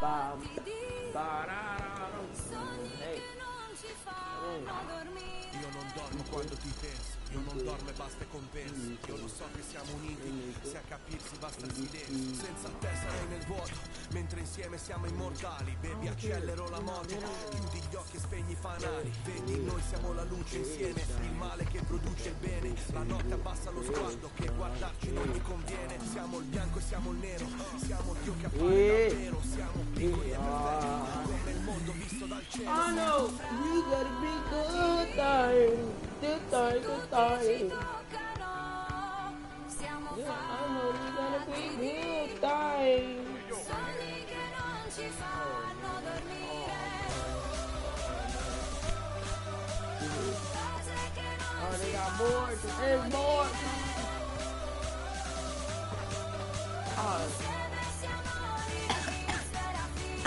Io non dormo quando ti penso, io non dormo e basta e compenso. Io lo so che siamo uniti, se a capirsi basta il silenzio. Senza te sarei nel vuoto, mentre insieme siamo immortali. Bevi, accelero la moto, chiudi gli occhi e spegni i fanali. Vedi, noi siamo la luce insieme, il male che produce il bene. La notte abbassa lo sguardo, che guardarci non gli conviene. Siamo il bianco e siamo il nero, siamo Dio che appare davvero. Siamo piccoli e perfetti, come il mondo visto dal cielo. I know, we gotta be good time, good time, good time. Yeah, I know we gotta be good time. Sogni che non ci fanno dormire. Cose che non Oh, ci they got fanno boards, there's boards. Oh. insieme siamo ricchi, serafini.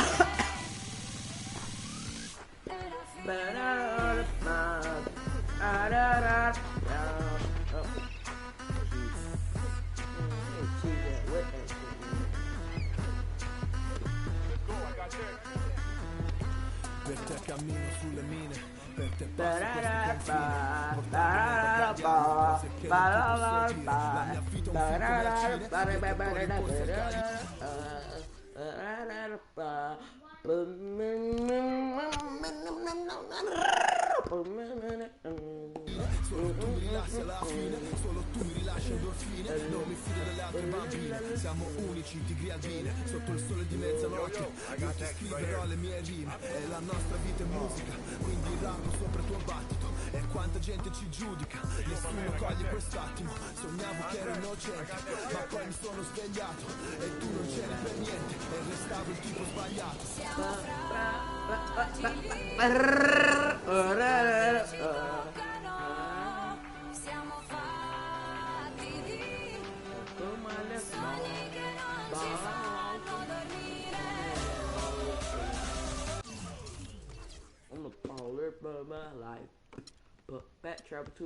Per te cammino sulle mine, per te solo tu mi rilassi alla fine, solo tu mi rilasci endorfine. Non mi fido delle altre bambine, siamo unici, tigri albine. Sotto il sole di mezzanotte io ti scriverò le mie rime. E la nostra vita è musica, quindi rampo sopra il tuo battito. E quanta gente ci giudica, nessuno coglie quest'attimo. Sognavo che ero innocente, ma poi mi sono svegliato e tu non c'eri per niente, e restavo il tipo sbagliato. Siamo fragili, siamo fatti di sogni che non ci fanno dormire. I'm a baller for my life. But back travel to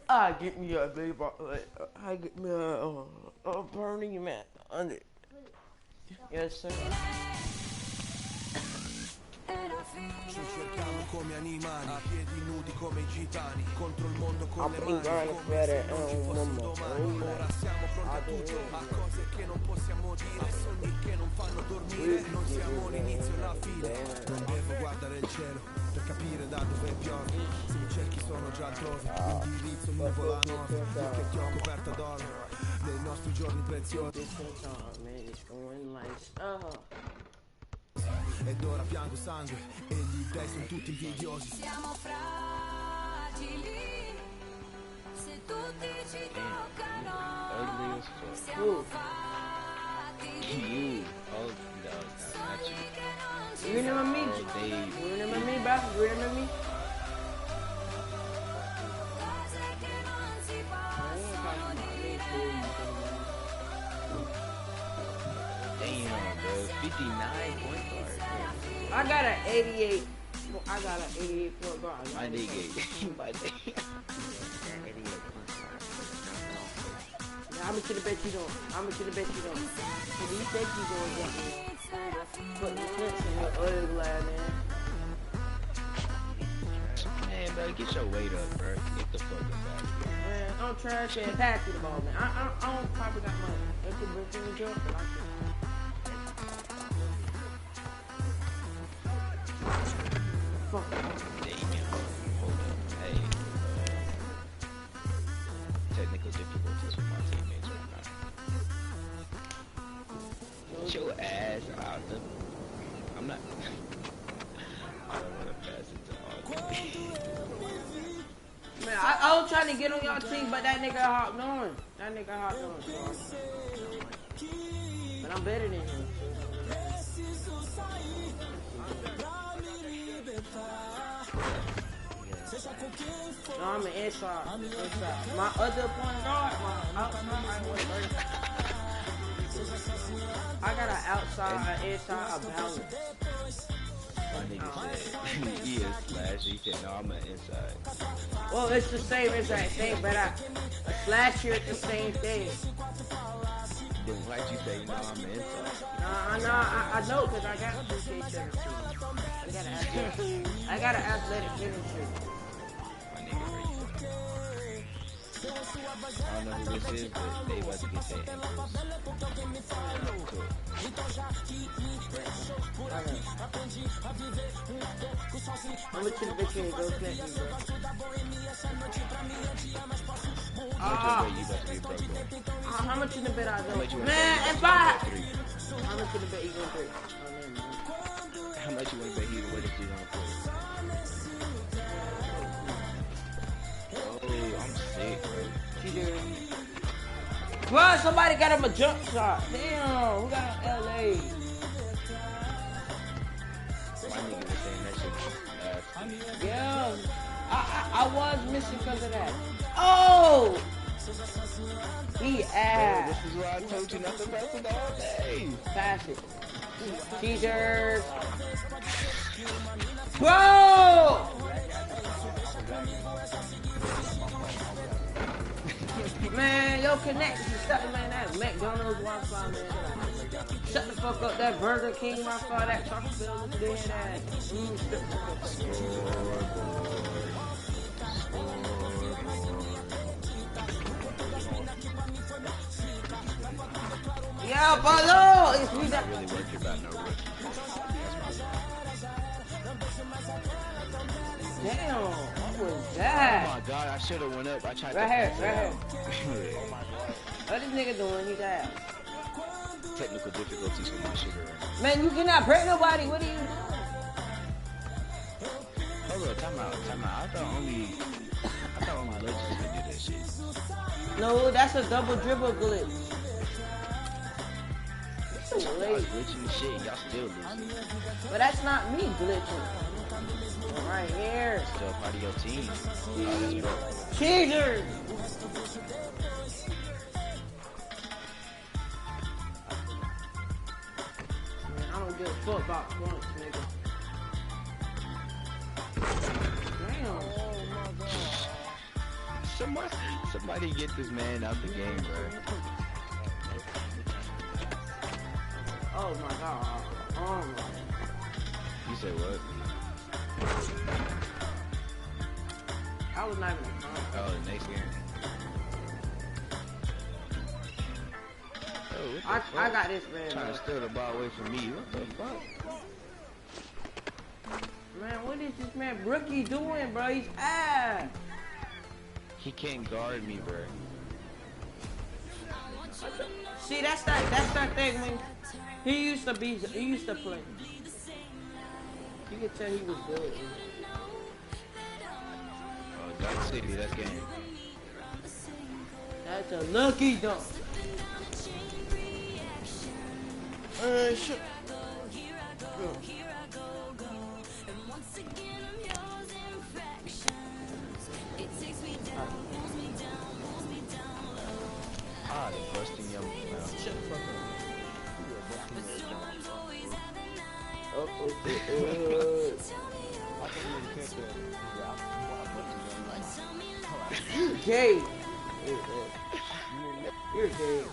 I get me a big I get me a Burning Man under. Yes, sir. Ci cerchiamo come animali, a piedi nudi come i gitani, contro il mondo con le mani, come se non ci fosse un domani. Ora siamo pronti a tutto, a cose che non possiamo dire, sogni che non fanno dormire. Non siamo l'inizio e la fine, non devo guardare il cielo per capire da dove piove. Se mi cerchi sono già altrove, l'indirizzo mi vola a nove. Io che ti ho coperta d'oro nei nostri giorni preziosi. Ed ora piango sangue e gli dei sono tutti invidiosi. Siamo fragili, se tutti ci toccano. Siamo fatti di sogni che non ci You remember me? You remember me, bro? You remember me? cose che non si possono dire. Damn, bro. 59 point guard. I got an 88. I got an 88 point guard. My nigga. My nigga. 88 How much you bet you don't? How much you bet you don't? So do you think you gonna get me? Put the clips in your ugly ass, man. Man, bro, get your weight up, bro. Get the fuck up out of here. Man, I'm trash and pass you the ball, man. I don't probably got money. That's the best thing to do. But I can. Fuck. Damn, hold up. Hey, technical difficulties with my teammates right now. Get your ass out the... I'm not... I don't want to pass it to all. Man, I was trying to get on y'all team, but that nigga hopped on. That nigga hopped on. So but I'm better than him. No, I'm an inside. My other point guard, I went 30. outside and inside are balanced. My nigga said he is slash. He said no, I'm an inside. Well, it's the same exact thing, but a slash here is the same thing. Then why'd you say no, I'm an inside? I know because I got a 2K shirt. I got an athletic finisher. My nigga crazy. I don't know who this is, but they about to get their Empress. I'm gonna chill the bitch and go collect me, bro. How much in the bet I go? Man, and buy. How much in the bet you gonna take? How much you want to bet he would if you don't play? Oh, I'm sick, bro. Bro, somebody got him a jump shot. Damn, who got him LA? My nigga was saying that shit. Yeah, I was missing because of that. Oh! He ass. This is why I told you not to press it all day. Pass it. Teasers. Bro! Man, your connection stuck, man. That McDonald's Wi-Fi, man. Shut the fuck up. That Burger King Wi-Fi, that Taco Bell, dead ass. Yeah, Pablo! It's me that. Really worried about no rookie. Damn, what was that? Oh my god, I should have went up. I tried right to. Here. What this nigga doing? He's out. Technical difficulties with my sugar. Man, you cannot break nobody. What are you doing? Hold on, time out. I thought only legends could do that shit. No, that's a double dribble glitch. Y'all glitching shit, y'all still losing. But that's not me glitching. Right here. Still part of your team. Oh, that's broke. Cheaters! Man, I don't give a fuck about points, nigga. Damn. Somebody get this man out the game, bro. Oh my god. Oh my. You say what? I was not even Oh, the next game. Oh, I got this, man. Trying to steal the ball away from me. What the fuck? Man, what is this man Brookie doing, bro? He's ass. He can't guard me, bro. See, that's that thing when he used to play. You can tell he was good. Oh, Dark City, that's game. That's a lucky dunk. Shit. Ah, the busting young clown. Shut the fuck up. You're gay. You're gay.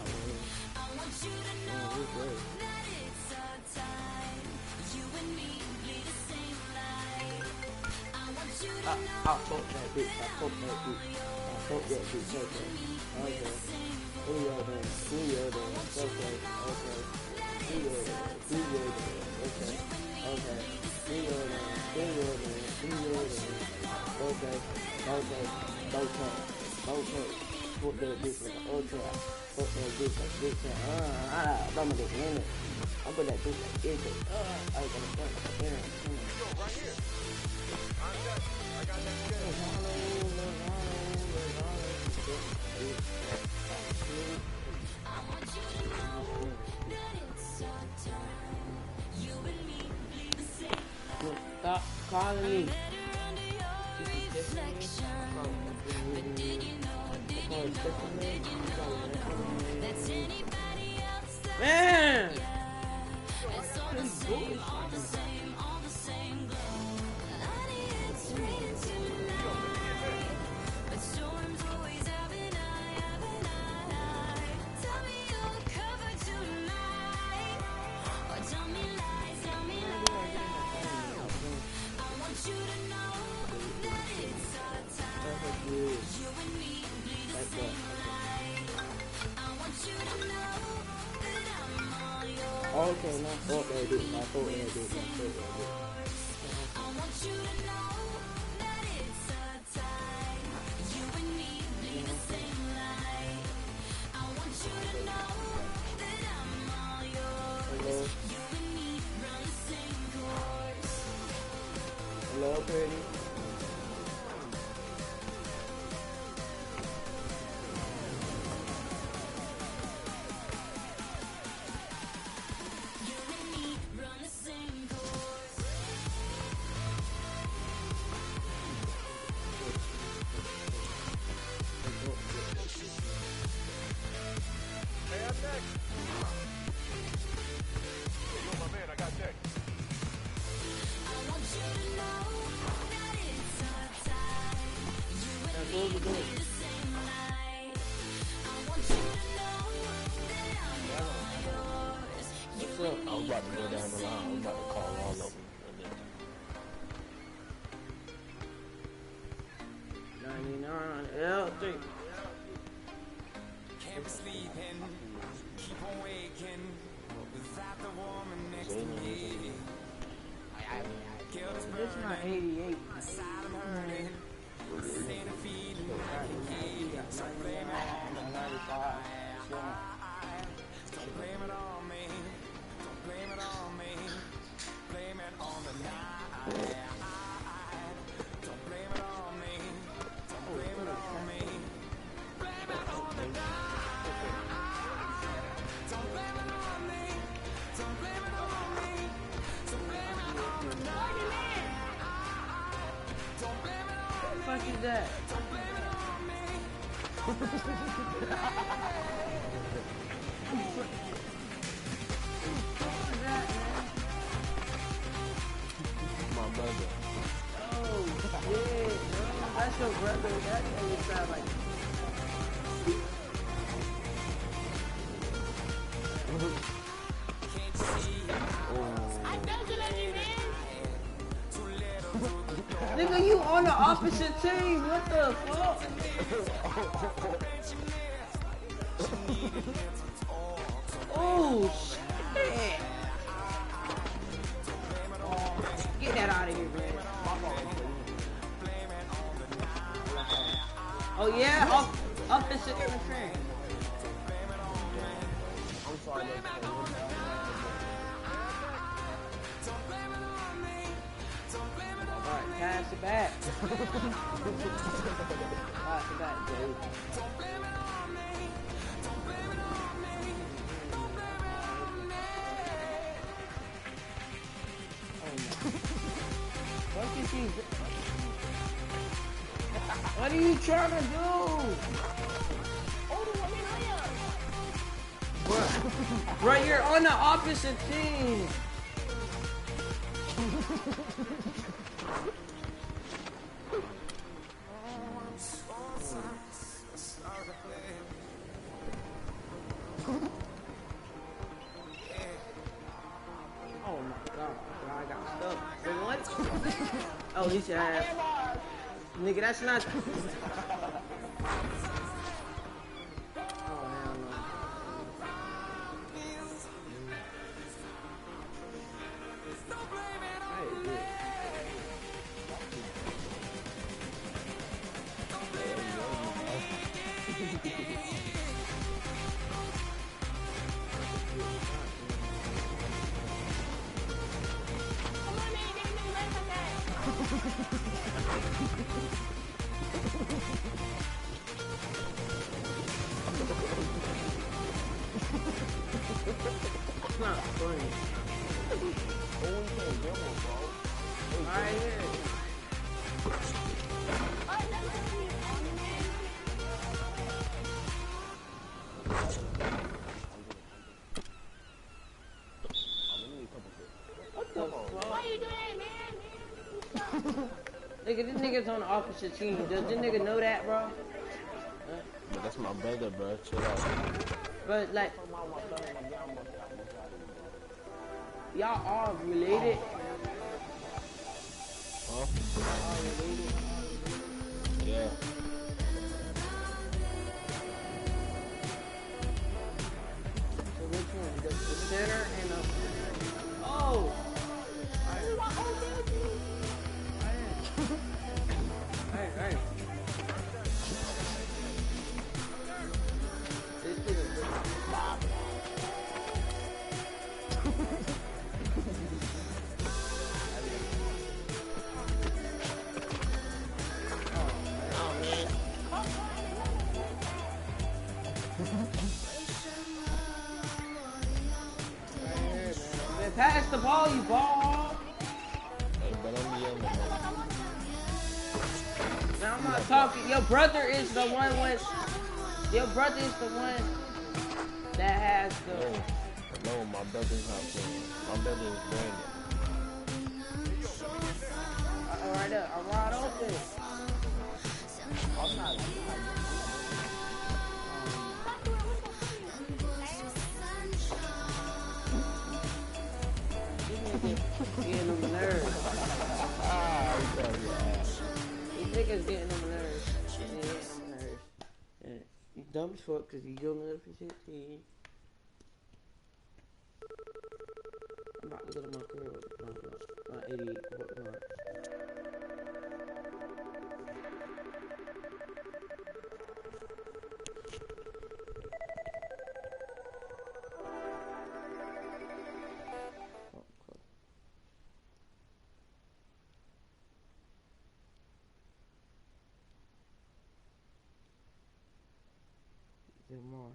I'll fuck that bitch. Okay. Stop calling me. Man! Okay, no, fuck that dude. I thought that dude. I want you to know that it's our time. You and me bleed the same light. I want you to know that I'm all yours. You and me run the same course. Hello, pretty. You and me run the same course. Hey, I'm next. Hey, yo, my man, I got next. I want you to know that it's our time. You and me bleed the same light. I want you to know that I'm all yours. You What's up? and I was me about to go run the down the line. I'm same about to call all course. of them. 99 L3. Can't be sleeping, keep on waking without the woman next to me. Guilt is This is my burning, 88. inside I'm hurting. This ain't a feeling I can keep. So blame it on the Don't blame it on me. Don't blame it on me. Blame it on the night. Don't blame it on me. Don't blame it on me. Blame it on the night. Don't blame it on me. Don't blame it on me. Don't blame it on the night. Don't blame it on What the fuck is that? Don't blame it on me. What is that, man? My brother. Oh, shit, bro. That's your brother. That nigga sound like... Can't you see? Nigga, you on the opposite team. What the fuck? Oh, shit. Get that out of here, man. Oh, yeah? Opposite interference. I'm sorry. Alright, pass it back. Pass it back, Jay. What is he? What are you trying to do? Bro, you're on the opposite team. Oh my god, bro, I got stuck. Wait, what? Oh, he should have. Nigga, that's not. Oh, hell no. Hey, dude. It's not funny. Right here. What the fuck? Why you doing that, man? Nigga, this nigga's on the opposite team. Does this nigga know that, bro? But that's my brother, bro. Chill out. But like, y'all all related. Huh? All related. Yeah. So which one? The center and the pass the ball, you ball. Hey, but I'm yelling at Now I'm not talking. Your brother is the one with. Your brother is the one that has the. No, my brother's not playing. My brother is Brandon. Right there. I'm right open. I'm not. Getting on my nerves. These niggas getting on my nerves. Getting on my nerves. Yeah. You dumb as fuck because you young enough for 16. I'm about to go to my girl. My 88 bookmark. More.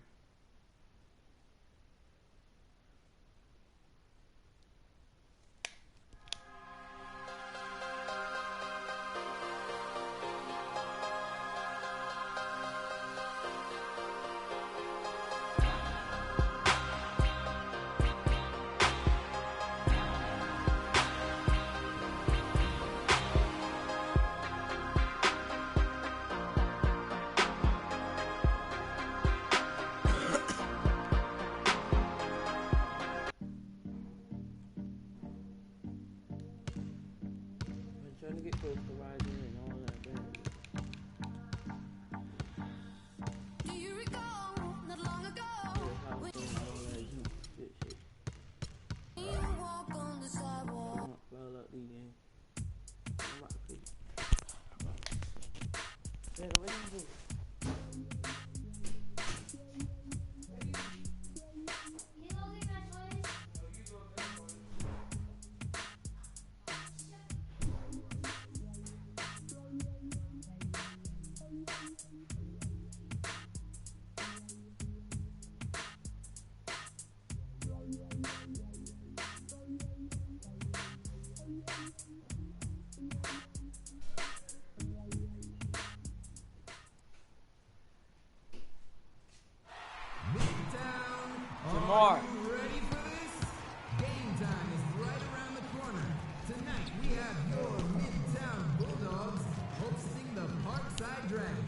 Trying to get close to rising and all that. Do you recall not long ago when you walk on the sidewalk? Well, up these games. I'm about to quit. Man, what are you doing? Jamar. Ready for this? Game time is right around the corner. Tonight we have your Midtown Bulldogs hosting the Parkside Dragon.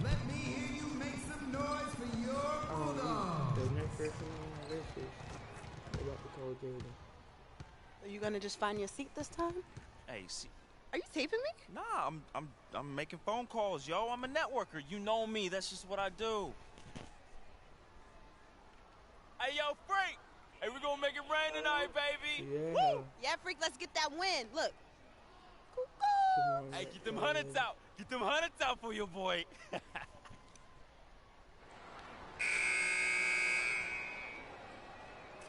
Let me hear you make some noise for your Bulldogs. The next person on my list is about to call Jaden. Are you gonna just find your seat this time? Hey, see, Are you taping me? nah, I'm making phone calls, yo. I'm a networker. You know me. That's just what I do. Hey, yo, Freak. Hey, we gonna make it rain tonight, baby. Yeah. Woo! Yeah, freak, let's get that win. Look. Cuckoo. Hey, get them hundreds out. Get them hundreds out for your boy. Let's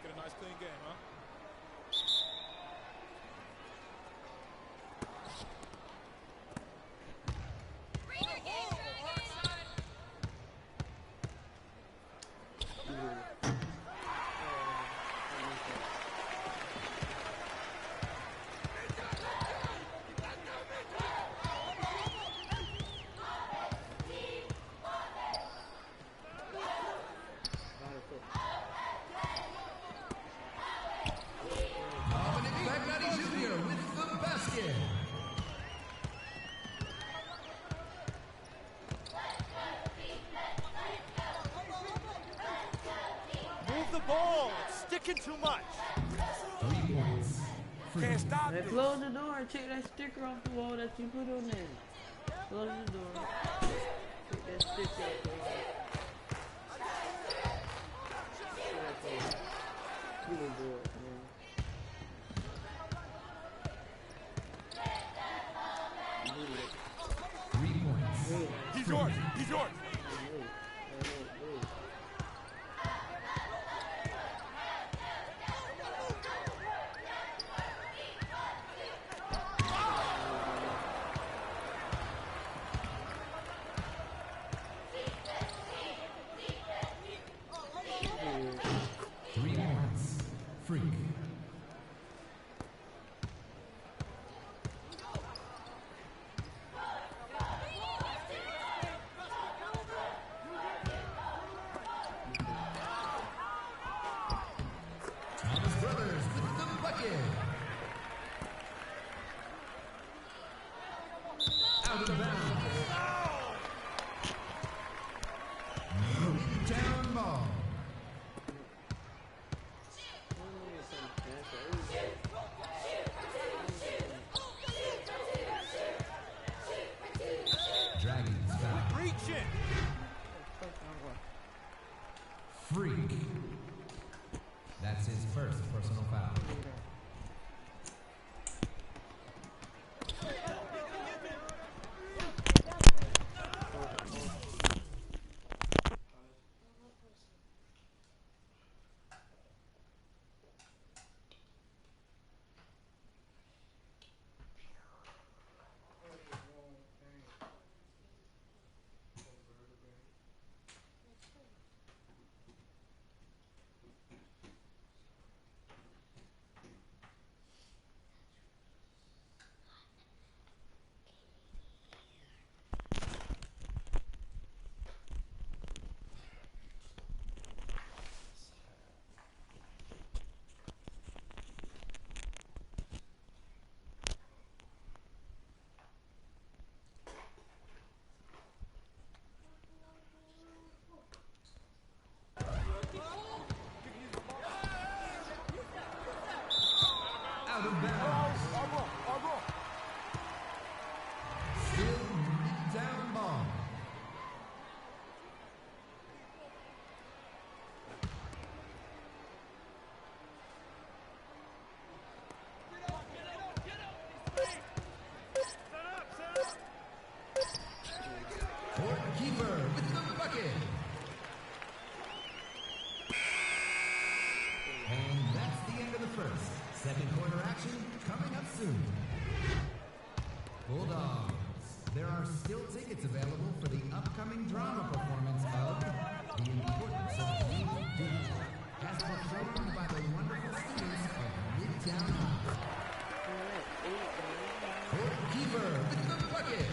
get a nice clean game, huh? Sticking too much. Can't stop Hey, this. close the door and take that sticker off the wall that you put on there. Close the door. Take that sticker off the wall. You can do it, man. He's yours. He's yours. bucket. Out of bounds. Down ball. Dragons foul. Reach it. Freak. That's his first personal foul. Out of bounds. Still down ball. Keeper with the bucket. And that's the end of the first. Second quarter action coming up soon. Bulldogs, there are still tickets available for the upcoming drama performance of The Importance of Youth Duty, as performed by the wonderful students of Midtown High. Keeper with the bucket.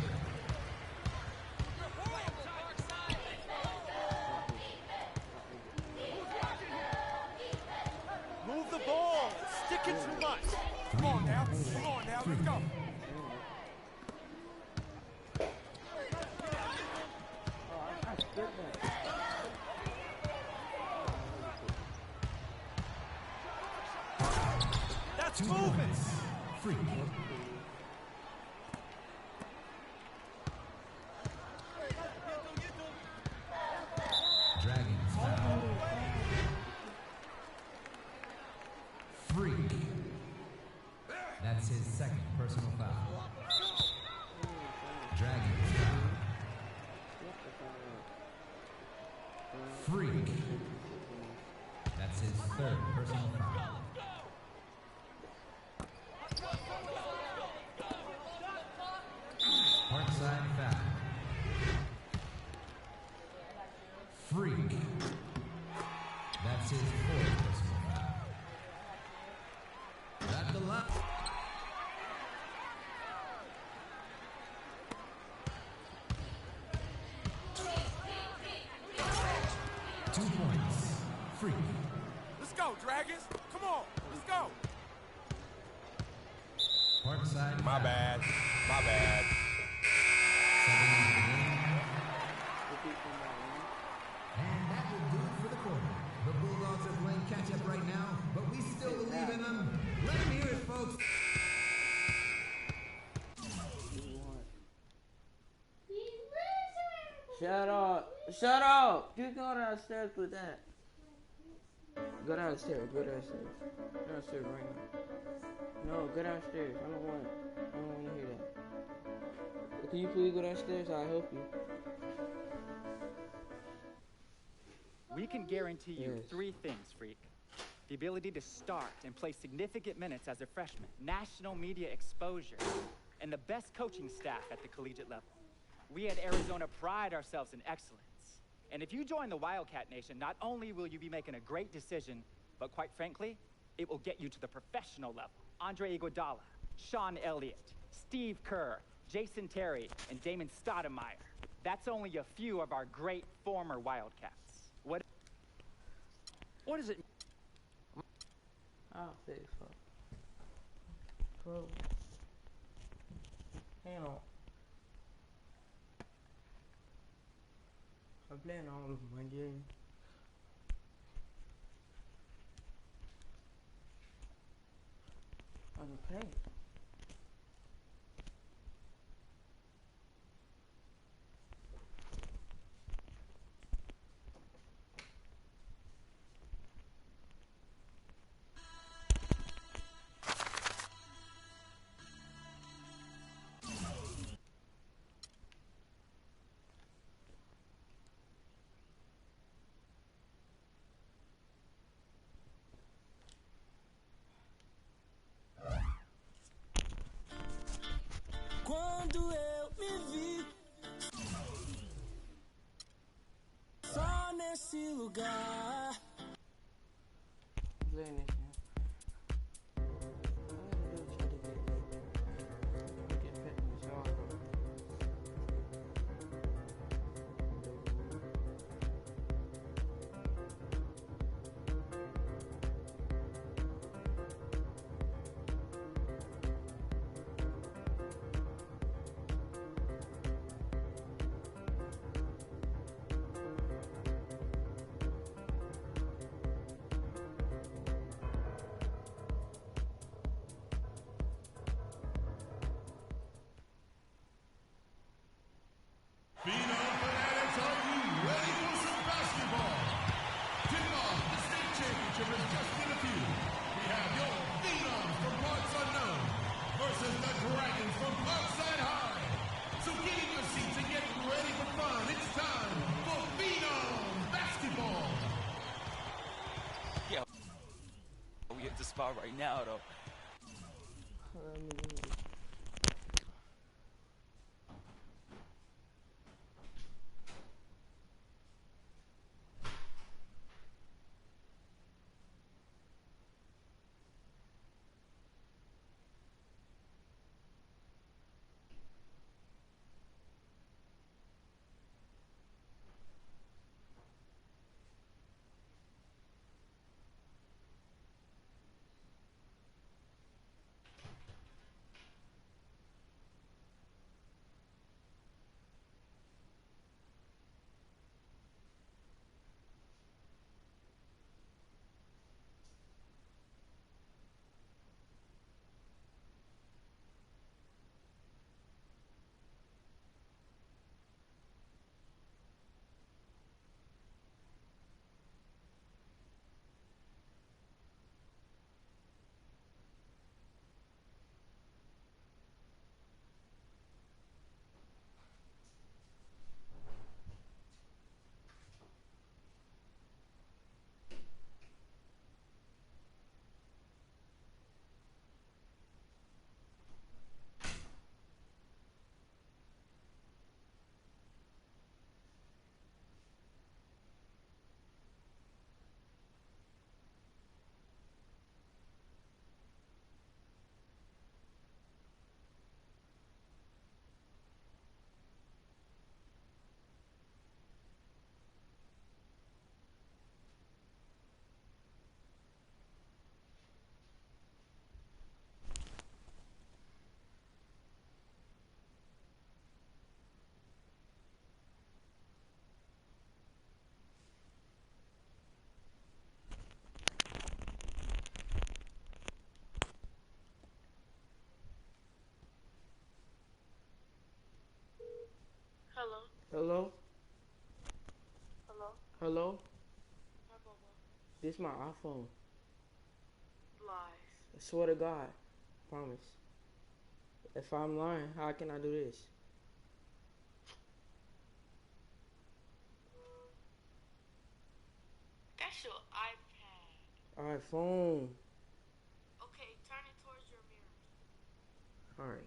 Move the ball. Stick it too much. Come on now. Come on now. Let's go. That's 2 moving. points. Freak. Dragons foul. Freak. That's his second personal foul. Dragons foul. Freak. That's his third personal foul. Parkside foul. Freak. That's his fourth personal foul. At the line. Two points. Freak. Let's go, Dragons. Come on. Let's go. Parkside. My foul. bad. My bad. 7 into the game. And that will do it for the quarter. The Bulldogs are playing catch up right now, but we still believe in them. Let them hear it, folks. Shut up. Shut up. You go downstairs with that. Go downstairs. Go downstairs. Go downstairs right now. No, go downstairs. I don't want to hear that. Can you please go downstairs? I'll help you. We can guarantee you Yes. 3 things, Freak. The ability to start and play significant minutes as a freshman, national media exposure, and the best coaching staff at the collegiate level. We at Arizona pride ourselves in excellence. And if you join the Wildcat Nation, not only will you be making a great decision, but quite frankly, it will get you to the professional level. Andre Iguodala, Sean Elliott, Steve Kerr, Jason Terry, and Damon Stoudemire. That's only a few of our great former Wildcats. What is it? I'll say fuck. bro. Hang on. I'm playing all of my game. Okay. Quando eu me vi só nesse lugar. Playing this now. Get pet in the shower. Phenom Fanatics, are you ready for some basketball? Tip-off, the state championship has just been a few. We have your Phenoms from parts unknown versus the Dragons from Parkside High. So get in your seats and get ready for fun. It's time for Phenom basketball. Yeah. We at the spot right now, though. Hello. Hello? Hello. Hello? Hi, Bubba. This is my iPhone. Lies. I swear to God. Promise. If I'm lying, how can I do this? That's your iPad. Alright, phone. Okay, turn it towards your mirror. Alright.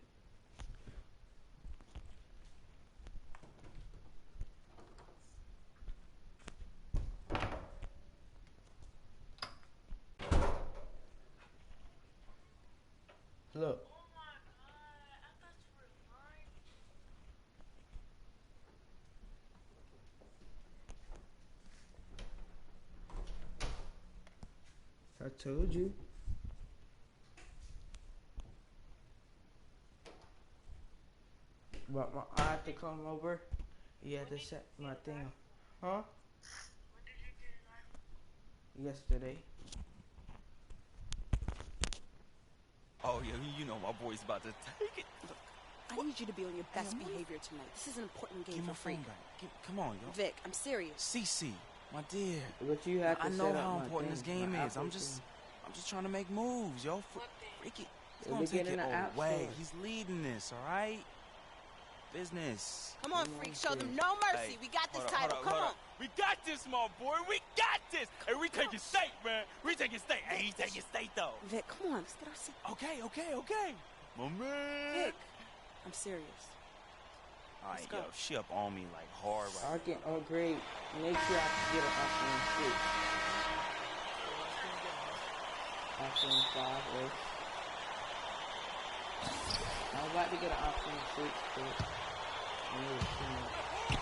Look. Oh my god, I thought you were lying. I told you. But I have to come over. You have to set my thing. Huh? Yesterday. Oh, yeah, you know my boy's about to take it. Look, I need you to be on your best behavior tonight. This is an important game give my for Freak. phone back. Come on, yo. Vic, I'm serious. CC, my dear. But you have to I know set up how my important thing, this game my is. I'm Apple just thing. trying to make moves, yo. Freaky, he's We'll gonna get take in it the app away. store. He's leading this, all right? Business. Come on, Freak, show them no mercy. Hey, We got this hold title. up, Come hold on. up. We got this, my boy. We got this. Hey, we taking state, man. We taking state. Hey, he's taking state, though. Vic, come on, let's get our seat. Okay. My man. Vic, I'm serious. All right, Let's go. yo, she up on me like hard I right can upgrade. Make sure I can get an option 6. Option 5 is. I was about to get an option 6, but I knew it was too much.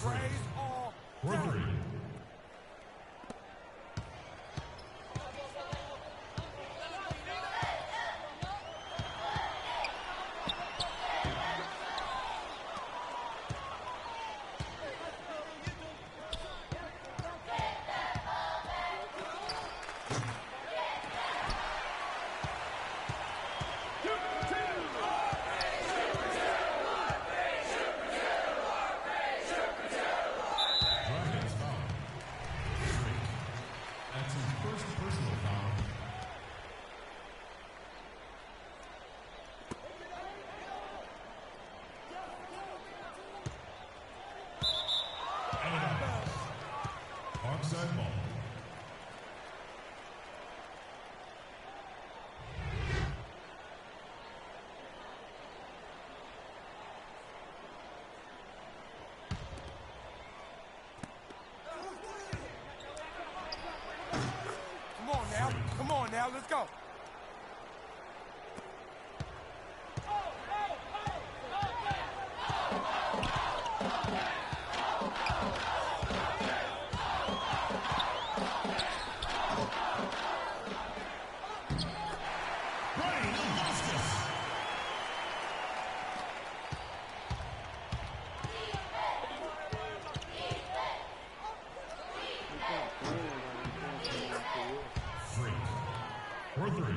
Phrase all. For 3. Dragons foul. Drake. That's his first personal foul. And out. Parkside ball. Come on now, let's go. Brian Ilgauskas. Freak. For 3.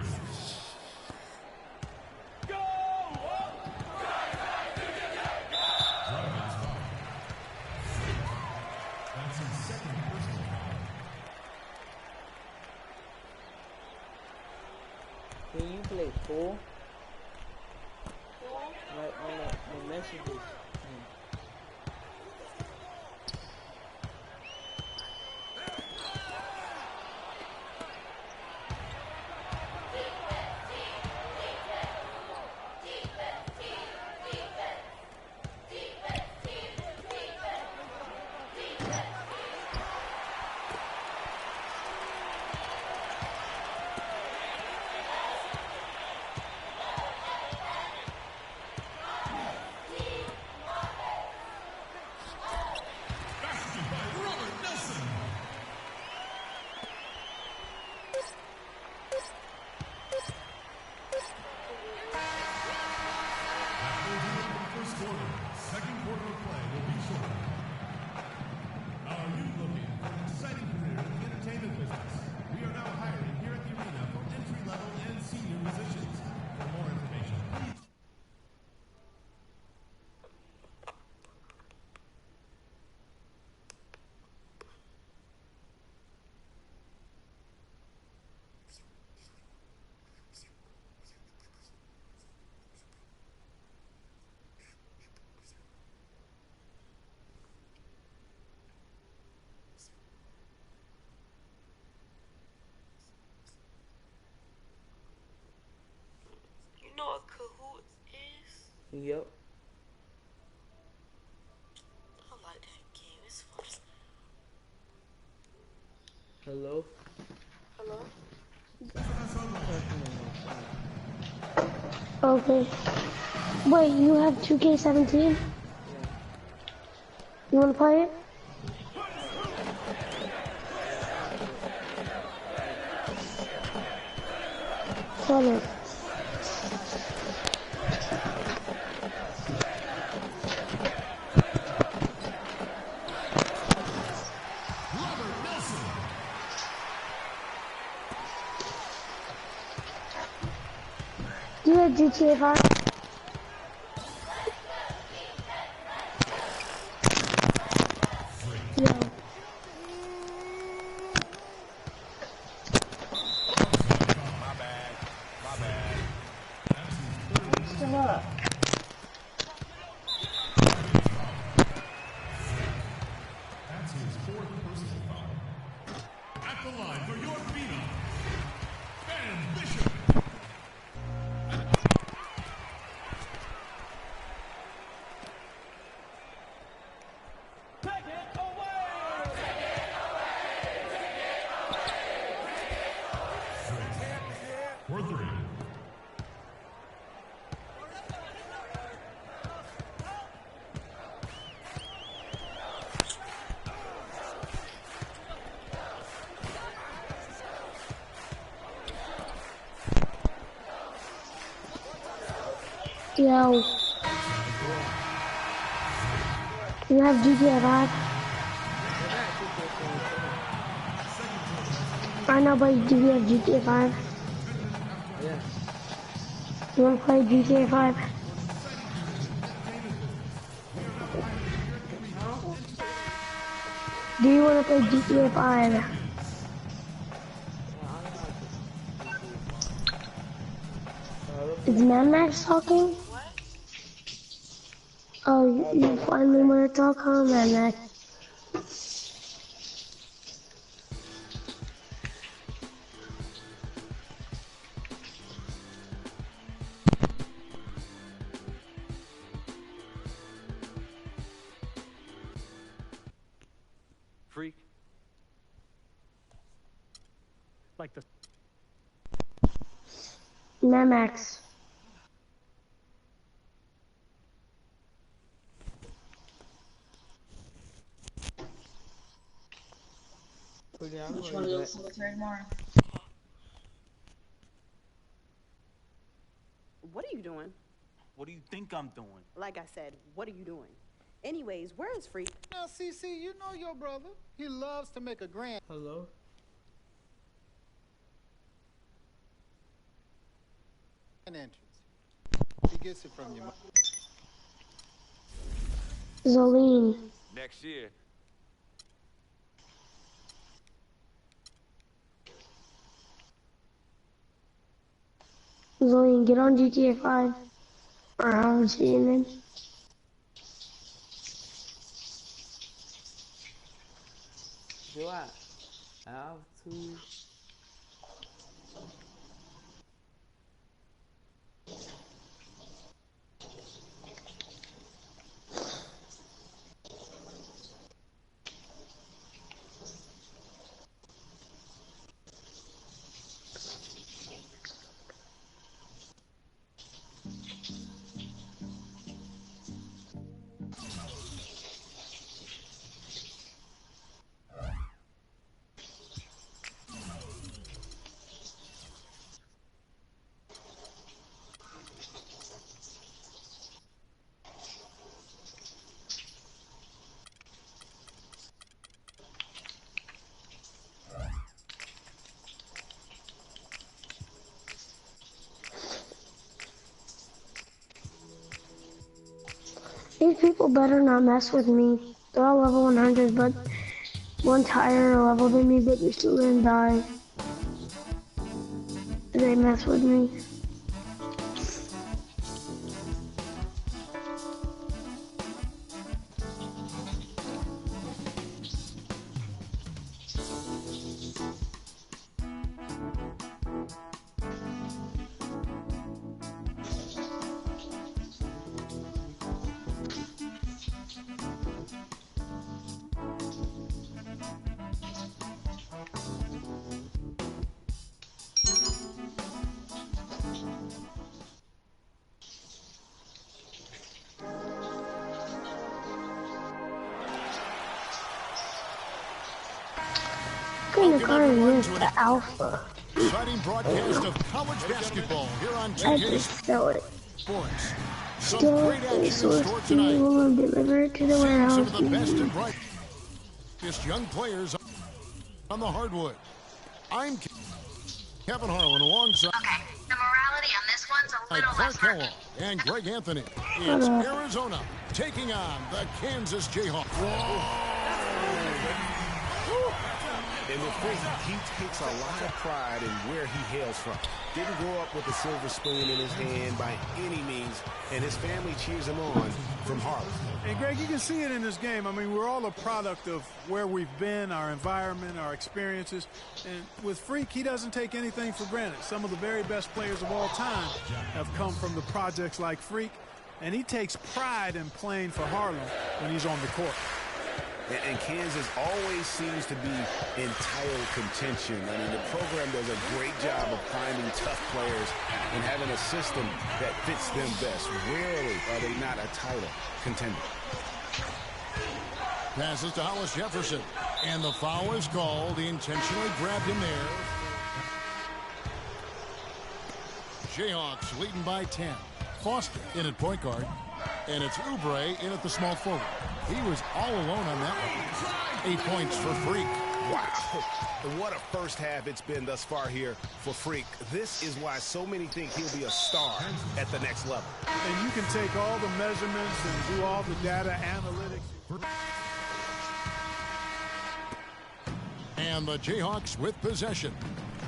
Dragons foul. Freak. That's his second personal foul. Can you play full? Like on the messages. Basket by Robert Nelson. That will do it for the first quarter. Second quarter of play will be short. Are you looking for an exciting career in the entertainment business? We are now hiring here at the arena for entry-level and senior positions. For more information, please. You know what Kahoot is? Yep. I like that game. It's fun. Hello? Hello? Okay. Wait, you have 2K17? You wanna play it? toilet. Do you have GTA 5? Yeah. My bad. My bad. Come up. That's his fourth personal foul. At the line for your phenom, Ben Bishop. For three. Yo. You have GTA 5? I know, but do you have GTA 5? Yes. You want to play GTA 5? Do you want to play GTA 5? Is Mad Max talking? Oh, you finally want to talk, huh, Mad Max? Freak. Like the Mad Max. Which one of those military tomorrow? What are you doing? What do you think I'm doing? Like I said, what are you doing? Anyways, where is Freak? Now, CC, you know your brother. He loves to make a grand Hello? entrance. He gets it from your mother. Zolene. Next year. Zolene, get on GTA 5. Or how would you name? Do I have to? These people better not mess with me. They're all level 100, but one's higher level than me, but you're still gonna die. If they mess with me. What kind of car is this? The Alpha. Exciting broadcast of college basketball here on I 2K just sell it. Sports. Some Still, great action in source store fee tonight. will deliver it to the Seeing warehouse. some of the best and brightest young players on the hardwood. I'm Kevin Harlan alongside The morality on this one's a little Clark less Kellogg and Greg Anthony. It's Arizona taking on the Kansas Jayhawks. And with Freak, he takes a lot of pride in where he hails from. Didn't grow up with a silver spoon in his hand by any means, and his family cheers him on from Harlem. And Greg, you can see it in this game. I mean, we're all a product of where we've been, our environment, our experiences. And with Freak, he doesn't take anything for granted. Some of the very best players of all time have come from the projects like Freak, and he takes pride in playing for Harlem when he's on the court. And Kansas always seems to be in title contention. I mean, the program does a great job of finding tough players and having a system that fits them best. Rarely are they not a title contender. Passes to Hollis Jefferson. And the foul is called. He intentionally grabbed him there. Jayhawks leading by 10. Foster in at point guard. And it's Oubre in at the small forward. He was all alone on that one. 8 points for Freak. Wow. What a first half it's been thus far here for Freak. This is why so many think he'll be a star at the next level. And you can take all the measurements and do all the data analytics. And the Jayhawks with possession.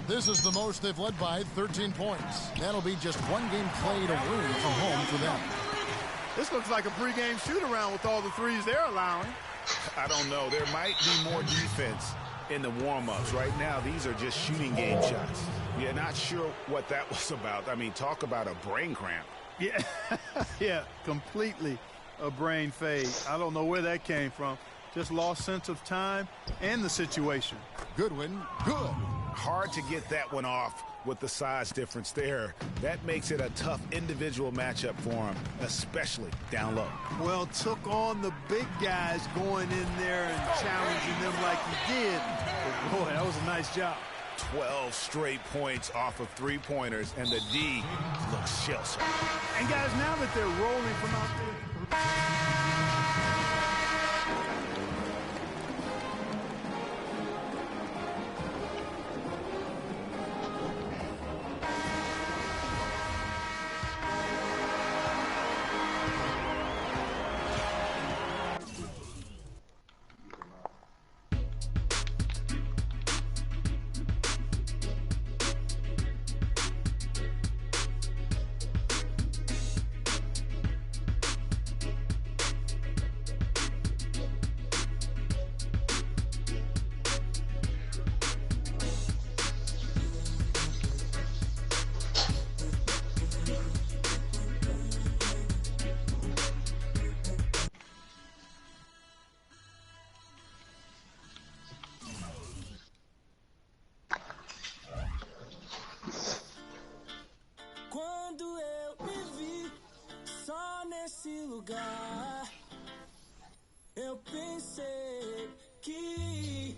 This is the most they've led by 13 points. That'll be just one game played away from home for them. This looks like a pregame shoot-around with all the threes they're allowing. I don't know. There might be more defense in the warm-ups. Right now, these are just shooting game shots. Yeah, not sure what that was about. I mean, talk about a brain cramp. Yeah, yeah, completely a brain fade. I don't know where that came from. Just lost sense of time and the situation. Goodwin, good. Hard to get that one off with the size difference there. That makes it a tough individual matchup for him, especially down low. Well, took on the big guys going in there and challenging them like he did. But boy, that was a nice job. 12 straight points off of three-pointers, and the D looks shell-shocked. And guys, now that they're rolling from out there. lugar. Eu pensei que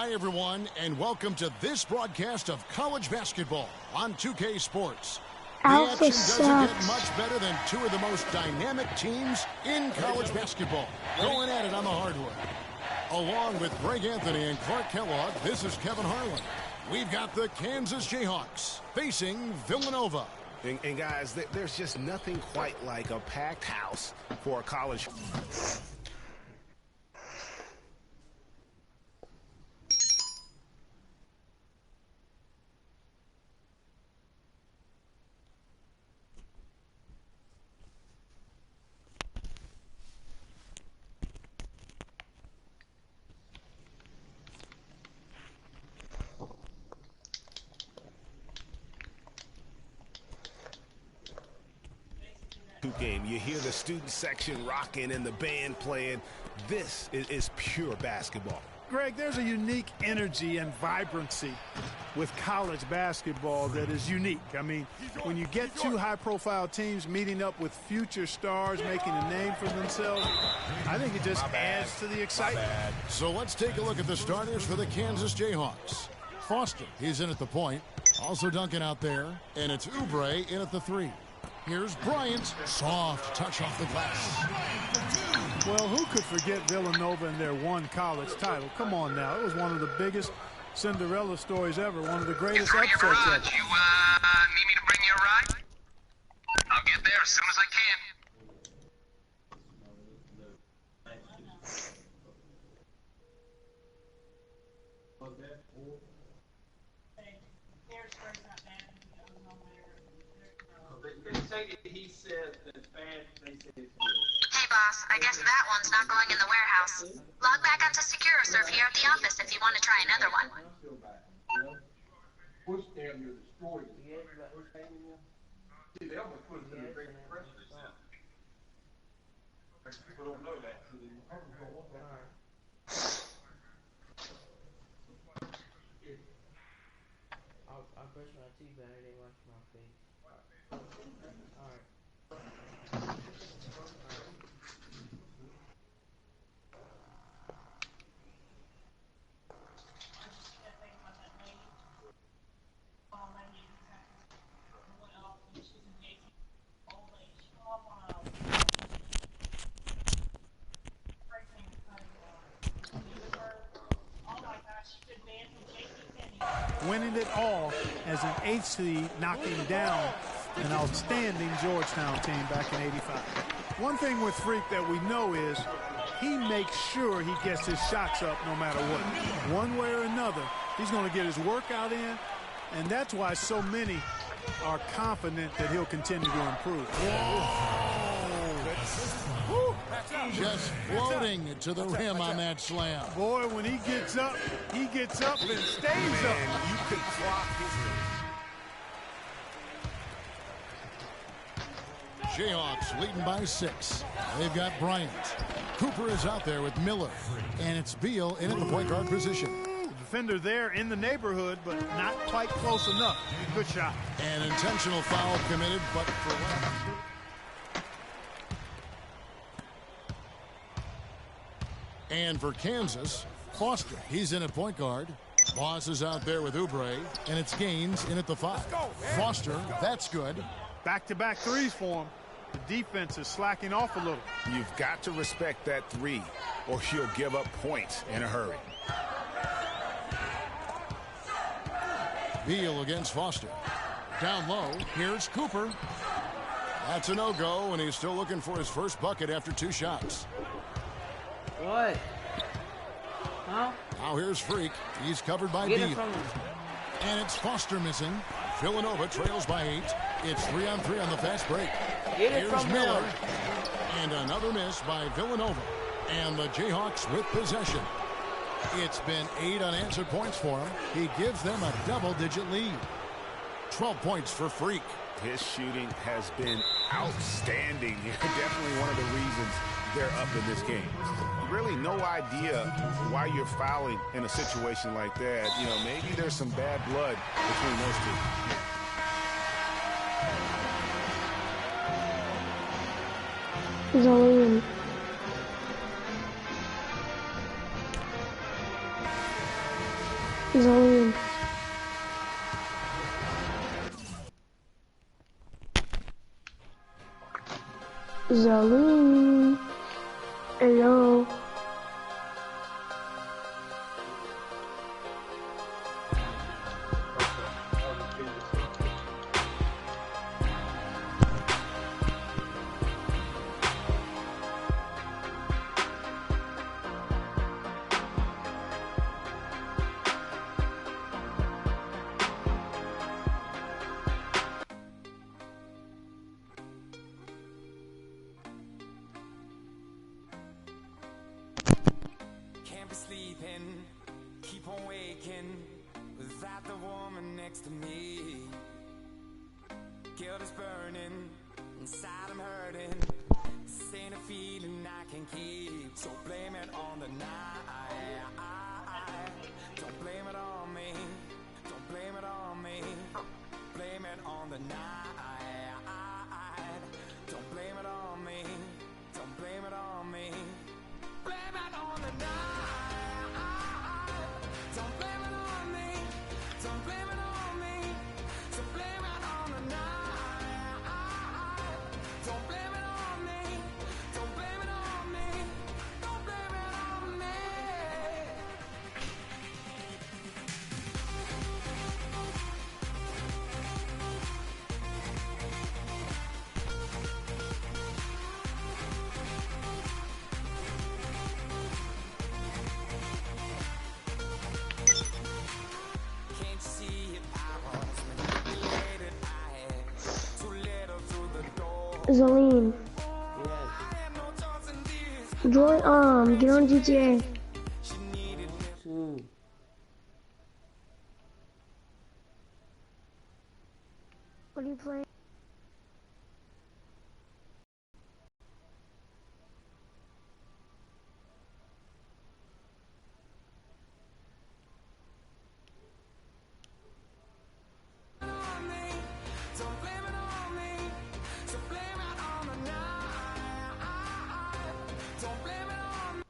Hi, everyone, and welcome to this broadcast of college basketball on 2K Sports. The action doesn't get much better than two of the most dynamic teams in college basketball going at it on the hardwood. Along with Greg Anthony and Clark Kellogg, this is Kevin Harlan. We've got the Kansas Jayhawks facing Villanova. And guys, there's just nothing quite like a packed house for a college. Game. You hear the student section rocking and the band playing. This is pure basketball. Greg, there's a unique energy and vibrancy with college basketball that is unique. I mean, when you get two high-profile teams meeting up with future stars making a name for themselves, I think it just adds to the excitement. So let's take a look at the starters for the Kansas Jayhawks. Foster, he's in at the point. Also Duncan out there. And it's Oubre in at the 3. Here's Bryant. Soft touch off the glass. Well, who could forget Villanova and their one college title? Come on now. It was one of the biggest Cinderella stories ever. One of the greatest upsets ever. You need me to bring you a ride? I'll get there as soon as I can. He said that fans think it's good. Hey boss, I guess that one's not going in the warehouse. Log back onto SecuroServe here at the office if you want to try another one. Push damn near destroyed it. See, they almost put it in the great depression. People don't know that. I'll brush my teeth better than wash my face. Alright. Winning it all as an 8th seed, knocking down an outstanding Georgetown team back in '85. One thing with Freak that we know is he makes sure he gets his shots up no matter what. One way or another, he's going to get his workout in, and that's why so many are confident that he'll continue to improve. Just floating to the rim on that slam. Boy, when he gets up and stays up. You could clock his. Jayhawks leading by 6. They've got Bryant. Cooper is out there with Miller. And it's Beal in at the point guard position. The defender there in the neighborhood, but not quite close enough. Good shot. An intentional foul committed, but for what? And for Kansas, Foster, he's in at point guard. Boss is out there with Oubre, and it's Gaines in at the 5. Foster, that's good. Back-to-back threes for him. The defense is slacking off a little. You've got to respect that 3, or he'll give up points in a hurry. Beal against Foster. Down low, here's Cooper. That's a no-go, and he's still looking for his first bucket after 2 shots. What? Huh? Now here's Freak. He's covered by Beal. And it's Foster missing. Villanova trails by 8. It's 3-on-3 on the fast break. Here's Miller. And another miss by Villanova. And the Jayhawks with possession. It's been 8 unanswered points for him. He gives them a double-digit lead. 12 points for Freak. His shooting has been outstanding. Definitely one of the reasons they're up in this game. Really no idea why you're fouling in a situation like that. You know, maybe there's some bad blood between those two. Zalen. Zalen. Zalen. Hello. sleeping, keep on waking without the woman next to me. Guilt is burning, inside I'm hurting. This ain't a feeling I can keep, so blame it on the night. Don't blame it on me, don't blame it on me. Blame it on the night. Don't blame it on me, don't blame it on me. Blame it on the night. Don't blame it on me, don't blame it on me. So blame it on the night. Don't blame it on me, don't blame it on me. Don't blame it on me. Can't you see it? I was manipulated. I had too little through the door. Zalene. Join, get on GTA. What are you playing? Don't blame it on me, so blame it on the night. Don't blame it on me.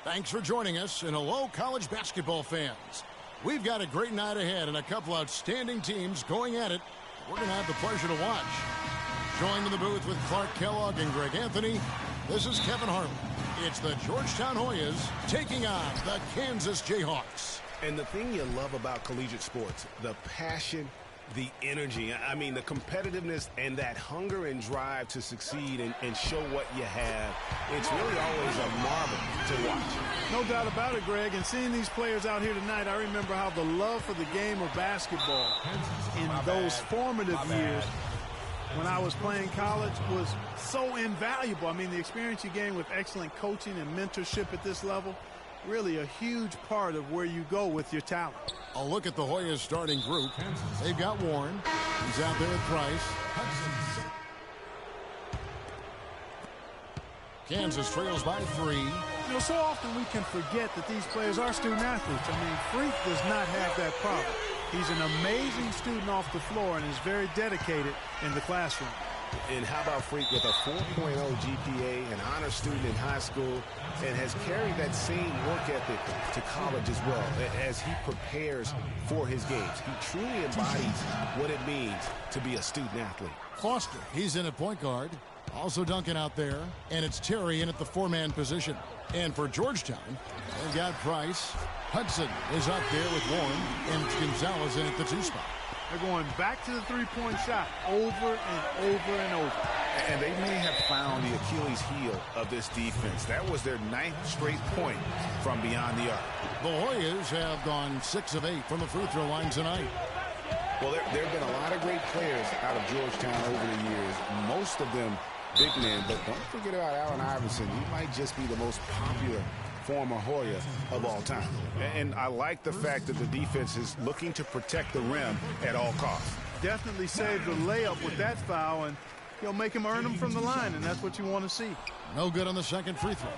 Thanks for joining us, and hello, college basketball fans. We've got a great night ahead and a couple outstanding teams going at it. We're going to have the pleasure to watch. Joined in the booth with Clark Kellogg and Greg Anthony, this is Kevin Harlan. It's the Georgetown Hoyas taking on the Kansas Jayhawks. And the thing you love about collegiate sports, the passion, the energy, I mean, the competitiveness and that hunger and drive to succeed and show what you have, it's really always a marvel to watch. No doubt about it, Greg. And seeing these players out here tonight, I remember how the love for the game of basketball in those formative years when I was playing college was so invaluable. I mean, the experience you gain with excellent coaching and mentorship at this level, really a huge part of where you go with your talent. A look at the Hoyas starting group. They've got Warren. He's out there with Price. Kansas trails by 3. You know, so often we can forget that these players are student athletes. I mean, Freak does not have that problem. He's an amazing student off the floor and is very dedicated in the classroom. And how about Freak with a 4.0 GPA, an honor student in high school, and has carried that same work ethic to college as well as he prepares for his games. He truly embodies what it means to be a student athlete. Foster, he's in at point guard. Also Duncan out there, and it's Terry in at the 4-man position. And for Georgetown, they've got Price. Hudson is up there with Warren, and it's Gonzalez in at the 2 spot. They're going back to the three-point shot over and over and over. And they may have found the Achilles heel of this defense. That was their 9th straight point from beyond the arc. The Hoyas have gone 6 of 8 from the free throw line tonight. Well, there have been a lot of great players out of Georgetown over the years, most of them big men, but don't forget about Allen Iverson. He might just be the most popular former Hoya of all time. And I like the fact that the defense is looking to protect the rim at all costs. Definitely saved the layup with that foul, and He'll make him earn them from the line, and that's what you want to see. No good on the second free throw.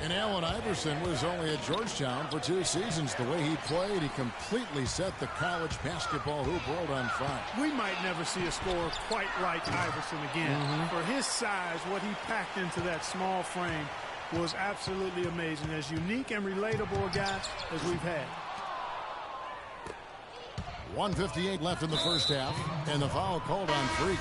And Allen Iverson was only at Georgetown for 2 seasons. The way he played, he completely set the college basketball hoop world on fire. We might never see a scorer quite like Iverson again. For his size, what he packed into that small frame was absolutely amazing. As unique and relatable a guy as we've had. 1:58 left in the first half, and the foul called on Freak.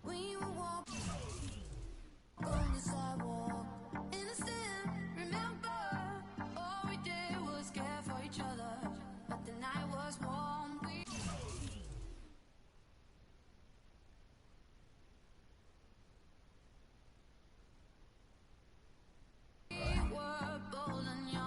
We were walking on the sidewalk, innocent, remember, all we did was care for each other, but the night was warm. We were bold and young.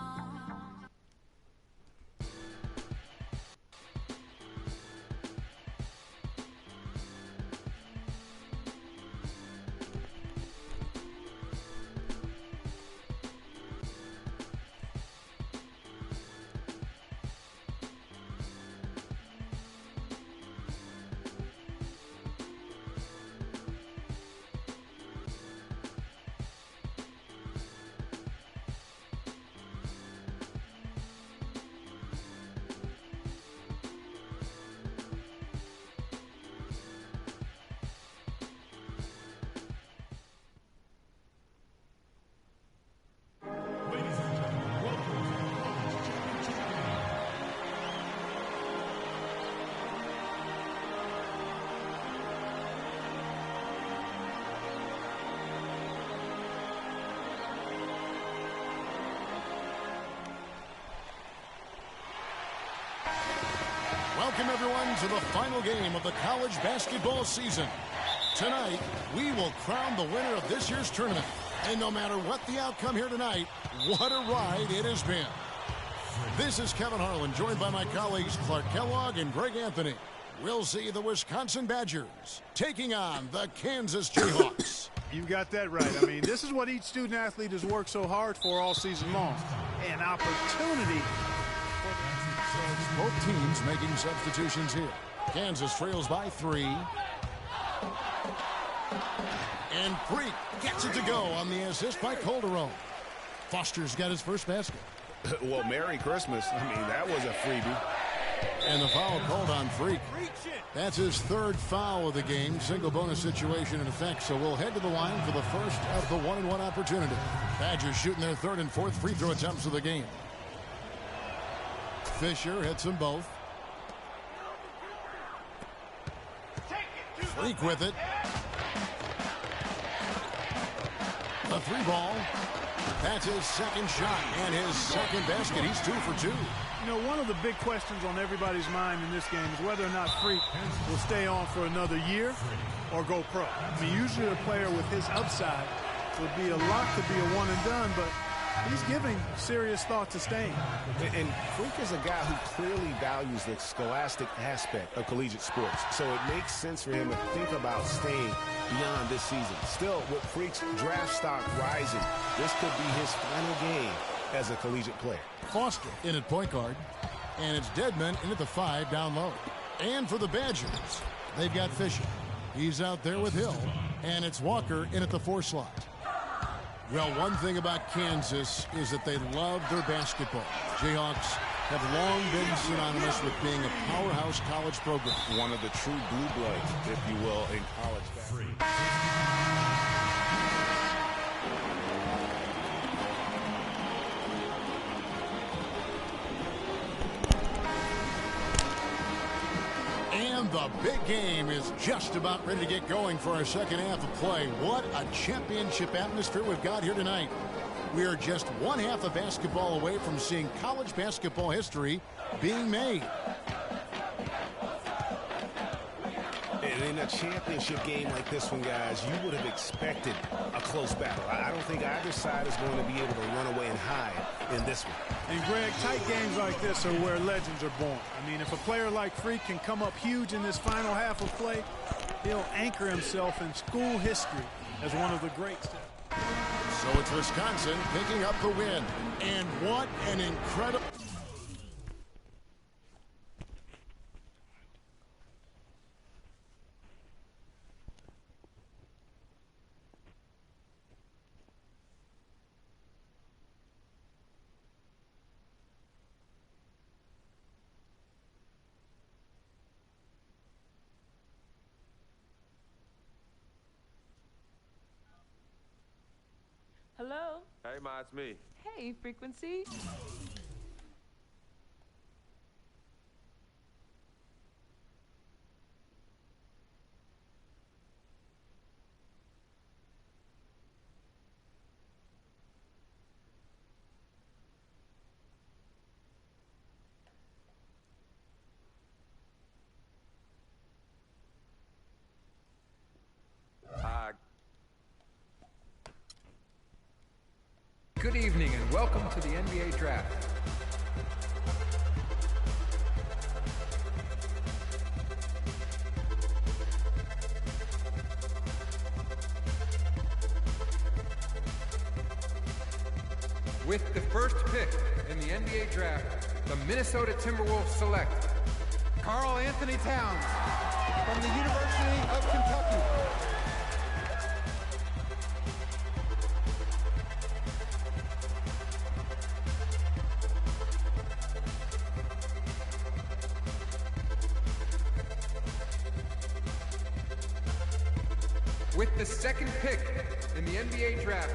Welcome, everyone, to the final game of the college basketball season. Tonight, we will crown the winner of this year's tournament. And no matter what the outcome here tonight, what a ride it has been. This is Kevin Harlan, joined by my colleagues Clark Kellogg and Greg Anthony. We'll see the Wisconsin Badgers taking on the Kansas Jayhawks. You got that right. I mean, this is what each student-athlete has worked so hard for all season long. An opportunity. Both teams making substitutions here. Kansas trails by 3. And Freak gets it to go on the assist by Calderon. Foster's got his first basket. Well, Merry Christmas. I mean, that was a freebie. And the foul called on Freak. That's his 3rd foul of the game. Single bonus situation in effect, so we'll head to the line for the first of the 1-and-1 opportunity. Badgers shooting their 3rd and 4th free throw attempts of the game. Fisher hits them both. Freak with it. The 3 ball. That's his 2nd shot and his 2nd basket. He's 2 for 2. You know, one of the big questions on everybody's mind in this game is whether or not Freak will stay on for another year or go pro. I mean, usually a player with his upside would be a lock to be a one and done, but he's giving serious thought to staying. And Freak is a guy who clearly values the scholastic aspect of collegiate sports. So it makes sense for him to think about staying beyond this season. Still, with Freak's draft stock rising, this could be his final game as a collegiate player. Foster in at point guard. And it's Deadman in at the 5 down low. And for the Badgers, they've got Fisher. He's out there with Hill. And it's Walker in at the 4 slot. Well, one thing about Kansas is that they love their basketball. Jayhawks have long been synonymous with being a powerhouse college program. One of the true blue bloods, if you will, in college basketball. The big game is just about ready to get going for our second half of play. What a championship atmosphere we've got here tonight. We are just one half of basketball away from seeing college basketball history being made. And in a championship game like this one, guys, you would have expected a close battle. I don't think either side is going to be able to run away and hide in this one. And Greg, tight games like this are where legends are born. I mean, if a player like Freak can come up huge in this final half of play, he'll anchor himself in school history as one of the greats. So it's Wisconsin picking up the win. And what an incredible... Hello? Hey, Ma, it's me. Hey, Frequency. Good evening and welcome to the NBA Draft. With the first pick in the NBA Draft, the Minnesota Timberwolves select Karl Anthony Towns from the University of Kentucky. With the second pick in the NBA Draft,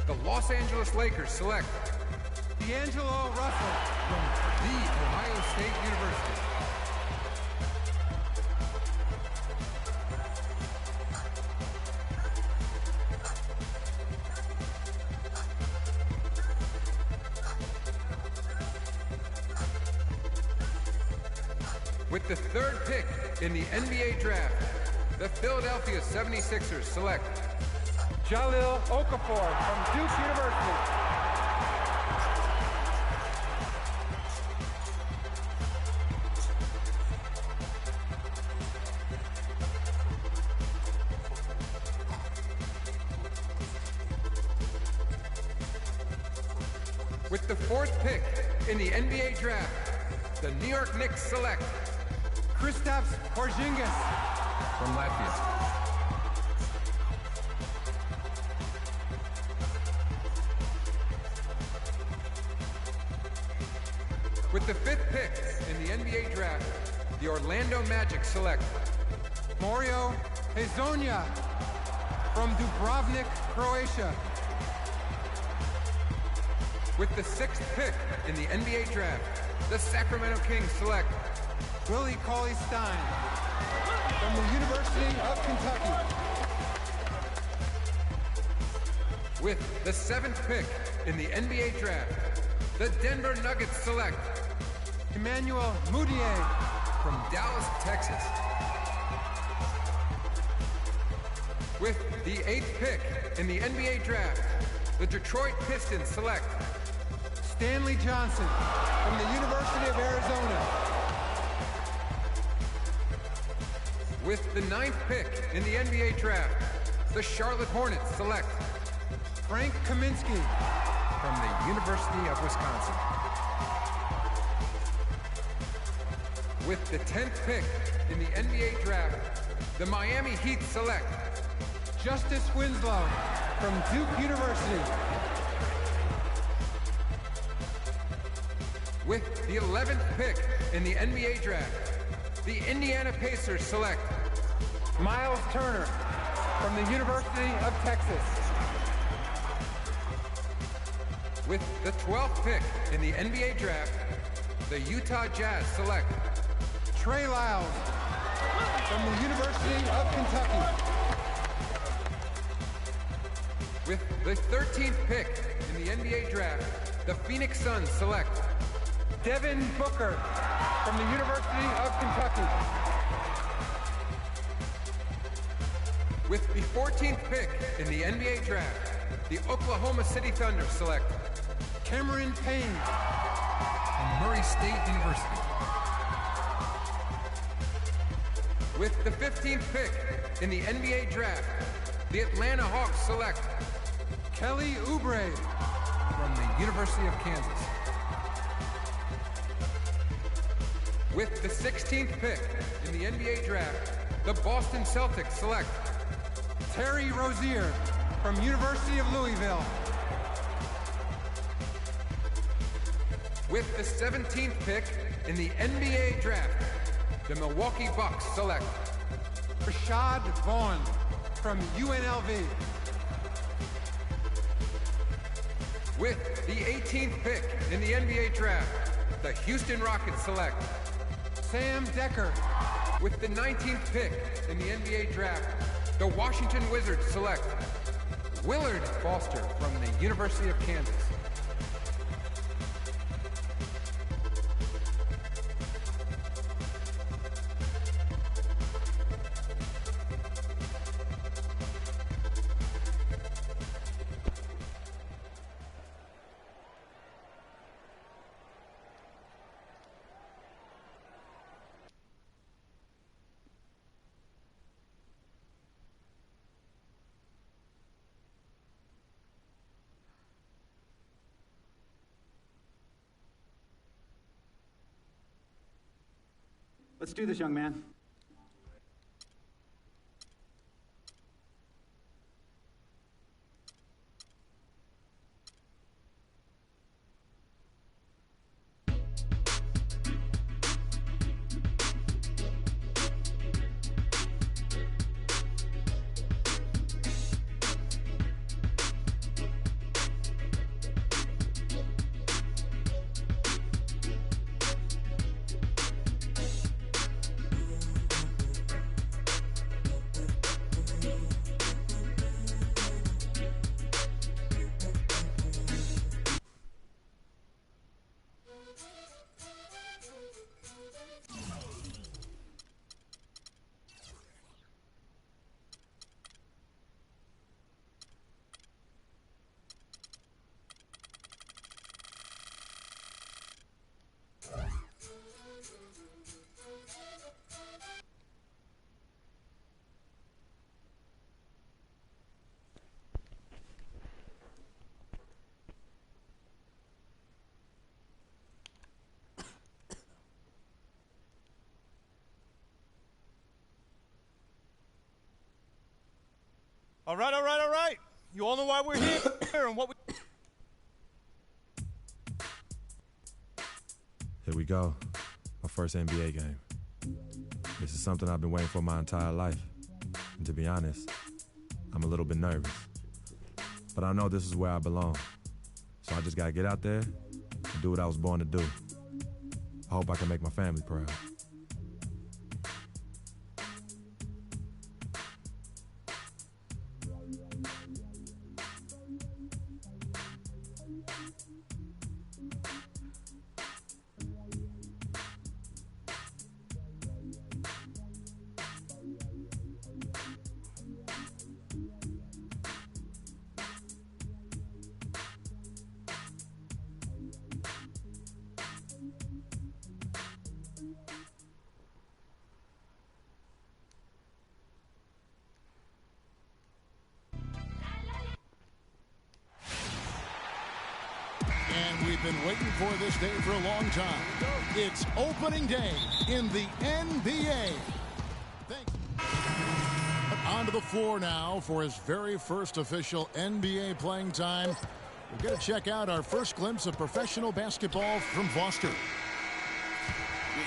the Los Angeles Lakers select D'Angelo Russell from the Ohio State University. With the third pick in the NBA Draft, the Philadelphia 76ers select Jahlil Okafor from Duke University. With the fourth pick in the NBA Draft, the New York Knicks select Kristaps Porzingis from Latvia. With the fifth pick in the NBA Draft, the Orlando Magic select Mario Hezonja from Dubrovnik, Croatia. With the sixth pick in the NBA Draft, the Sacramento Kings select Willie Cauley-Stein from the University of Kentucky. With the seventh pick in the NBA Draft, the Denver Nuggets select Emmanuel Mudiay from Dallas, Texas. With the eighth pick in the NBA Draft, the Detroit Pistons select Stanley Johnson from the University of Arizona. With the ninth pick in the NBA Draft, the Charlotte Hornets select Frank Kaminsky from the University of Wisconsin. With the 10th pick in the NBA Draft, the Miami Heat select Justice Winslow from Duke University. With the 11th pick in the NBA Draft, the Indiana Pacers select Miles Turner from the University of Texas. With the 12th pick in the NBA Draft, the Utah Jazz select Trey Lyles from the University of Kentucky. With the 13th pick in the NBA draft, the Phoenix Suns select Devin Booker from the University of Kentucky. With the 14th pick in the NBA draft, the Oklahoma City Thunder select Cameron Payne from Murray State University. With the 15th pick in the NBA draft, the Atlanta Hawks select Kelly Oubre from the University of Kansas. With the 16th pick in the NBA draft, the Boston Celtics select Terry Rozier from University of Louisville. With the 17th pick in the NBA draft, the Milwaukee Bucks select Rashad Vaughn from UNLV. With the 18th pick in the NBA draft, the Houston Rockets select Sam Decker. With the 19th pick in the NBA draft, the Washington Wizards select Willard Foster from the University of Kansas. Let's do this, young man. All right. You all know why we're here and what we... Here we go. My first NBA game. This is something I've been waiting for my entire life. And to be honest, I'm a little bit nervous. But I know this is where I belong. So I just gotta get out there and do what I was born to do. I hope I can make my family proud. And we've been waiting for this day for a long time. It's opening day in the NBA. Onto the floor now for his very first official NBA playing time. We're going to check out our first glimpse of professional basketball from Foster.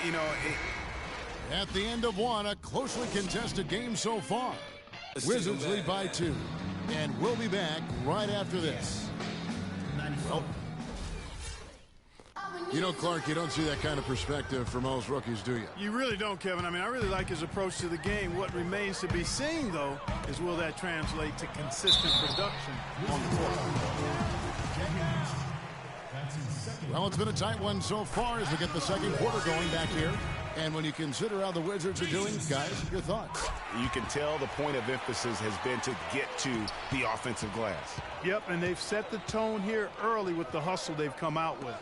You know, at the end of one, a closely contested game so far. Wizards lead by 2. And we'll be back right after this. Well, You know, Clark, you don't see that kind of perspective for most rookies, do you? You really don't, Kevin. I mean, I really like his approach to the game. What remains to be seen, though, is will that translate to consistent production on the court? Well, it's been a tight one so far as we get the second quarter going back here. And when you consider how the Wizards are doing, guys, your thoughts? You can tell the point of emphasis has been to get to the offensive glass. Yep, and they've set the tone here early with the hustle they've come out with.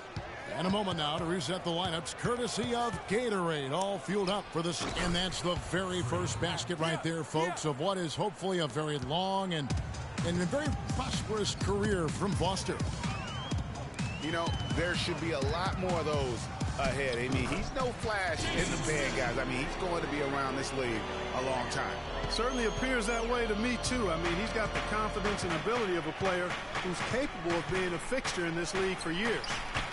And a moment now to reset the lineups, courtesy of Gatorade, all fueled up for this. And that's the very first basket right there, folks, of what is hopefully a very long and a very prosperous career from Foster. You know, there should be a lot more of those ahead. I mean, he's no flash in the pan, guys. I mean, he's going to be around this league a long time. Certainly appears that way to me, too. I mean, he's got the confidence and ability of a player who's capable of being a fixture in this league for years.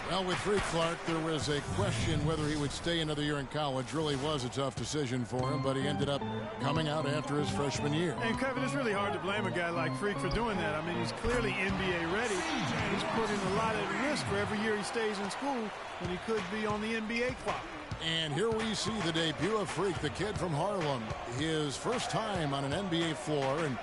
Well, with Freak Clark, there was a question whether he would stay another year in college. Really was a tough decision for him, but he ended up coming out after his freshman year. And, Kevin, it's really hard to blame a guy like Freak for doing that. I mean, he's clearly NBA ready. He's putting a lot at risk for every year he stays in school when he could be on the NBA clock. And here we see the debut of Freak, the kid from Harlem. His first time on an NBA floor. And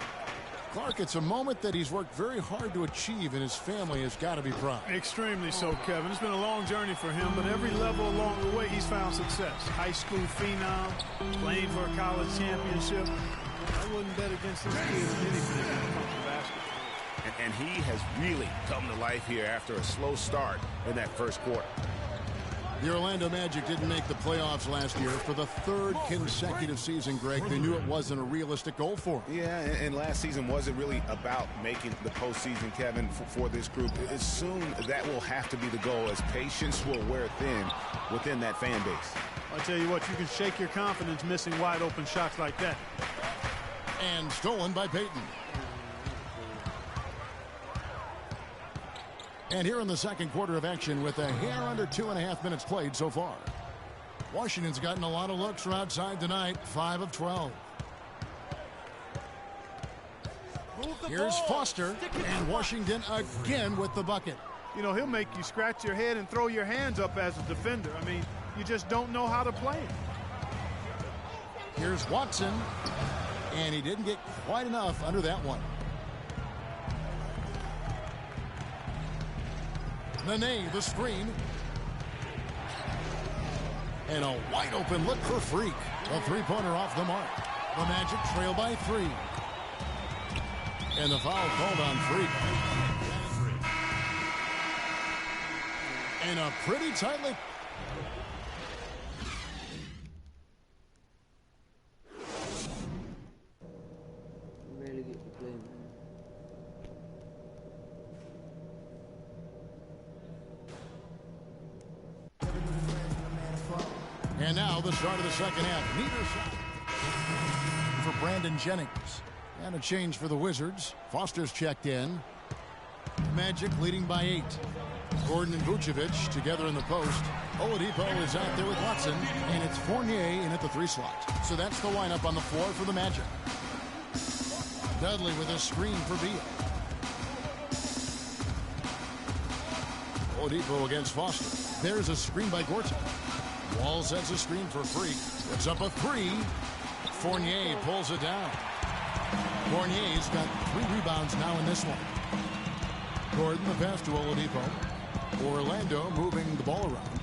Clark, it's a moment that he's worked very hard to achieve, and his family has got to be proud. Extremely so, Kevin. It's been a long journey for him, but every level along the way, he's found success. High school phenom, playing for a college championship. I wouldn't bet against this kid in anything when it comes to basketball. And he has really come to life here after a slow start in that first quarter. The Orlando Magic didn't make the playoffs last year for the third consecutive season, Greg. They knew it wasn't a realistic goal for them. Yeah, and last season wasn't really about making the postseason, Kevin, for this group. It's soon that will have to be the goal, as patience will wear thin within that fan base. I'll tell you what, you can shake your confidence missing wide open shots like that. And stolen by Peyton. And here in the second quarter of action with a hair under 2.5 minutes played so far. Washington's gotten a lot of looks from outside tonight, 5 of 12. Here's Foster, and Washington again with the bucket. You know, he'll make you scratch your head and throw your hands up as a defender. I mean, you just don't know how to play him. Here's Watson, and he didn't get quite enough under that one. Nene, the screen. And a wide open look for Freak. A three-pointer off the mark. The Magic trail by 3. And the foul called on Freak. And a pretty tightly... Really get to play, man. And now the start of the second half. Neither shot for Brandon Jennings. And a change for the Wizards. Foster's checked in. Magic leading by 8. Gordon and Vucevic together in the post. Oladipo is out there with Watson. And it's Fournier in at the 3 slot. So that's the lineup on the floor for the Magic. Dudley with a screen for Beal. Oladipo against Foster. There's a screen by Gorton. Wall sets a screen for Freak. Puts up a 3. Fournier pulls it down. Fournier's got 3 rebounds now in this one. Gordon the pass to Oladipo. Orlando moving the ball around.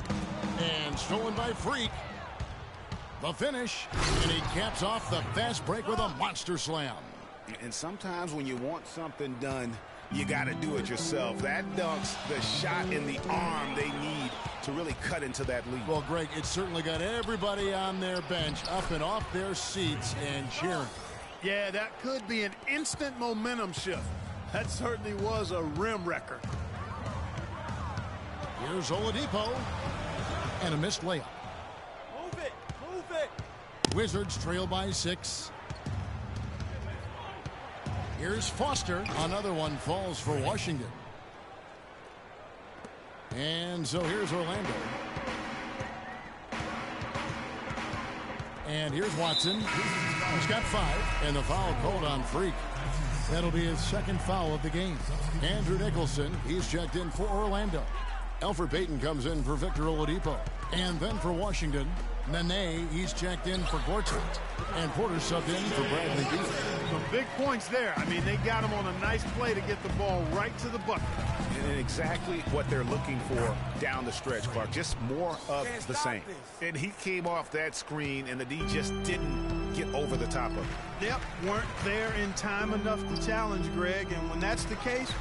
And stolen by Freak. The finish. And he caps off the fast break with a monster slam. And sometimes when you want something done, you got to do it yourself. That dunk's the shot in the arm they need to really cut into that lead. Well, Greg, it certainly got everybody on their bench up and off their seats and cheering. Yeah, that could be an instant momentum shift. That certainly was a rim wrecker. Here's Oladipo. And a missed layup. Move it! Move it! Wizards trail by 6. Here's Foster. Another one falls for Washington. And so here's Orlando. And here's Watson. He's got 5. And the foul called on Freak. That'll be his second foul of the game. Andrew Nicholson, he's checked in for Orlando. Alfred Payton comes in for Victor Oladipo. And then for Washington, Nene, he's checked in for Gortat. And Porter subbed in for Bradley Beal. Some big points there. I mean, they got him on a nice play to get the ball right to the bucket. And exactly what they're looking for down the stretch, Clark. Just more of the same. And he came off that screen, and the D just didn't get over the top of it. Yep, weren't there in time enough to challenge Greg, and when that's the case,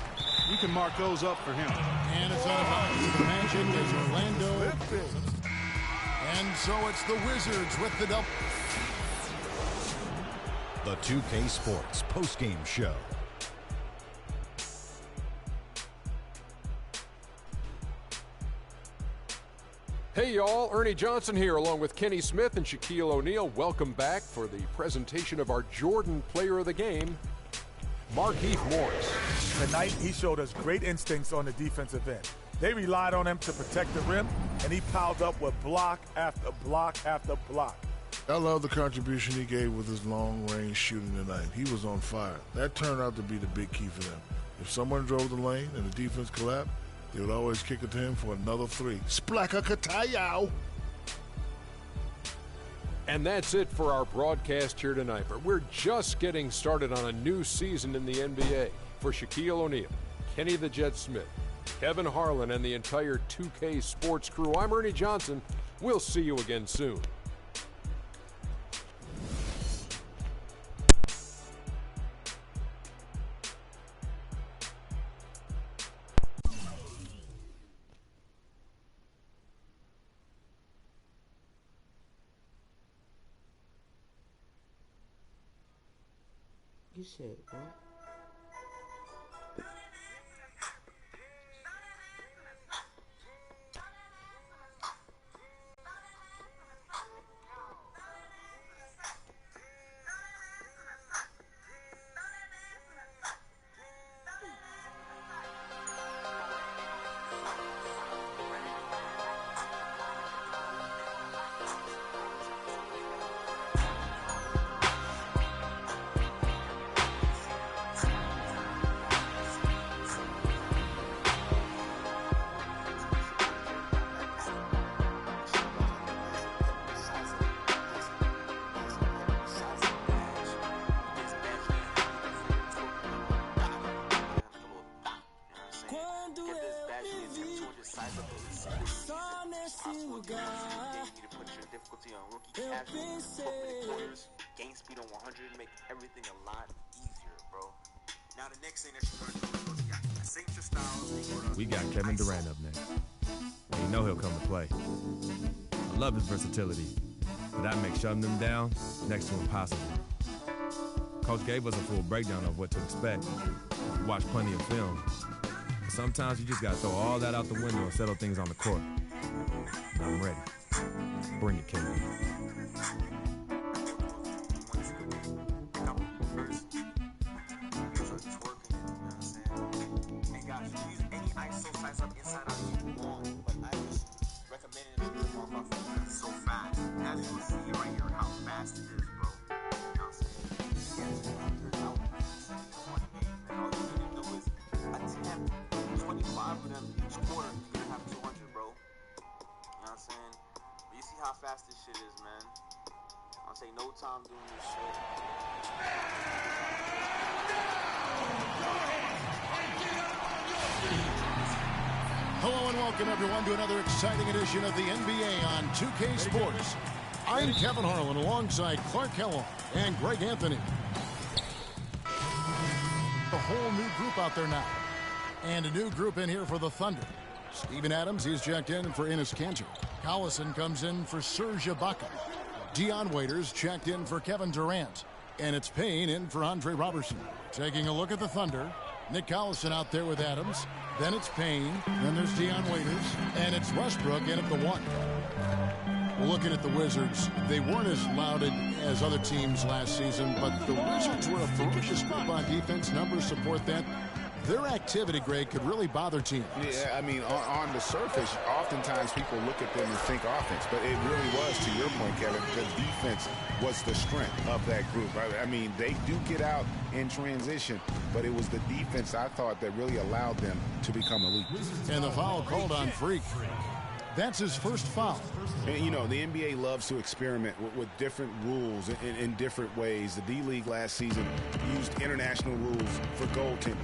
you can mark those up for him. And it's out of bounds. The magic is Orlando. And so it's the Wizards with the double. The 2K Sports postgame show. Hey y'all, Ernie Johnson here along with Kenny Smith and Shaquille O'Neal. Welcome back for the presentation of our Jordan Player of the Game, Markieff Morris. Tonight he showed us great instincts on the defensive end. They relied on him to protect the rim, and he piled up with block after block after block. I love the contribution he gave with his long-range shooting tonight. He was on fire. That turned out to be the big key for them. If someone drove the lane and the defense collapsed, they would always kick it to him for another three. Splaka Katayow! And that's it for our broadcast here tonight. But we're just getting started on a new season in the NBA. For Shaquille O'Neal, Kenny the Jet Smith, Kevin Harlan, and the entire 2K Sports crew, I'm Ernie Johnson. We'll see you again soon. You said what? Game speed on 100 make everything a lot easier, bro. Now the next thing that you're going to do is you got signature styles. We got Kevin Durant up next. You know he'll come to play. I love his versatility, but that makes shutting them down next to impossible. Coach gave us a full breakdown of what to expect. We watched plenty of film. But sometimes you just got to throw all that out the window and settle things on the court. And I'm ready. Bring it, Kevin. How fast this shit is, man. I'll take no time doing this shit. Hello and welcome everyone to another exciting edition of the NBA on 2K Sports. I'm Kevin Harlan alongside Clark Kellogg and Greg Anthony. A whole new group out there now. And a new group in here for the Thunder. Steven Adams, he's checked in for Enes Kanter. Collison comes in for Serge Ibaka. Dion Waiters checked in for Kevin Durant. And it's Payne in for Andre Robertson. Taking a look at the Thunder. Nick Collison out there with Adams. Then it's Payne. Then there's Dion Waiters. And it's Westbrook in at the 1. Well, looking at the Wizards, they weren't as lauded as other teams last season, but the Wizards were a ferocious group on defense. Numbers support that. their activity, Greg, could really bother teams. Yeah, I mean, on the surface, oftentimes people look at them and think offense, but it really was, to your point, Kevin, the defense was the strength of that group. I mean, they do get out in transition, but it was the defense, I thought, that really allowed them to become elite. And the foul called on Freak. That's his first foul. And, you know, the NBA loves to experiment with different rules in different ways. The D-League last season used international rules for goaltending.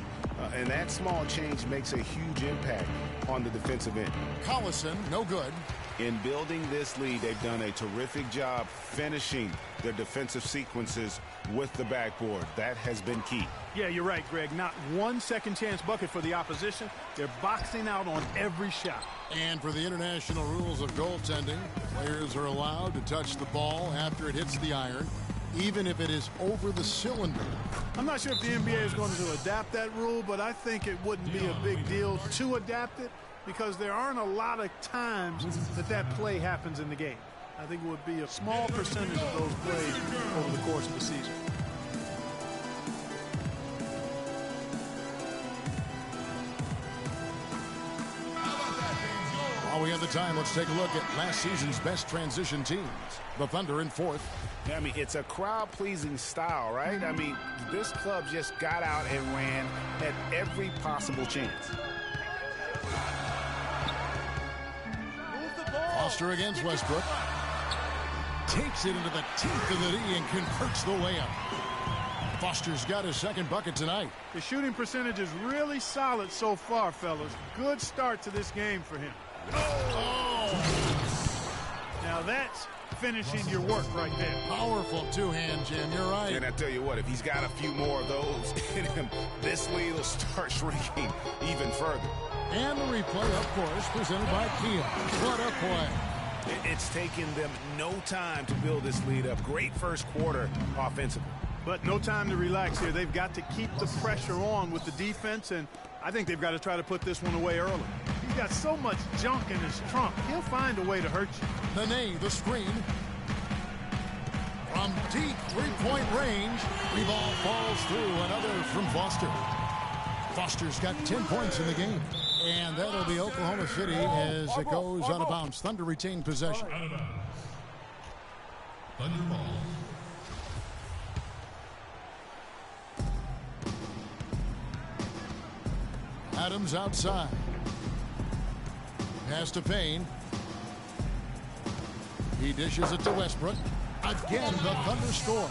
And that small change makes a huge impact on the defensive end. Collison, no good. In building this lead, they've done a terrific job finishing their defensive sequences with the backboard. That has been key. Yeah, you're right, Greg. Not one second chance bucket for the opposition. They're boxing out on every shot. And for the international rules of goaltending, players are allowed to touch the ball after it hits the iron, even if it is over the cylinder. I'm not sure if the NBA is going to adapt that rule, but I think it wouldn't be a big deal to adapt it because there aren't a lot of times that play happens in the game. I think it would be a small percentage of those plays over the course of the season. While we have the time, let's take a look at last season's best transition teams. The Thunder in fourth. I mean, it's a crowd-pleasing style, right? I mean, this club just got out and ran at every possible chance. Foster against Westbrook. Takes it into the teeth of the D and converts the layup. Foster's got his second bucket tonight. The shooting percentage is really solid so far, fellas. Good start to this game for him. Now that's finishing your work right there. Powerful two-hand, Jim. You're right. And I tell you what, if he's got a few more of those in him, this lead will start shrinking even further. And the replay, of course, presented by Kia. What a play. It's taken them no time to build this lead up. Great first quarter offensively. But no time to relax here. They've got to keep the pressure on with the defense, and I think they've got to try to put this one away early. He's got so much junk in his trunk. He'll find a way to hurt you. Nene, the screen. From deep three-point range, the ball falls through. Another from Foster. Foster's got 10 points in the game. And that'll be Oklahoma City as it goes out of bounds. Thunder retain possession. Thunder ball. Adams outside. Pass to Payne. He dishes it to Westbrook. Again, the Thunder score.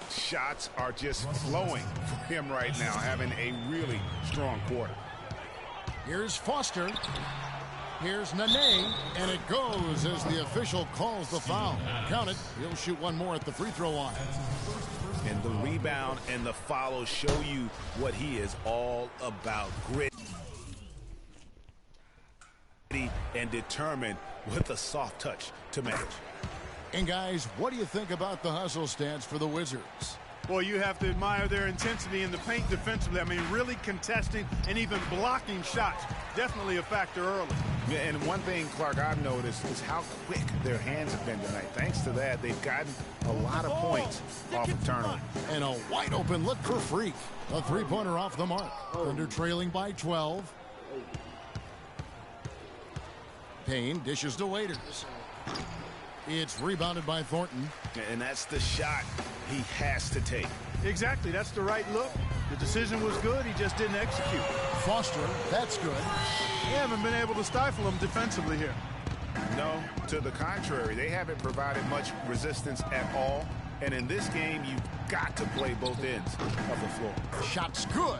Shots are just flowing for him right now, having a really strong quarter. Here's Foster. Here's Nene, and it goes as the official calls the foul. Count it. He'll shoot one more at the free throw line. And the rebound and the follow show you what he is all about. Grit and determined with a soft touch to match. And guys, what do you think about the hustle stats for the Wizards? Well, you have to admire their intensity in the paint defensively. I mean, really contesting and even blocking shots. Definitely a factor early. Yeah, and one thing, Clark, I've noticed is how quick their hands have been tonight. Thanks to that, they've gotten a lot of points off of turnover. And a wide open look for Freak. A three-pointer off the mark. Thunder trailing by 12. Payne dishes to Waiters. It's rebounded by Thornton. And that's the shot he has to take. Exactly. That's the right look. The decision was good. He just didn't execute. Foster, that's good. They haven't been able to stifle him defensively here. No, to the contrary. They haven't provided much resistance at all. And in this game, you've got to play both ends of the floor. Shot's good.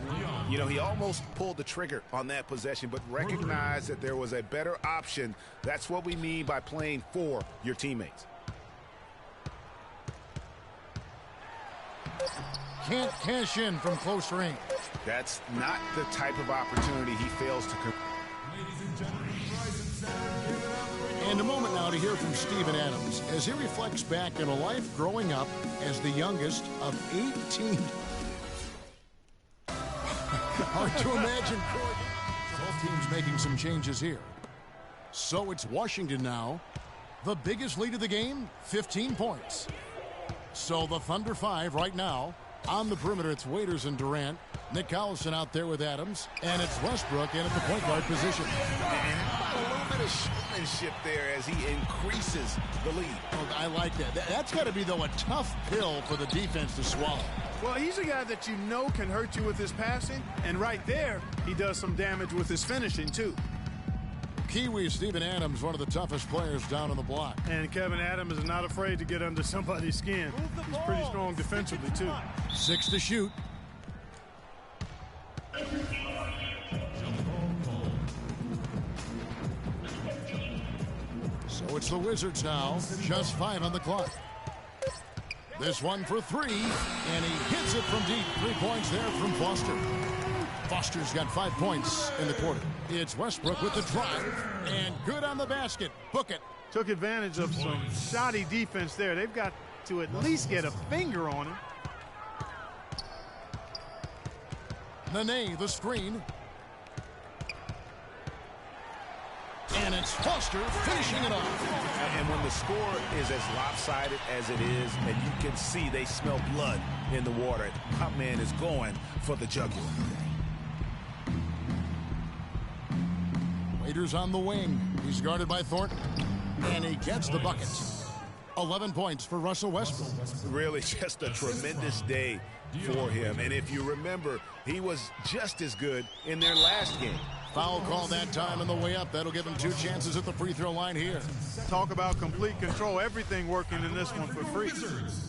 You know, he almost pulled the trigger on that possession, but recognized that there was a better option. That's what we mean by playing for your teammates. Can't cash in from close range. That's not the type of opportunity he fails to convert. And a moment now to hear from Steven Adams as he reflects back on a life growing up as the youngest of 18. Hard to imagine. Both teams making some changes here. So it's Washington now. The biggest lead of the game, 15 points. So the Thunder 5 right now. On the perimeter, it's Waiters and Durant. Nick Collison out there with Adams, and it's Westbrook in at the point guard position. And a little bit of showmanship there as he increases the lead. Oh, I like that. That's got to be, though, a tough pill for the defense to swallow. Well, he's a guy that you know can hurt you with his passing, and right there, he does some damage with his finishing, too. Kiwi Steven Adams, one of the toughest players down on the block. And Kevin Adams is not afraid to get under somebody's skin. He's pretty strong defensively, too. 6 to shoot. So it's the Wizards now, just 5 on the clock. This one for 3, and he hits it from deep. 3 points there from Foster. Foster's got 5 points in the quarter. It's Westbrook with the drive, and good on the basket. Book it. Took advantage of some shoddy defense there. They've got to at least get a finger on him. Nene, the screen. And it's Foster finishing it off. And when the score is as lopsided as it is, and you can see they smell blood in the water, Hot Man is going for the jugular. Waiters on the wing. He's guarded by Thornton. And he gets the buckets. 11 points for Russell Westbrook. Really just a tremendous day for him. And if you remember, he was just as good in their last game. Foul call that time on the way up. That'll give him 2 chances at the free throw line here. Talk about complete control. Everything working in this one for free.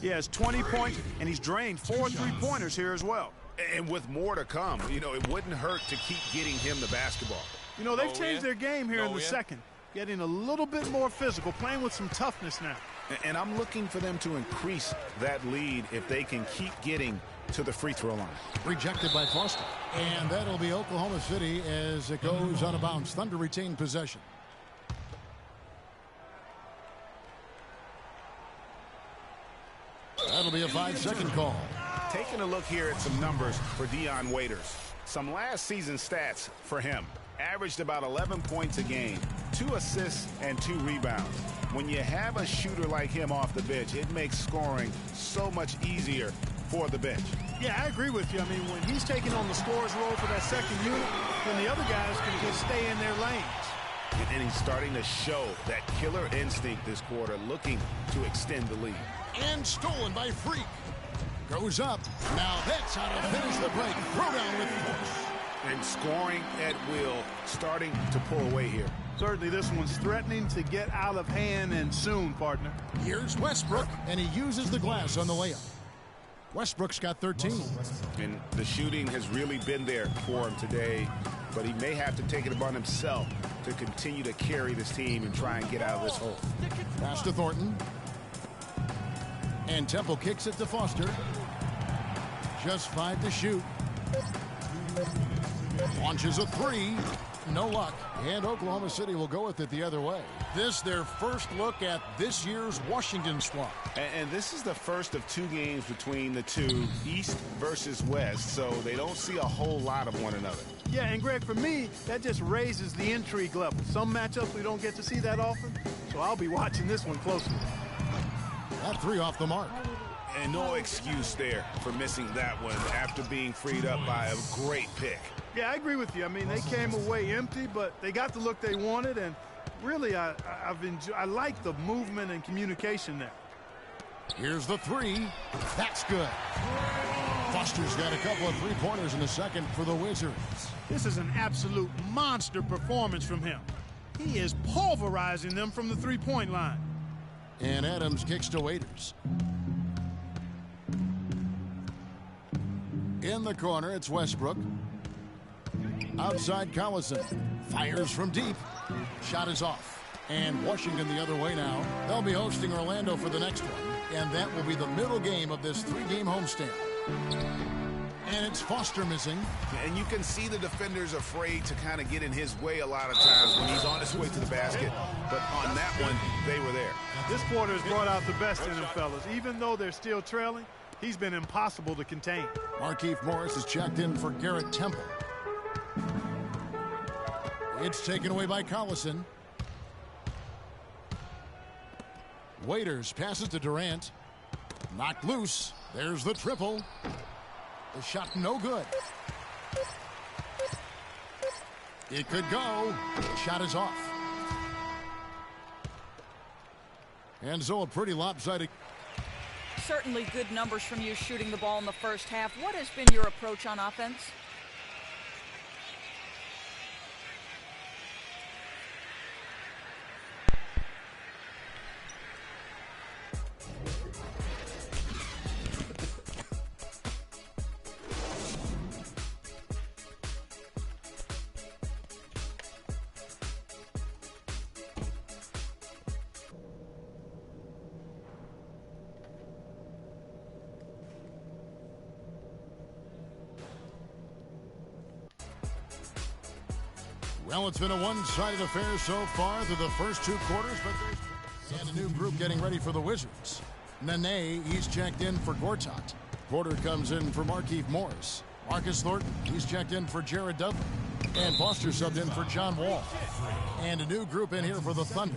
He has 20 points, and he's drained 4 3-pointers here as well. And with more to come, you know, it wouldn't hurt to keep getting him the basketball. You know, they've changed their game here in the second. Getting a little bit more physical, playing with some toughness now. And I'm looking for them to increase that lead if they can keep getting to the free throw line. Rejected by Foster. And that'll be Oklahoma City as it goes out of bounds. Thunder retain possession. That'll be a 5-second call. Taking a look here at some numbers for Dion Waiters. Some last season stats for him. Averaged about 11 points a game, 2 assists and 2 rebounds. When you have a shooter like him off the bench, it makes scoring so much easier for the bench. Yeah, I agree with you. I mean, when he's taking on the scorer's role for that second unit, then the other guys can just stay in their lanes. And he's starting to show that killer instinct this quarter, looking to extend the lead. And stolen by Freak. Goes up. Now that's how to finish the break. Throw down with force. And scoring at will, starting to pull away here. Certainly this one's threatening to get out of hand, and soon, partner. Here's Westbrook, and he uses the glass on the layup. Westbrook's got 13. And the shooting has really been there for him today, but he may have to take it upon himself to continue to carry this team and try and get out of this hole. Pass to Thornton. And Temple kicks it to Foster. Just 5 to shoot. Launches a 3. No luck. And Oklahoma City will go with it the other way. This their first look at this year's Washington squad. And this is the first of 2 games between the two, East versus West, so they don't see a whole lot of one another. Yeah, and Greg, for me, that just raises the intrigue level. Some matchups we don't get to see that often, so I'll be watching this one closely. That 3 off the mark. And no excuse there for missing that one after being freed up by a great pick. Yeah, I agree with you. I mean, they came away empty, but they got the look they wanted, and really, I like the movement and communication there. Here's the 3. That's good. Foster's got a couple of 3-pointers in the second for the Wizards. This is an absolute monster performance from him. He is pulverizing them from the 3-point line. And Adams kicks to Waiters. In the corner, it's Westbrook. Outside Collison. Fires from deep. Shot is off. And Washington the other way now. They'll be hosting Orlando for the next one. And that will be the middle game of this 3-game homestand. And it's Foster missing. And you can see the defenders afraid to kind of get in his way a lot of times when he's on his way to the basket. But on that one, they were there. This quarter has brought out the best in them, fellas. Even though they're still trailing, he's been impossible to contain. Markieff Morris is checked in for Garrett Temple. It's taken away by Collison. Waiters passes to Durant. Knocked loose. There's the triple. The shot no good. It could go. Shot is off. And so a pretty lopsided. Certainly good numbers from you shooting the ball in the first half. What has been your approach on offense? Well, it's been a one-sided affair so far through the first two quarters, but there's and a new group getting ready for the Wizards. Nene, he's checked in for Gortat. Porter comes in for Markieff Morris. Marcus Thornton, he's checked in for Jared Dudley. And Foster subbed in for John Wall. And a new group in here for the Thunder.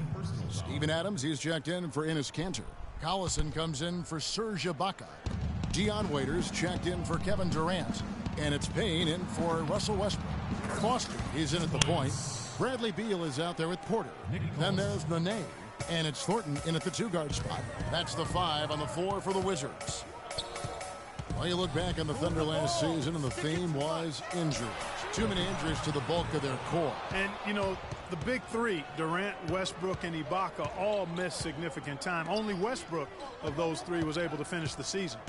Steven Adams, he's checked in for Enes Kanter. Collison comes in for Serge Ibaka. Dion Waiters checked in for Kevin Durant. And it's Payne in for Russell Westbrook. Foster, he's in at the point. Bradley Beal is out there with Porter. Then there's Nene. And it's Thornton in at the two-guard spot. That's the 5 on the floor for the Wizards. Well, you look back on the Thunder last season, and the theme was injuries. Too many injuries to the bulk of their core. And, you know, the big three, Durant, Westbrook, and Ibaka, all missed significant time. Only Westbrook of those three was able to finish the season.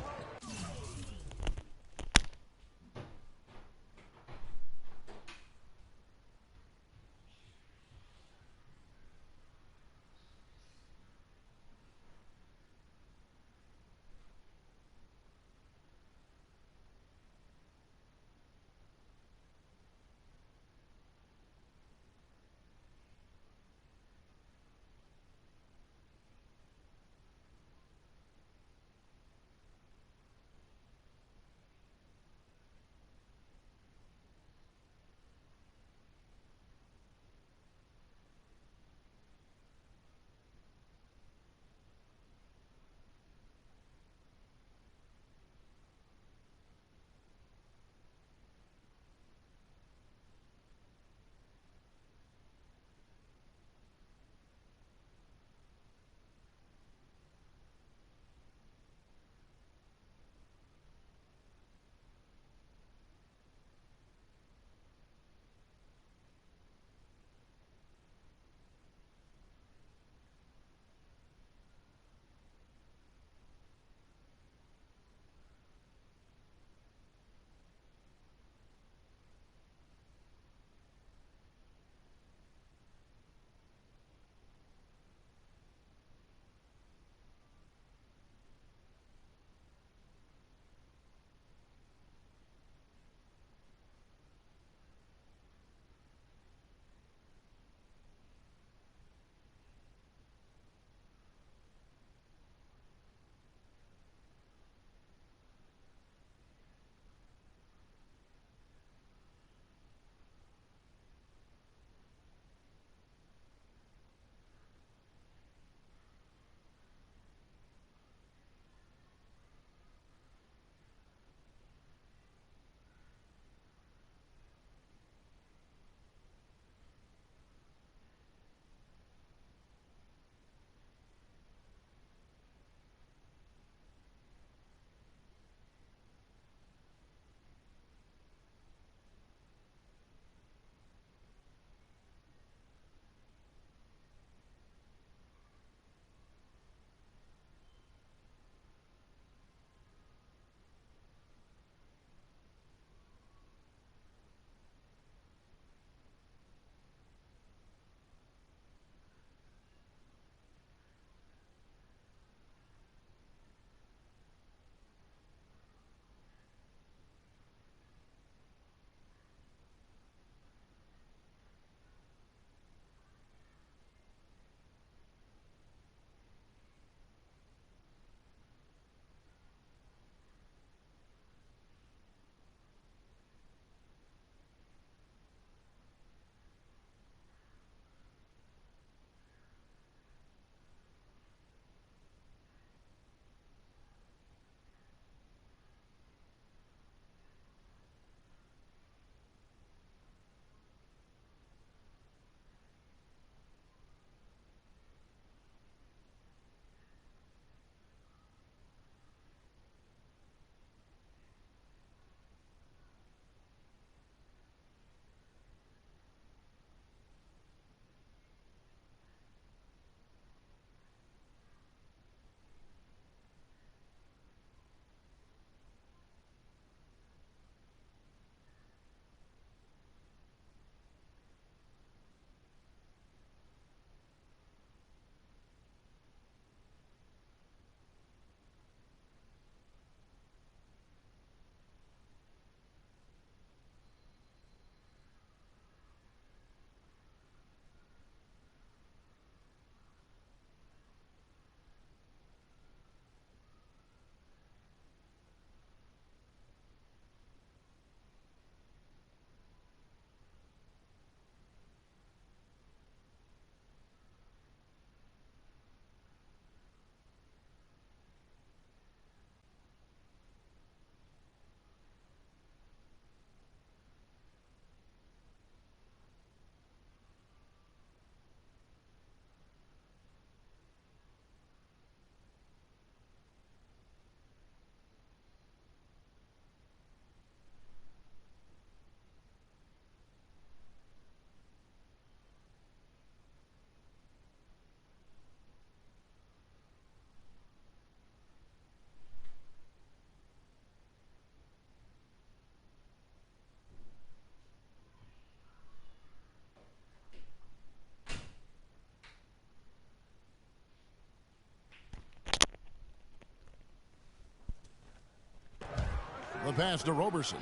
pass to Roberson.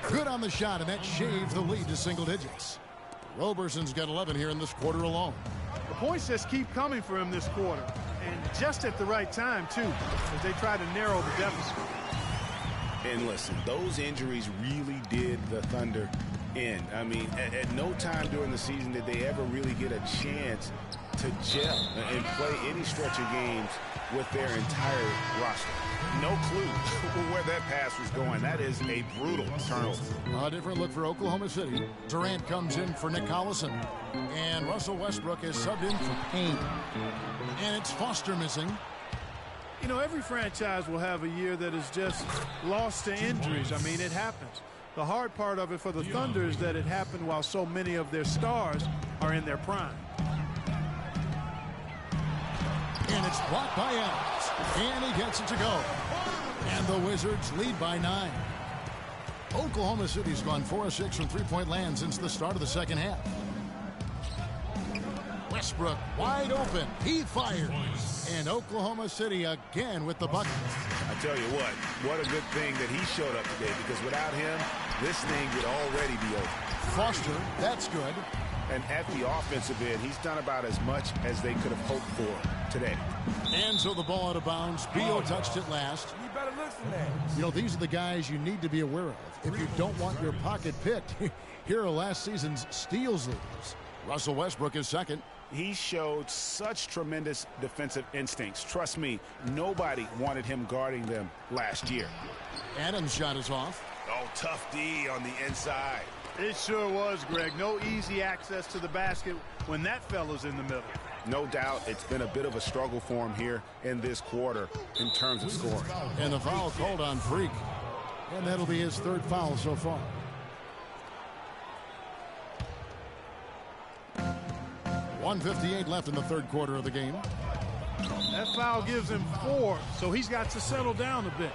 Good on the shot, and that shaved the lead to single digits. Roberson's got 11 here in this quarter alone. The points just keep coming for him this quarter, and just at the right time, too, as they try to narrow the deficit. And listen, those injuries really did the Thunder in. I mean, at no time during the season did they ever really get a chance to gel and play any stretch of games with their entire roster. No clue where that pass was going. That is a brutal turnover. A different look for Oklahoma City. Durant comes in for Nick Collison. And Russell Westbrook is subbed in for Payne. And it's Foster missing. You know, every franchise will have a year that is just lost to injuries. I mean, it happens. The hard part of it for the Thunder is that it happened while so many of their stars are in their prime. And it's blocked by Adams. And he gets it to go. And the Wizards lead by 9. Oklahoma City's gone 4 of 6 from three-point land since the start of the second half. Westbrook wide open. He fires. And Oklahoma City again with the bucket. I tell you what a good thing that he showed up today, because without him, this thing would already be over. Foster, that's good. And at the offensive end, he's done about as much as they could have hoped for today. And so the ball out of bounds. Beal touched it last. You better listen to that. You know, these are the guys you need to be aware of if you don't want your pocket picked. Here are last season's steals leaders. Russell Westbrook is second. He showed such tremendous defensive instincts. Trust me, nobody wanted him guarding them last year. Adams' shot is off. Oh, tough D on the inside. It sure was, Greg. No easy access to the basket when that fella's in the middle. No doubt it's been a bit of a struggle for him here in this quarter in terms of scoring. And the foul called on Freak. And that'll be his third foul so far. .158 left in the third quarter of the game. That foul gives him 4, so he's got to settle down a bit.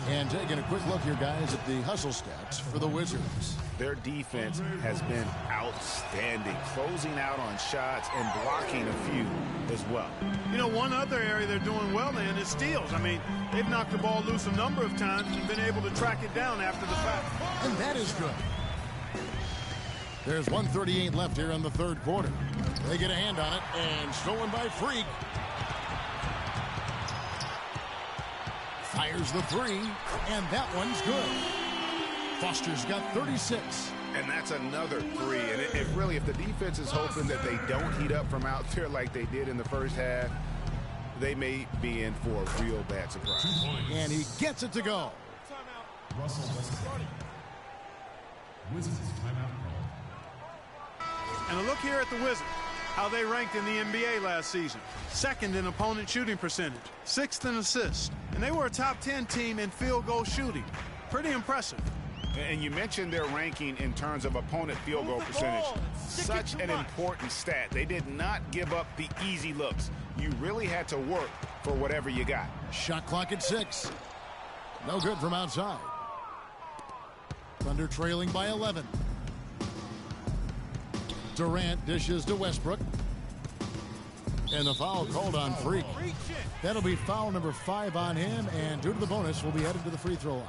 And taking a quick look here, guys, at the hustle stats for the Wizards. Their defense has been outstanding, closing out on shots and blocking a few as well. You know, one other area they're doing well in is steals. I mean, they've knocked the ball loose a number of times and been able to track it down after the fact. And that is good. There's 1:38 left here in the third quarter. They get a hand on it, and stolen by Freak. Fires the three, and that one's good. Foster's got 36. And that's another three. And if the defense is hoping that they don't heat up from out there like they did in the first half, they may be in for a real bad surprise. And he gets it to go. Russell Westbrook. Wizards timeout call. And a look here at the Wizards, how they ranked in the NBA last season. Second in opponent shooting percentage, 6th in assists, and they were a top 10 team in field goal shooting. Pretty impressive. And you mentioned their ranking in terms of opponent field goal percentage. Such an important stat. They did not give up the easy looks. You really had to work for whatever you got. Shot clock at 6. No good from outside. Thunder trailing by 11. Durant dishes to Westbrook. And the foul called on Freak. That'll be foul number 5 on him, and due to the bonus, will be headed to the free throw line.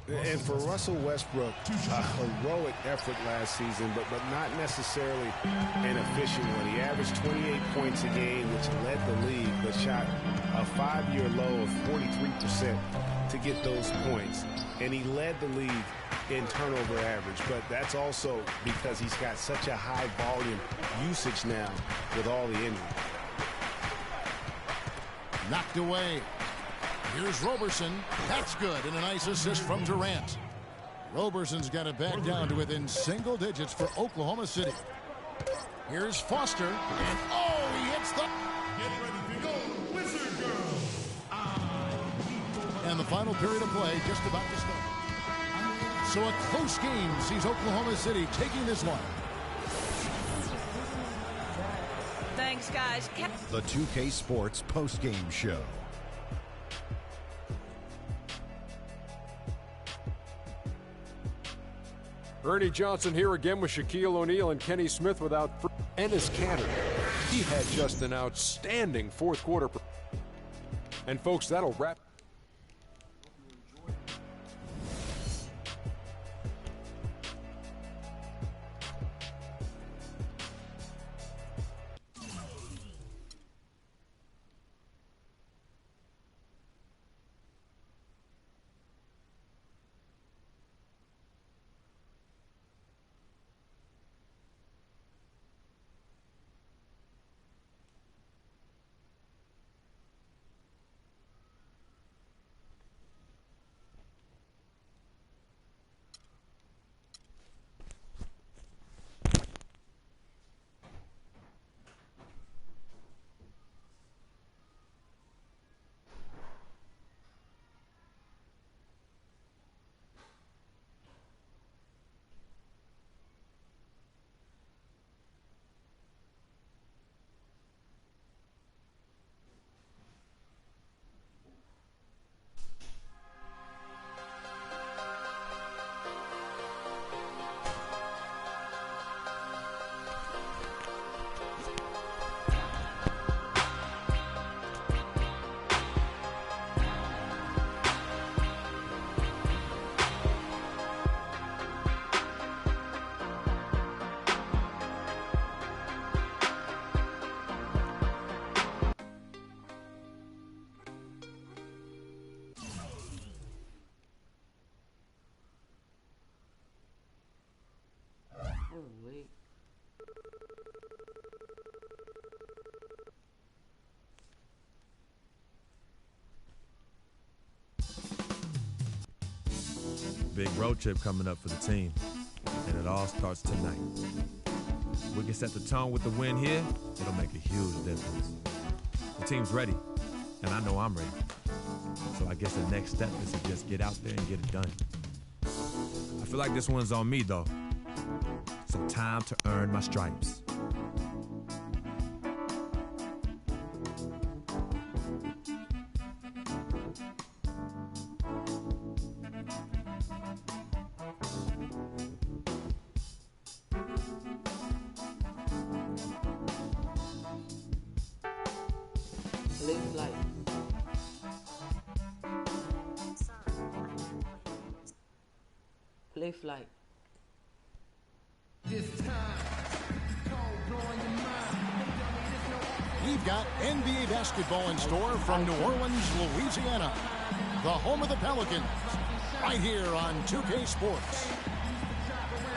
And for Russell Westbrook, a heroic effort last season, but not necessarily an efficient one. He averaged 28 points a game, which led the league, but shot a 5-year low of 43% to get those points. And he led the league in turnover average, but that's also because he's got such a high volume usage now with all the injuries. Knocked away. Here's Roberson. That's good, and a nice assist from Durant. Roberson's got it back down to within single digits for Oklahoma City. Here's Foster, and oh, he hits the... Get ready to go, Wizard Girl. And the final period of play just about to start. So a close game sees Oklahoma City taking this one. Thanks, guys. The 2K Sports postgame show. Ernie Johnson here again with Shaquille O'Neal and Kenny Smith without Enes Kanter. He had just an outstanding fourth quarter. And folks, that'll wrap. wait. Big road trip coming up for the team, and it all starts tonight. We can set the tone with the win here, it'll make a huge difference. The team's ready, and I know I'm ready. So I guess the next step is to just get out there and get it done. I feel like this one's on me, though. So time to earn my stripes. Live life. Play flight. We've got NBA basketball in store from New Orleans, Louisiana, the home of the Pelicans, right here on 2K Sports.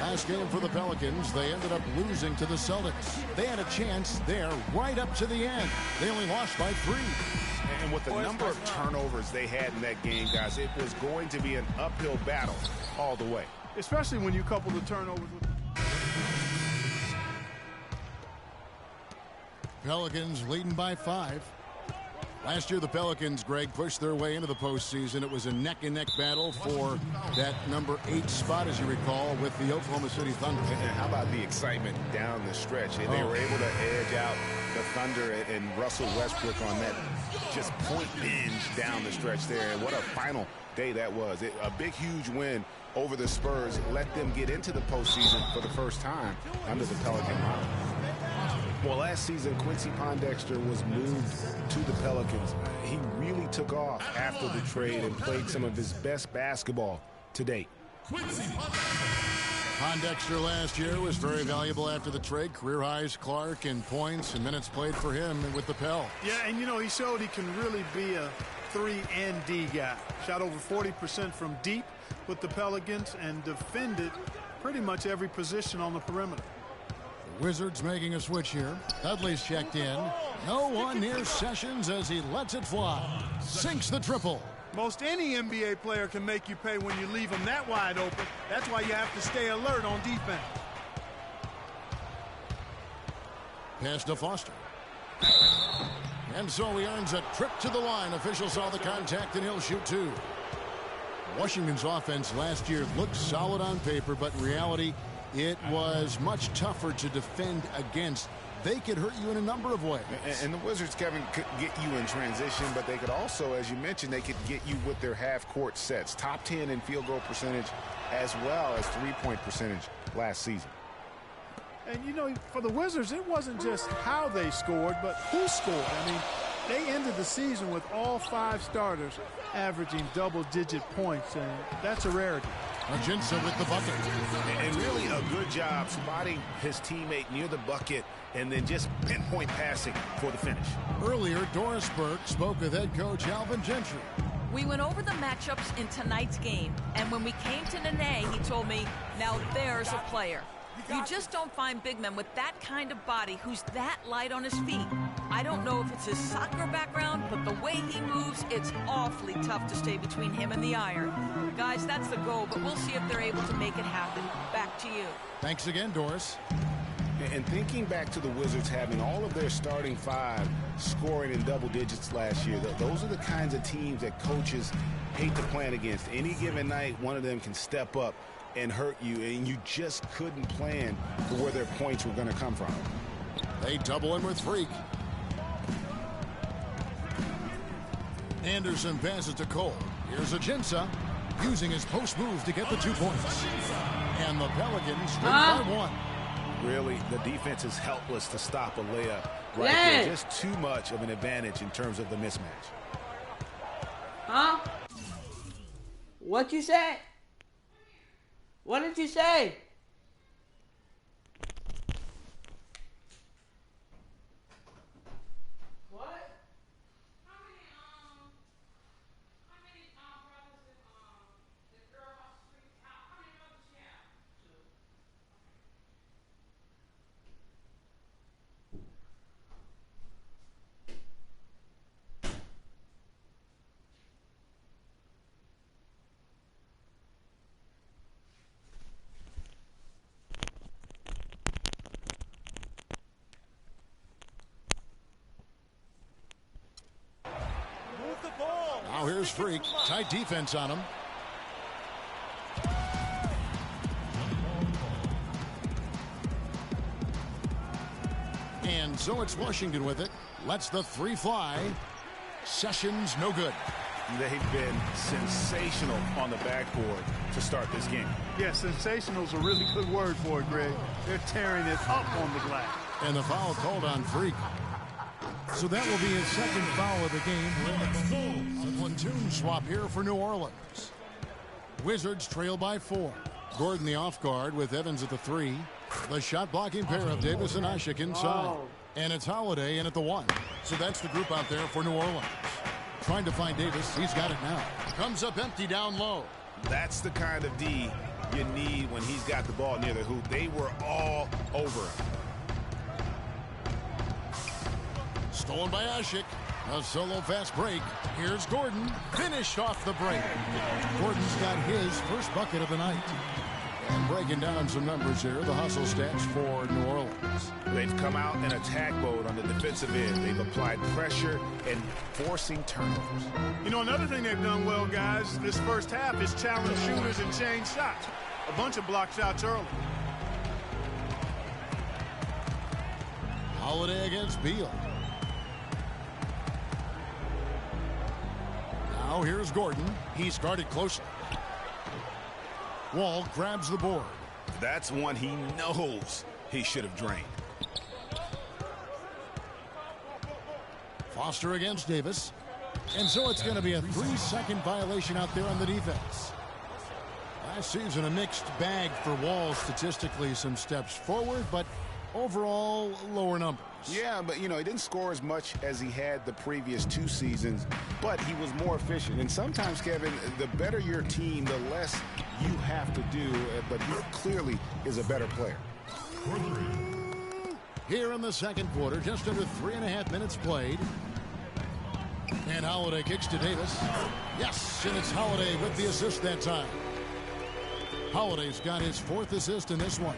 Last game for the Pelicans, they ended up losing to the Celtics. They had a chance there right up to the end. They only lost by 3. And with the number of turnovers they had in that game, guys, it was going to be an uphill battle all the way. Especially when you couple the turnovers with... Pelicans leading by 5. Last year, the Pelicans, Greg, pushed their way into the postseason. It was a neck-and-neck battle for that number 8 spot, as you recall, with the Oklahoma City Thunder. And how about the excitement down the stretch? They were able to edge out the Thunder and Russell Westbrook on that just point binge down the stretch there. And what a final day that was. A big, huge win over the Spurs. Let them get into the postseason for the first time under the Pelican line. Well, last season, Quincy Pondexter was moved to the Pelicans. He really took off after the trade and played some of his best basketball to date. Pondexter last year was very valuable after the trade. Career highs, Clark, in points and minutes played for him with the Pel. Yeah, and you know, he showed he can really be a 3 and D guy. Shot over 40% from deep with the Pelicans and defended pretty much every position on the perimeter. Wizards making a switch here. Dudley's checked in. No one near Sessions as he lets it fly. Sinks the triple. Most any NBA player can make you pay when you leave them that wide open. That's why you have to stay alert on defense. Pass to Foster. And so he earns a trip to the line. Officials saw the contact and he'll shoot 2. Washington's offense last year looked solid on paper, but in reality, it was much tougher to defend against. They could hurt you in a number of ways. And the Wizards, Kevin, could get you in transition, but they could also, as you mentioned, they could get you with their half-court sets. Top 10 in field goal percentage as well as three-point percentage last season. And, you know, for the Wizards, it wasn't just how they scored, but who scored. I mean, they ended the season with all 5 starters averaging double-digit points, and that's a rarity. Argenza with the bucket. And really a good job spotting his teammate near the bucket and then just pinpoint passing for the finish. Earlier, Doris Burke spoke with head coach Alvin Gentry. We went over the matchups in tonight's game, and when we came to Nene, he told me, now there's a player. You just don't find big men with that kind of body who's that light on his feet. I don't know if it's his soccer background, but the way he moves, it's awfully tough to stay between him and the iron. Guys, that's the goal, but we'll see if they're able to make it happen. Back to you. Thanks again, Doris. And thinking back to the Wizards having all of their starting 5 scoring in double digits last year, those are the kinds of teams that coaches hate to plan against. Any given night, one of them can step up and hurt you, and you just couldn't plan for where their points were going to come from. They double him with Freak. Anderson passes to Cole. Here's Argenza using his post move to get the 2 points. And the Pelicans win by 1. Really, the defense is helpless to stop a layup right there. Just too much of an advantage in terms of the mismatch. Huh? What you say? What did you say? Freak. Tight defense on him. And so it's Washington with it. Lets the three fly. Sessions no good. They've been sensational on the backboard to start this game. Yeah, sensational is a really good word for it, Greg. They're tearing it up on the glass. And the foul called on Freak. So that will be his second foul of the game. A platoon swap here for New Orleans. Wizards trail by 4. Gordon the off guard with Evans at the 3. The shot blocking pair of Davis and Ashik inside. And it's Holiday in at the 1. So that's the group out there for New Orleans. Trying to find Davis. He's got it now. Comes up empty down low. That's the kind of D you need when he's got the ball near the hoop. They were all over him. Stolen by Ashik. A solo fast break. Here's Gordon. Finished off the break. Gordon's got his first bucket of the night. And breaking down some numbers here, the hustle stats for New Orleans. They've come out in attack mode on the defensive end. They've applied pressure and forcing turnovers. You know, another thing they've done well, guys, this first half is challenge shooters and change shots. A bunch of block shots early. Holiday against Beal. Now here's Gordon. He's guarded closely. Wall grabs the board. That's one he knows he should have drained. Foster against Davis. And so it's going to be a 3-second violation out there on the defense. Last season, a mixed bag for Wall statistically. Some steps forward, but overall, lower numbers. Yeah, but, you know, he didn't score as much as he had the previous 2 seasons, but he was more efficient. And sometimes, Kevin, the better your team, the less you have to do, but he clearly is a better player. Here in the second quarter, just under 3.5 minutes played. And Holiday kicks to Davis. Yes, and it's Holiday with the assist that time. Holiday's got his 4th assist in this one.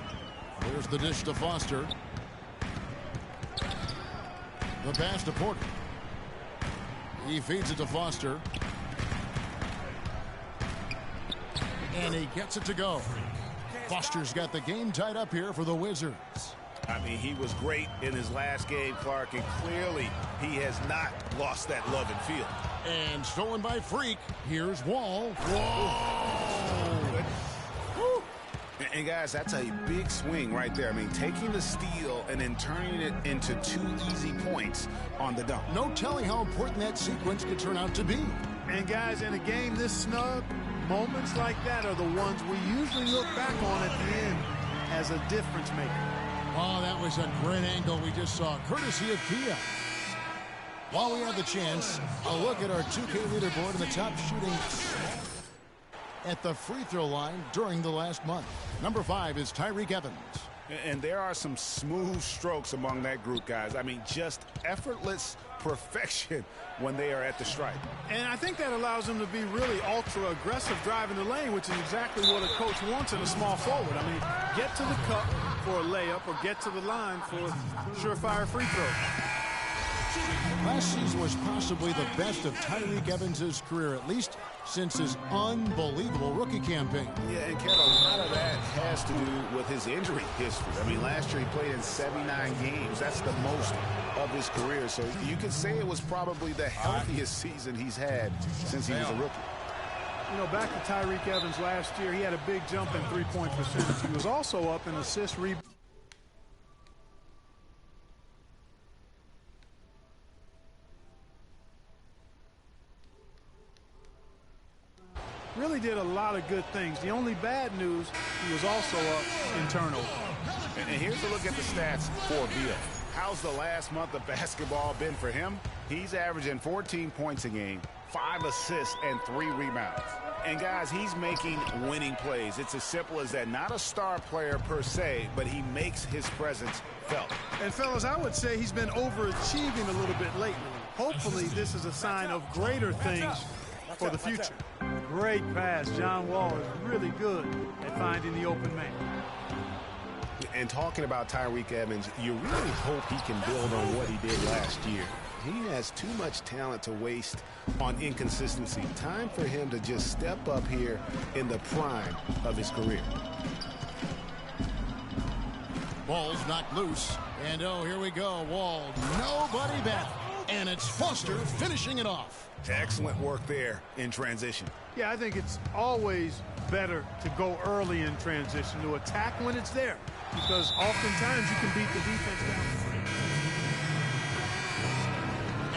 There's the dish to Foster. The pass to Porter. He feeds it to Foster. And he gets it to go. Foster's got the game tied up here for the Wizards. I mean, he was great in his last game, Clark, and clearly he has not lost that love and feel. And stolen by Freak. Here's Wall. Whoa! And guys, that's a big swing right there. I mean, taking the steal and then turning it into 2 easy points on the dunk. No telling how important that sequence could turn out to be. And guys, in a game this snug, moments like that are the ones we usually look back on at the end as a difference maker. Oh, that was a great angle we just saw, courtesy of Kia. While we have the chance, a look at our 2K leaderboard and the top shooting at the free throw line during the last month. Number 5 is Tyreke Evans. And there are some smooth strokes among that group, guys. I mean, just effortless perfection when they are at the stripe. And I think that allows them to be really ultra aggressive driving the lane, which is exactly what a coach wants in a small forward. I mean, get to the cup for a layup or get to the line for a surefire free throw. Last season was possibly the best of Tyreke Evans' career, at least since his unbelievable rookie campaign. Yeah, and Kevin, a lot of that has to do with his injury history. I mean, last year he played in 79 games. That's the most of his career. So you could say it was probably the healthiest season he's had since he was a rookie. You know, back to Tyreke Evans last year, he had a big jump in three-point percentage. He was also up in assist rebound. Really did a lot of good things. The only bad news, he was also up in turnover. And here's a look at the stats for Beal. How's the last month of basketball been for him? He's averaging 14 points a game, 5 assists, and 3 rebounds. And guys, he's making winning plays. It's as simple as that. Not a star player per se, but he makes his presence felt. And fellas, I would say he's been overachieving a little bit lately. Hopefully this is a sign of greater things for the future. Great pass. John Wall is really good at finding the open man. And talking about Tyreke Evans, you really hope he can build on what he did last year. He has too much talent to waste on inconsistency. Time for him to just step up here in the prime of his career. Ball's knocked loose. And oh, here we go. Wall, nobody back. And it's Foster finishing it off. Excellent work there in transition. Yeah, I think it's always better to go early in transition, to attack when it's there, because oftentimes you can beat the defense down the front.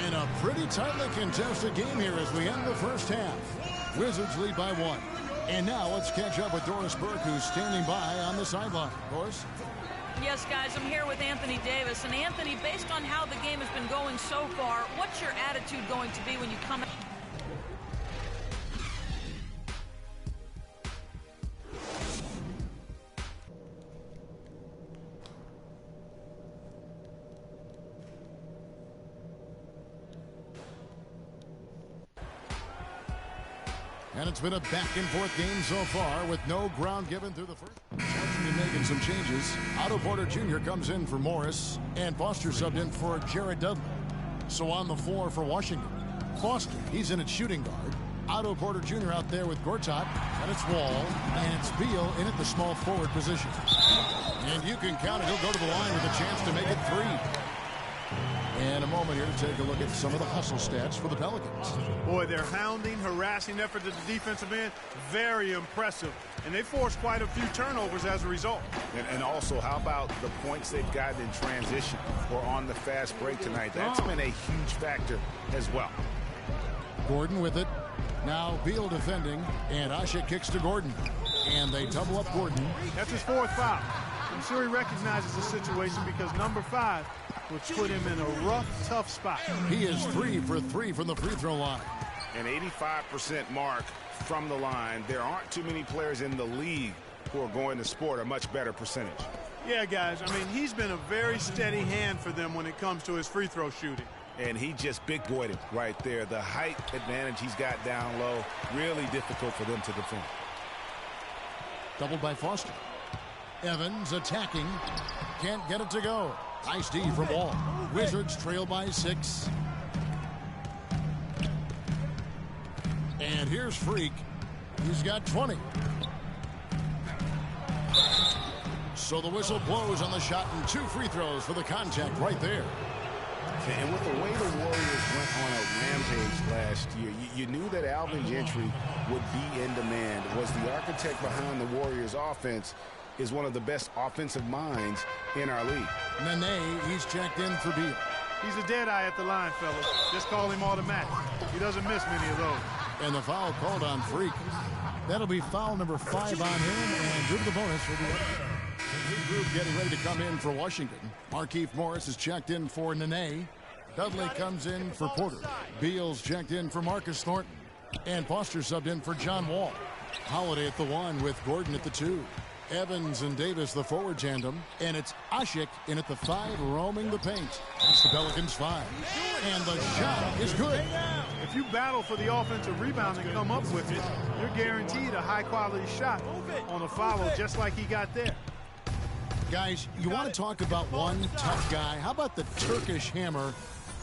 And a pretty tightly contested game here as we end the first half. Wizards lead by 1. And now let's catch up with Doris Burke, who's standing by on the sideline. Doris? Yes, guys, I'm here with Anthony Davis. And Anthony, based on how the game has been going so far, what's your attitude going to be when you come out? And it's been a back-and-forth game so far with no ground given through the first. Washington making some changes. Otto Porter Jr. comes in for Morris, and Foster subbed in for Jared Dudley. So on the floor for Washington, Foster, he's in at shooting guard. Otto Porter Jr. out there with Gortat, and it's Wall, and it's Beal in at the small forward position. And you can count it. He'll go to the line with a chance to make it 3. And a moment here to take a look at some of the hustle stats for the Pelicans. Boy, their hounding, harassing effort at the defensive end, very impressive. And they forced quite a few turnovers as a result. And also, how about the points they've gotten in transition or on the fast break tonight? That's been a huge factor as well. Gordon with it. Now Beal defending, and Ashik kicks to Gordon. And they double up Gordon. That's his 4th foul. I'm sure he recognizes the situation because number 5 would put him in a rough, tough spot. He is 3 for 3 from the free throw line. An 85% mark from the line. There aren't too many players in the league who are going to sport a much better percentage. Yeah, guys, I mean, he's been a very steady hand for them when it comes to his free throw shooting. And he just big-boyed it right there. The height advantage he's got down low, really difficult for them to defend. Doubled by Foster. Evans attacking. Can't get it to go. Nice D from Wall. Wizards trail by 6. And here's Freak. He's got 20. So the whistle blows on the shot and 2 free throws for the contact right there. And with the way the Warriors went on a rampage last year, you knew that Alvin Gentry would be in demand. Was the architect behind the Warriors' offense, is one of the best offensive minds in our league. Nene, he's checked in for Beal. He's a dead eye at the line, fellas. Just call him automatic. He doesn't miss many of those. And the foul called on Freak. That'll be foul number 5 on him, and due to the bonus will be up. The new group getting ready to come in for Washington. Markieff Morris is checked in for Nene. Dudley comes in for Porter. Beal's checked in for Marcus Thornton. And Foster subbed in for John Wall. Holiday at the 1 with Gordon at the 2. Evans and Davis the forward tandem, and it's Ashik in at the 5 roaming the paint. That's the Pelicans 5. And the shot is good. If you battle for the offensive rebound and come up with it, you're guaranteed a high-quality shot on a follow just like he got there. Guys, you want to talk about one tough guy? How about the Turkish hammer,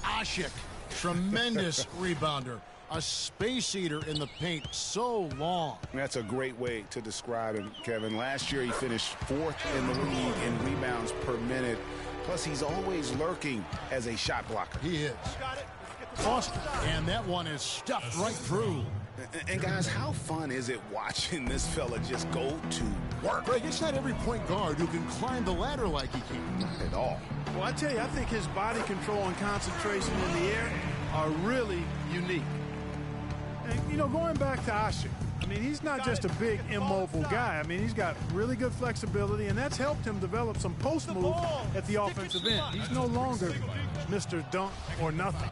Ashik? Tremendous rebounder. A space eater in the paint, so long. That's a great way to describe him, Kevin. Last year he finished 4th in the league in rebounds per minute. Plus he's always lurking as a shot blocker. He is. Foster, and that one is stuffed right through. And guys, how fun is it watching this fella just go to work? Greg, it's not every point guard who can climb the ladder like he can. Not at all. Well, I tell you, I think his body control and concentration in the air are really unique. And, you know, going back to Ashik, I mean, he's not just a big, immobile guy. I mean, he's got really good flexibility, and that's helped him develop some post move at the offensive end. He's no longer Mr. Dunk or nothing.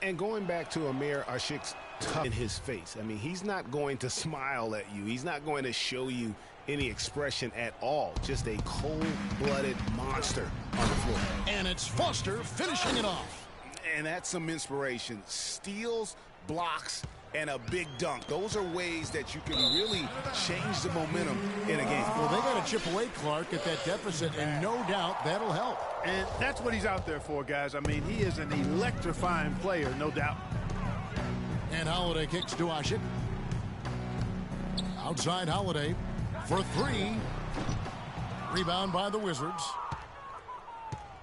And going back to Amir Ashik's tough in his face, I mean, he's not going to smile at you. He's not going to show you any expression at all. Just a cold-blooded monster on the floor. And it's Foster finishing it off. And that's some inspiration. Steals, blocks, and a big dunk. Those are ways that you can really change the momentum in a game. Well, they got to chip away, Clark, at that deficit, and no doubt that'll help. And that's what he's out there for, guys. I mean, he is an electrifying player, no doubt. And Holiday kicks to Ashik. Outside Holiday for three. Rebound by the Wizards.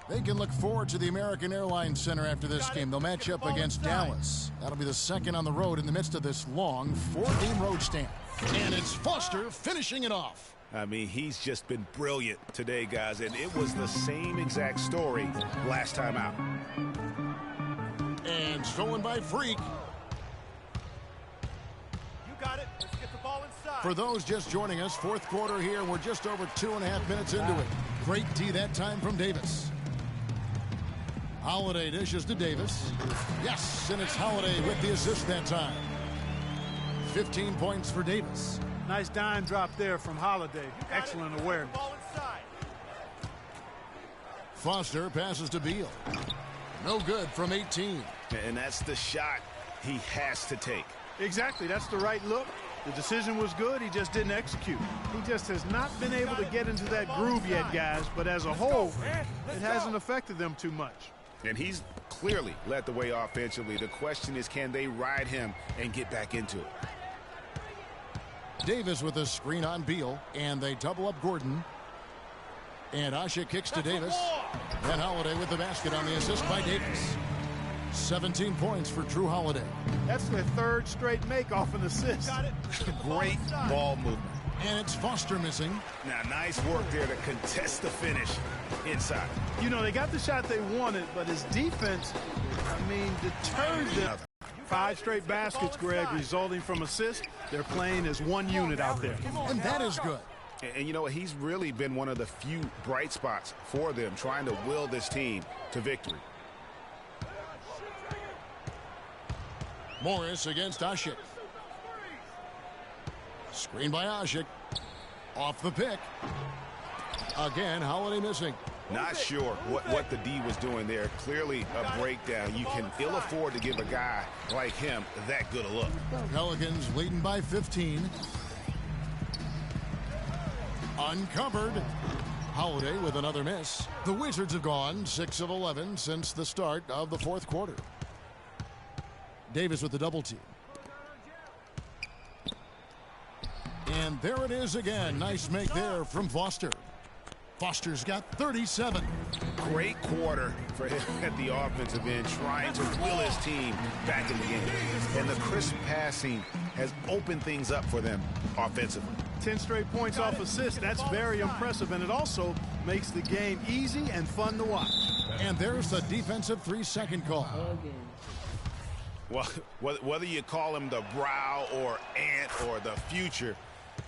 They can look forward to the American Airlines Center after this game. They'll match up against Dallas. That'll be the second on the road in the midst of this long 4-game road stand. And it's Foster finishing it off. I mean, he's just been brilliant today, guys, and it was the same exact story last time out. And stolen by Freak. You got it. Let's get the ball inside. For those just joining us, fourth quarter here. We're just over 2.5 minutes into it. Great D that time from Davis. Holiday dishes to Davis. Yes, and it's Holiday with the assist that time. 15 points for Davis. Nice dime drop there from Holiday. Excellent awareness. Foster passes to Beal. No good from 18. And that's the shot he has to take. Exactly. That's the right look. The decision was good. He just didn't execute. He just has not been able to get into that groove yet, guys. But as a whole, it hasn't affected them too much. And he's clearly led the way offensively. The question is, can they ride him and get back into it? Davis with a screen on Beal, and they double up Gordon. And Asha kicks to Davis. And Holiday with the basket on the assist by Davis. 17 points for Drew Holiday. That's their third straight make off an assist. Great ball movement. And it's Foster missing. Now, nice work there to contest the finish inside. You know, they got the shot they wanted, but his defense, I mean, deterred them. 5 straight baskets, Greg, resulting from assists. They're playing as one unit out there. And that is good. And you know what? He's really been one of the few bright spots for them, trying to will this team to victory. Morris against Ashik. Screen by Ashik. Off the pick. Again, Holiday missing. Not sure what the D was doing there. Clearly a breakdown. You can ill afford to give a guy like him that good a look. Pelicans leading by 15. Uncovered. Holiday with another miss. The Wizards have gone 6 of 11 since the start of the fourth quarter. Davis with the double team. And there it is again. Nice make there from Foster. Foster's got 37. Great quarter for him at the offensive end, trying to will his team back in the game. And the crisp passing has opened things up for them offensively. 10 straight points off assists. That's very impressive, and it also makes the game easy and fun to watch. And there's the defensive 3-second call. Well, whether you call him the brow or ant or the future,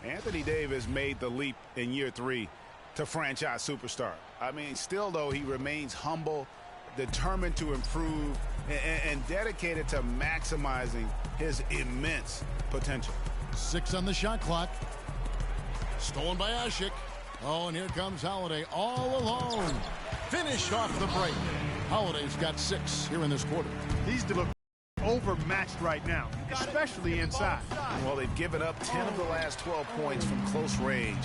Anthony Davis made the leap in year 3 to franchise superstar. I mean, still, though, he remains humble, determined to improve, and dedicated to maximizing his immense potential. 6 on the shot clock. Stolen by Ashik. Oh, and here comes Holiday all alone. Finished off the break. Holiday's got 6 here in this quarter. These look overmatched right now, especially inside. Well, they've given up 10 of the last 12 points from close range,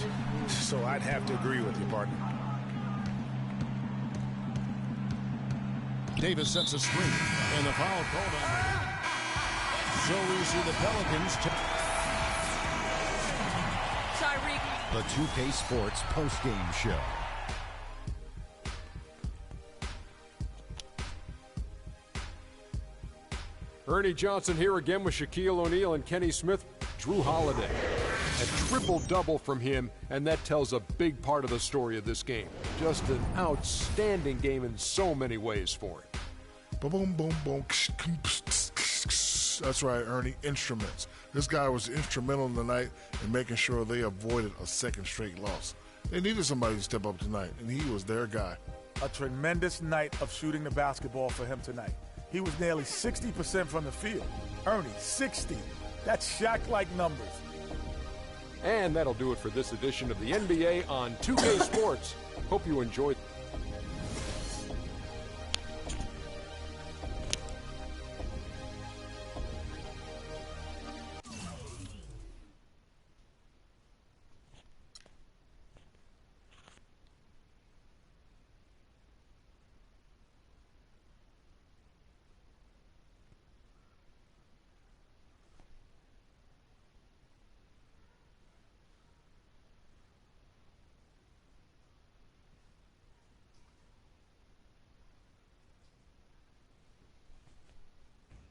so I'd have to agree with you, partner. Davis sets a screen, and the foul called on him. So we see the Pelicans. Tyreek. The 2K Sports postgame show. Ernie Johnson here again with Shaquille O'Neal and Kenny Smith. Drew Holiday. A triple-double from him, and that tells a big part of the story of this game. Just an outstanding game in so many ways for him. Boom, boom, boom. That's right, Ernie. Instruments. This guy was instrumental tonight in making sure they avoided a second straight loss. They needed somebody to step up tonight, and he was their guy. A tremendous night of shooting the basketball for him tonight. He was nearly 60% from the field. Ernie, 60. That's Shaq-like numbers. And that'll do it for this edition of the NBA on 2K Sports. Hope you enjoyed.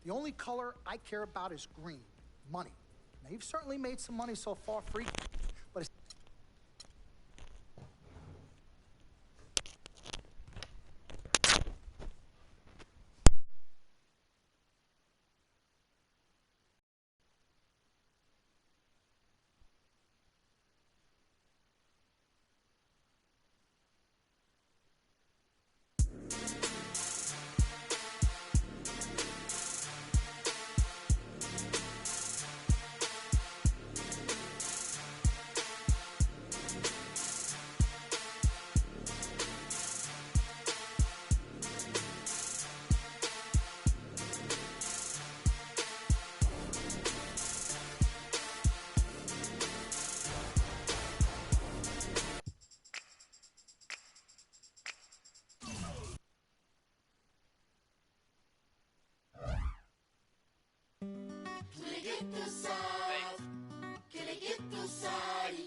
The only color I care about is green. Money. Now, you've certainly made some money so far, Freak, but it's...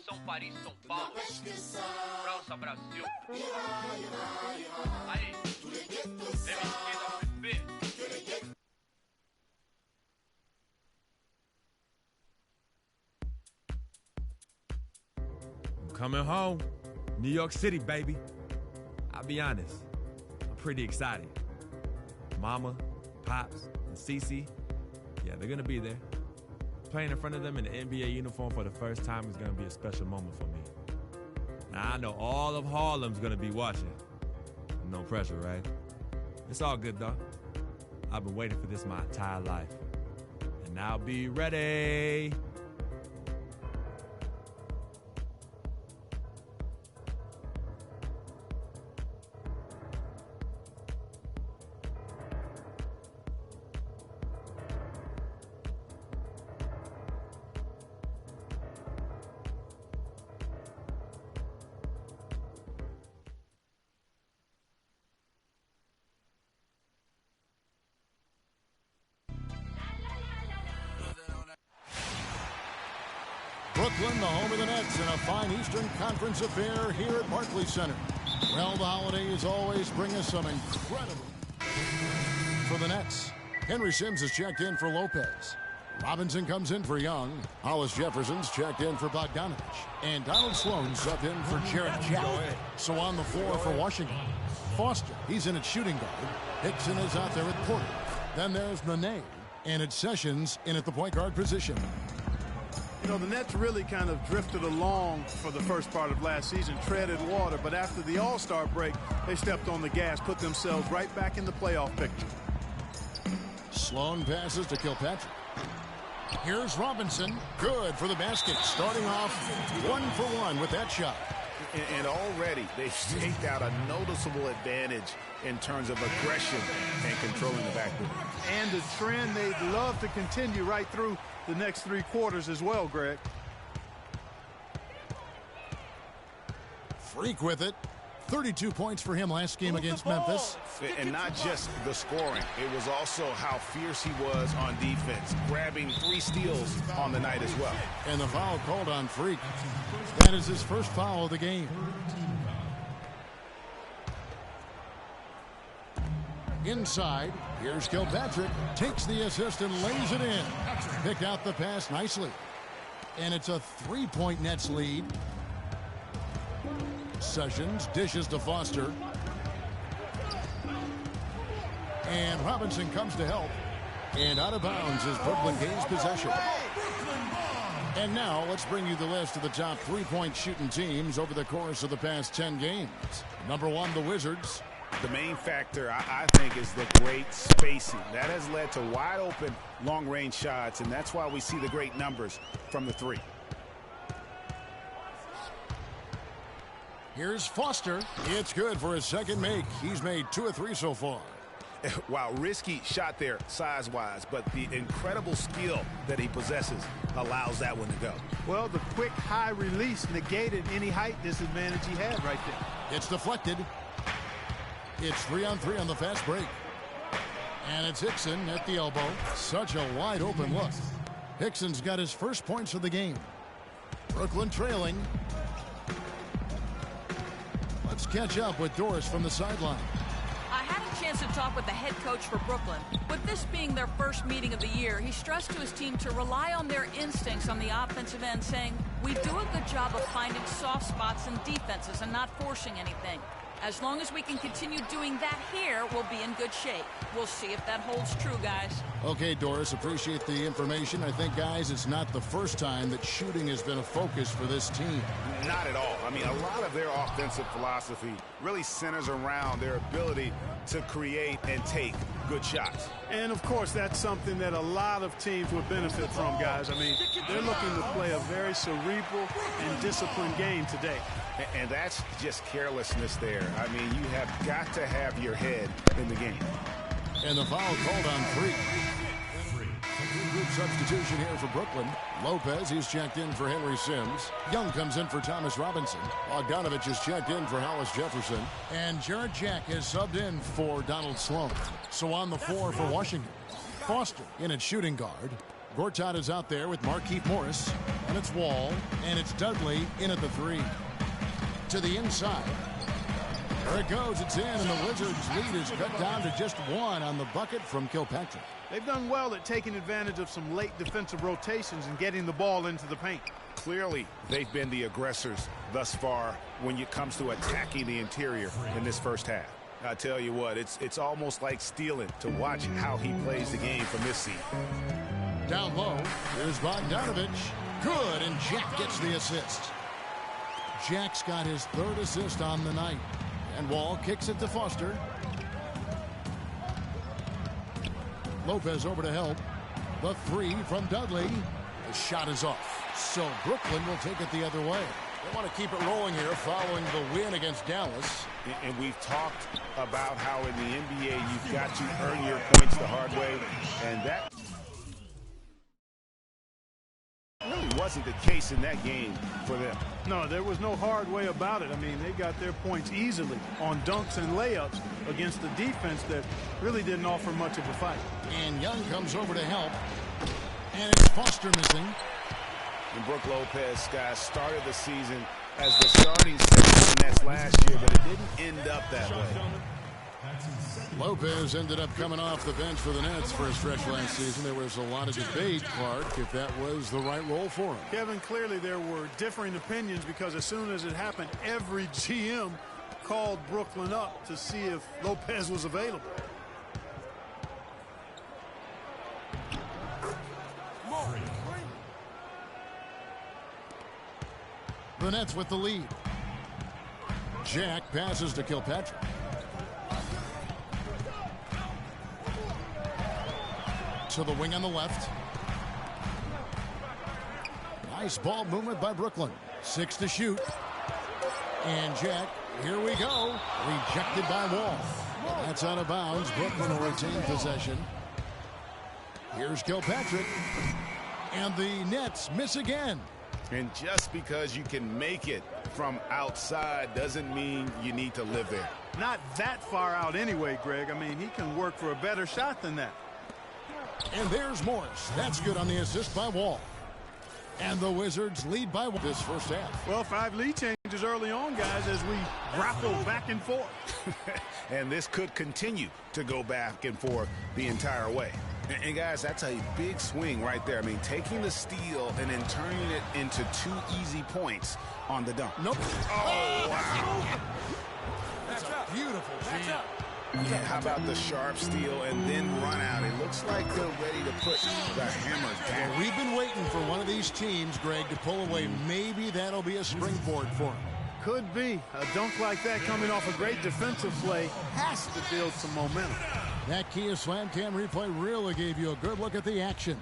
São Paris, São Paulo, França, Brasil. Aí, I'm coming home. New York City, baby. I'll be honest, I'm pretty excited. Mama, Pops, and Cece, yeah, they're gonna be there. Playing in front of them in the NBA uniform for the first time is gonna be a special moment for me. Now, I know all of Harlem's gonna be watching. No pressure, right? It's all good, though. I've been waiting for this my entire life. And I'll be ready. Brooklyn, the home of the Nets, in a fine Eastern Conference affair here at Barclays Center. Well, the holidays always bring us some incredible... For the Nets, Henry Sims has checked in for Lopez. Robinson comes in for Young. Hollis Jefferson's checked in for Bogdanovich. And Donald Sloan subbed in for Jarrett Jack. So on the floor for Washington, Foster, he's in at shooting guard. Hickson is out there at Porter. Then there's Nene. And it's Sessions in at the point guard position. You know, the Nets really kind of drifted along for the first part of last season, treaded water, but after the All-Star break, they stepped on the gas, put themselves right back in the playoff picture. Sloan passes to Kilpatrick. Here's Robinson. Good for the basket. Starting off 1-for-1 with that shot. And already they've staked out a noticeable advantage in terms of aggression and controlling the backcourt. And a trend they'd love to continue right through the next 3 quarters as well, Greg. Freak with it. 32 points for him last game against Memphis. And not just the scoring. It was also how fierce he was on defense, grabbing 3 steals on the night as well. And the foul called on Freak. That is his first foul of the game. Inside, here's Kilpatrick. Takes the assist and lays it in. Picked out the pass nicely. And it's a 3-point Nets lead. Sessions dishes to Foster. And Robinson comes to help. And out of bounds is Brooklyn gains possession. And now let's bring you the list of the top 3-point shooting teams over the course of the past 10 games. Number 1, the Wizards. The main factor, I think, is the great spacing. That has led to wide open long-range shots, and that's why we see the great numbers from the 3. Here's Foster. It's good for his second make. He's made 2 of 3 so far. Wow, risky shot there size-wise, but the incredible skill that he possesses allows that one to go. Well, the quick high release negated any height disadvantage he had right there. It's deflected. It's 3-on-3 on the fast break. And it's Hickson at the elbow. Such a wide open look. Hickson's got his first points of the game. Brooklyn trailing. Let's catch up with Doris from the sideline. I had a chance to talk with the head coach for Brooklyn. With this being their first meeting of the year, he stressed to his team to rely on their instincts on the offensive end, saying, "We do a good job of finding soft spots in defenses and not forcing anything. As long as we can continue doing that here, we'll be in good shape." We'll see if that holds true, guys. Okay, Doris, appreciate the information. I think, guys, it's not the first time that shooting has been a focus for this team. Not at all. I mean, a lot of their offensive philosophy really centers around their ability to create and take good shots. And, of course, that's something that a lot of teams would benefit from, guys. I mean, they're looking to play a very cerebral and disciplined game today. And that's just carelessness there. I mean, you have got to have your head in the game. And the foul called on three. Group substitution here for Brooklyn. Lopez, he's checked in for Henry Sims. Young comes in for Thomas Robinson. Bogdanovich is checked in for Hollis Jefferson. And Jarrett Jack is subbed in for Donald Sloan. So on the floor for Washington, Foster in at shooting guard. Gortat is out there with Markieff Morris. And it's Wall. And it's Dudley in at the three. To the inside. There it goes. It's in, and the Wizards' lead is cut down to just one on the bucket from Kilpatrick. They've done well at taking advantage of some late defensive rotations and getting the ball into the paint. Clearly, they've been the aggressors thus far when it comes to attacking the interior in this first half. I tell you what, it's almost like stealing to watch how he plays the game from this seat. Down low, here's Bogdanovich. Good, and Jack gets the assist. Jack's got his third assist on the night. And Wall kicks it to Foster. Lopez over to help. The three from Dudley. The shot is off. So Brooklyn will take it the other way. They want to keep it rolling here following the win against Dallas. And we've talked about how in the NBA you've got to earn your points the hard way. And that really wasn't the case in that game for them. No, there was no hard way about it. I mean, they got their points easily on dunks and layups against the defense that really didn't offer much of a fight. And Young comes over to help. And it's Foster missing. And Brook Lopez, guys, started the season as the starting center for the Nets last year, but it didn't end up that way. Lopez ended up coming off the bench for the Nets for a stretch last season. There was a lot of debate, Clark, if that was the right role for him. Kevin, clearly there were differing opinions because as soon as it happened, every GM called Brooklyn up to see if Lopez was available. The Nets with the lead. Jack passes to Kilpatrick. To the wing on the left. Nice ball movement by Brooklyn. 6 to shoot. And Jack, here we go. Rejected by Wall. That's out of bounds. Brooklyn will retain possession. Here's Kilpatrick. And the Nets miss again. And just because you can make it from outside doesn't mean you need to live there. Not that far out anyway, Greg. I mean, he can work for a better shot than that. And there's Morris. That's good on the assist by Wall. And the Wizards lead by this first half. Well, 5 lead changes early on, guys, as we grapple back and forth. And this could continue to go back and forth the entire way. And guys, that's a big swing right there. I mean, taking the steal and then turning it into 2 easy points on the dunk. Nope. Oh, wow. That's a beautiful jam. Yeah, how about the sharp steal and then run out? It looks like they're ready to put the hammer down. Well, we've been waiting for one of these teams, Greg, to pull away. Maybe that'll be a springboard for them. Could be. A dunk like that coming off a great defensive play has to build some momentum. That Kia Slam Cam replay really gave you a good look at the action.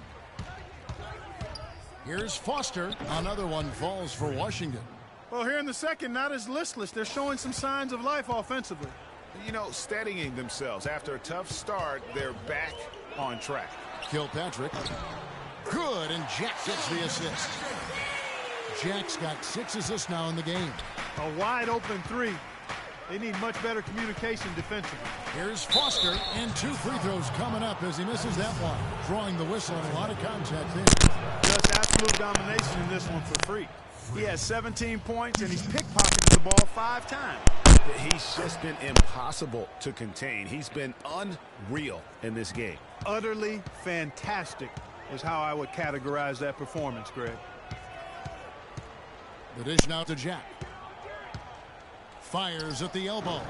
Here's Foster. Another one falls for Washington. Well, here in the second, not as listless. They're showing some signs of life offensively. You know, steadying themselves. After a tough start, they're back on track. Kilpatrick. Good, and Jack gets the assist. Jack's got 6 assists now in the game. A wide open 3. They need much better communication defensively. Here's Foster, and 2 free throws coming up as he misses that one. Drawing the whistle and a lot of contact there. Just absolute domination in this one for free. He has 17 points, and he's pickpocketed the ball 5 times. He's just been impossible to contain. He's been unreal in this game. Utterly fantastic is how I would categorize that performance, Greg. The dish now to Jack. Fires at the elbow.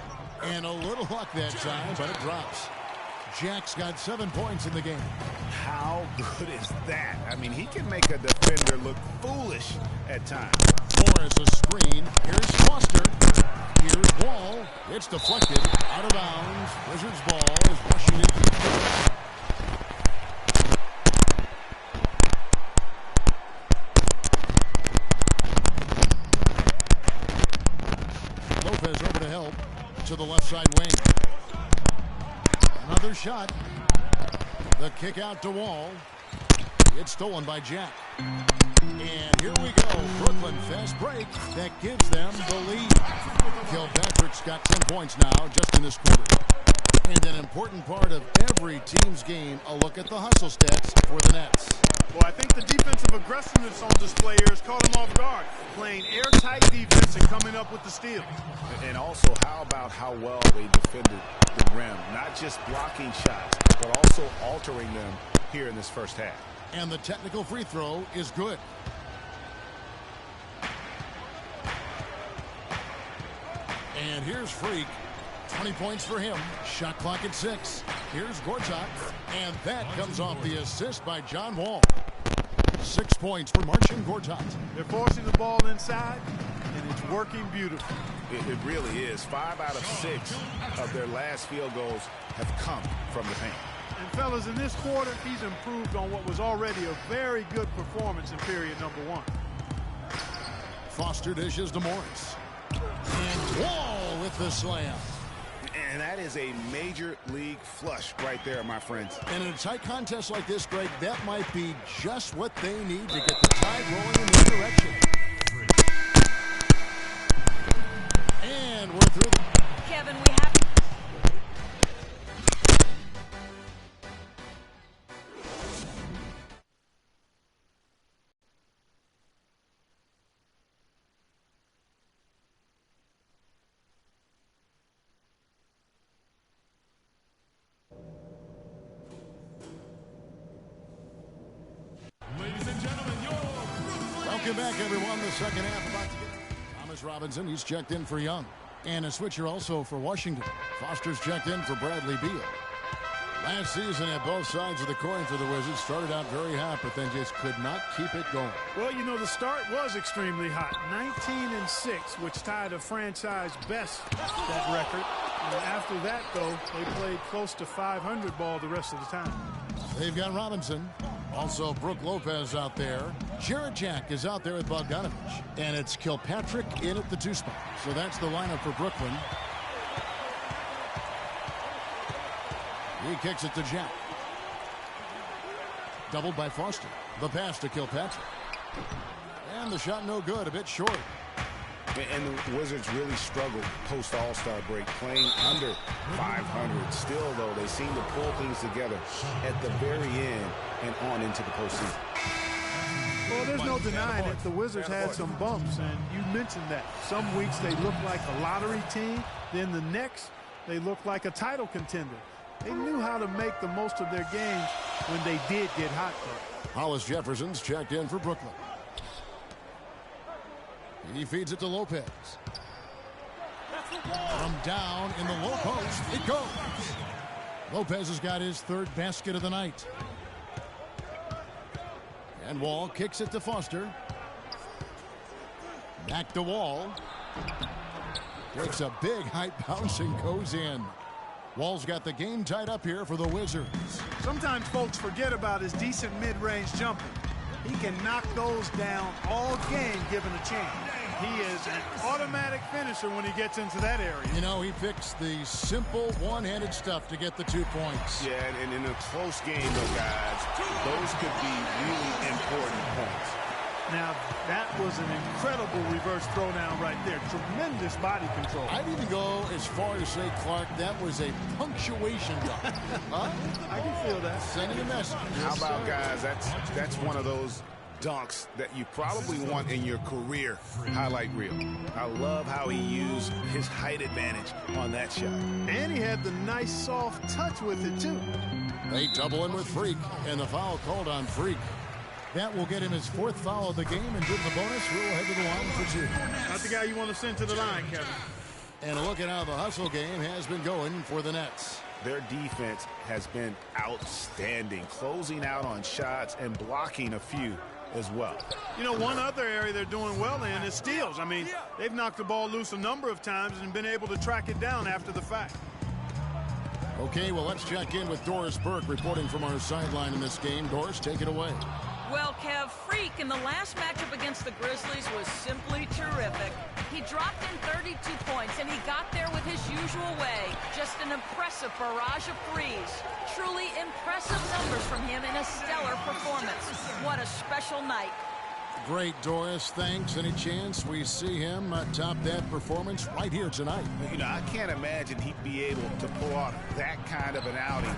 And a little luck that time, but it drops. Jack's got 7 points in the game. How good is that? I mean, he can make a defender look foolish at times. Morris a screen. Here's Foster. Here's Wall. It's deflected. Out of bounds. Wizards ball is Washington. Lopez over to help. To the left side wing. Another shot. The kick out to Wall. It's stolen by Jack. And here we go. Brooklyn fast break. That gives them the lead. Kilpatrick's got 10 points now just in this quarter. And an important part of every team's game, a look at the hustle stats for the Nets. Well, I think the defensive aggressiveness on display here has caught them off guard. Playing airtight defense and coming up with the steal. And also, how about how well they defended the rim? Not just blocking shots, but also altering them here in this first half. And the technical free throw is good. And here's Freak. 20 points for him. Shot clock at 6. Here's Gortat. And that comes off the assist by John Wall. 6 points for Marcin Gortat. They're forcing the ball inside, and it's working beautifully. It really is. 5 out of 6 of their last field goals have come from the paint. And fellas, in this quarter, he's improved on what was already a very good performance in period number 1. Foster dishes to Morris. And Wall with the slam. And that is a major league flush right there, my friends. And in a tight contest like this, Greg, that might be just what they need to get the tide rolling in their direction. And we're through. Kevin, we have... Welcome back, everyone. The second half about to get. Thomas Robinson, he's checked in for Young. And a switcher also for Washington. Foster's checked in for Bradley Beal. Last season at both sides of the coin for the Wizards started out very hot, but then just could not keep it going. Well, you know, the start was extremely hot. 19-6, which tied a franchise best, that record. And after that, though, they played close to 500 ball the rest of the time. They've got Robinson. Also, Brook Lopez out there. Jared Jack is out there with Bogdanovich. And it's Kilpatrick in at the 2 spot. So that's the lineup for Brooklyn. He kicks it to Jack. Doubled by Foster. The pass to Kilpatrick. And the shot no good, a bit short. And the Wizards really struggled post All-Star break, playing under 500. Still, though, they seem to pull things together at the very end and on into the postseason. Well, there's no denying it. The Wizards had some bumps, and you mentioned that. Some weeks they look like a lottery team. Then the next, they look like a title contender. They knew how to make the most of their games when they did get hot, though. Hollis Jefferson's checked in for Brooklyn. He feeds it to Lopez. From down in the low post, it goes. Lopez has got his 3rd basket of the night. And Wall kicks it to Foster. Back to Wall. Takes a big height bounce and goes in. Wall's got the game tied up here for the Wizards. Sometimes folks forget about his decent mid-range jumper. He can knock those down all game given a chance. He is an automatic finisher when he gets into that area. You know, he picks the simple one-handed stuff to get the 2 points. Yeah, and in a close game, though, guys, those could be really important points. Now, that was an incredible reverse throwdown right there. Tremendous body control. I'd even go as far as say, Clark, that was a punctuation dunk. Huh? I can feel that. Sending a message. How about, guys, that's one of those dunks that you probably want in your career highlight reel. I love how he used his height advantage on that shot. And he had the nice soft touch with it, too. They double in with Freak, and the foul called on Freak. That will get him his 4th foul of the game, and give the bonus. We'll head to the line for 2. Not the guy you want to send to the line, Kevin. And look at how the hustle game has been going for the Nets. Their defense has been outstanding, closing out on shots and blocking a few as well. You know, one other area they're doing well in is steals. I mean, they've knocked the ball loose a number of times and been able to track it down after the fact. Okay, well, let's check in with Doris Burke reporting from our sideline in this game. Doris, take it away. Well, Kev, Freak in the last matchup against the Grizzlies was simply terrific. He dropped in 32 points, and he got there with his usual way. Just an impressive barrage of threes. Truly impressive numbers from him in a stellar performance. What a special night. Great, Doris. Thanks. Any chance we see him top that performance right here tonight? You know, I can't imagine he'd be able to pull off that kind of an outing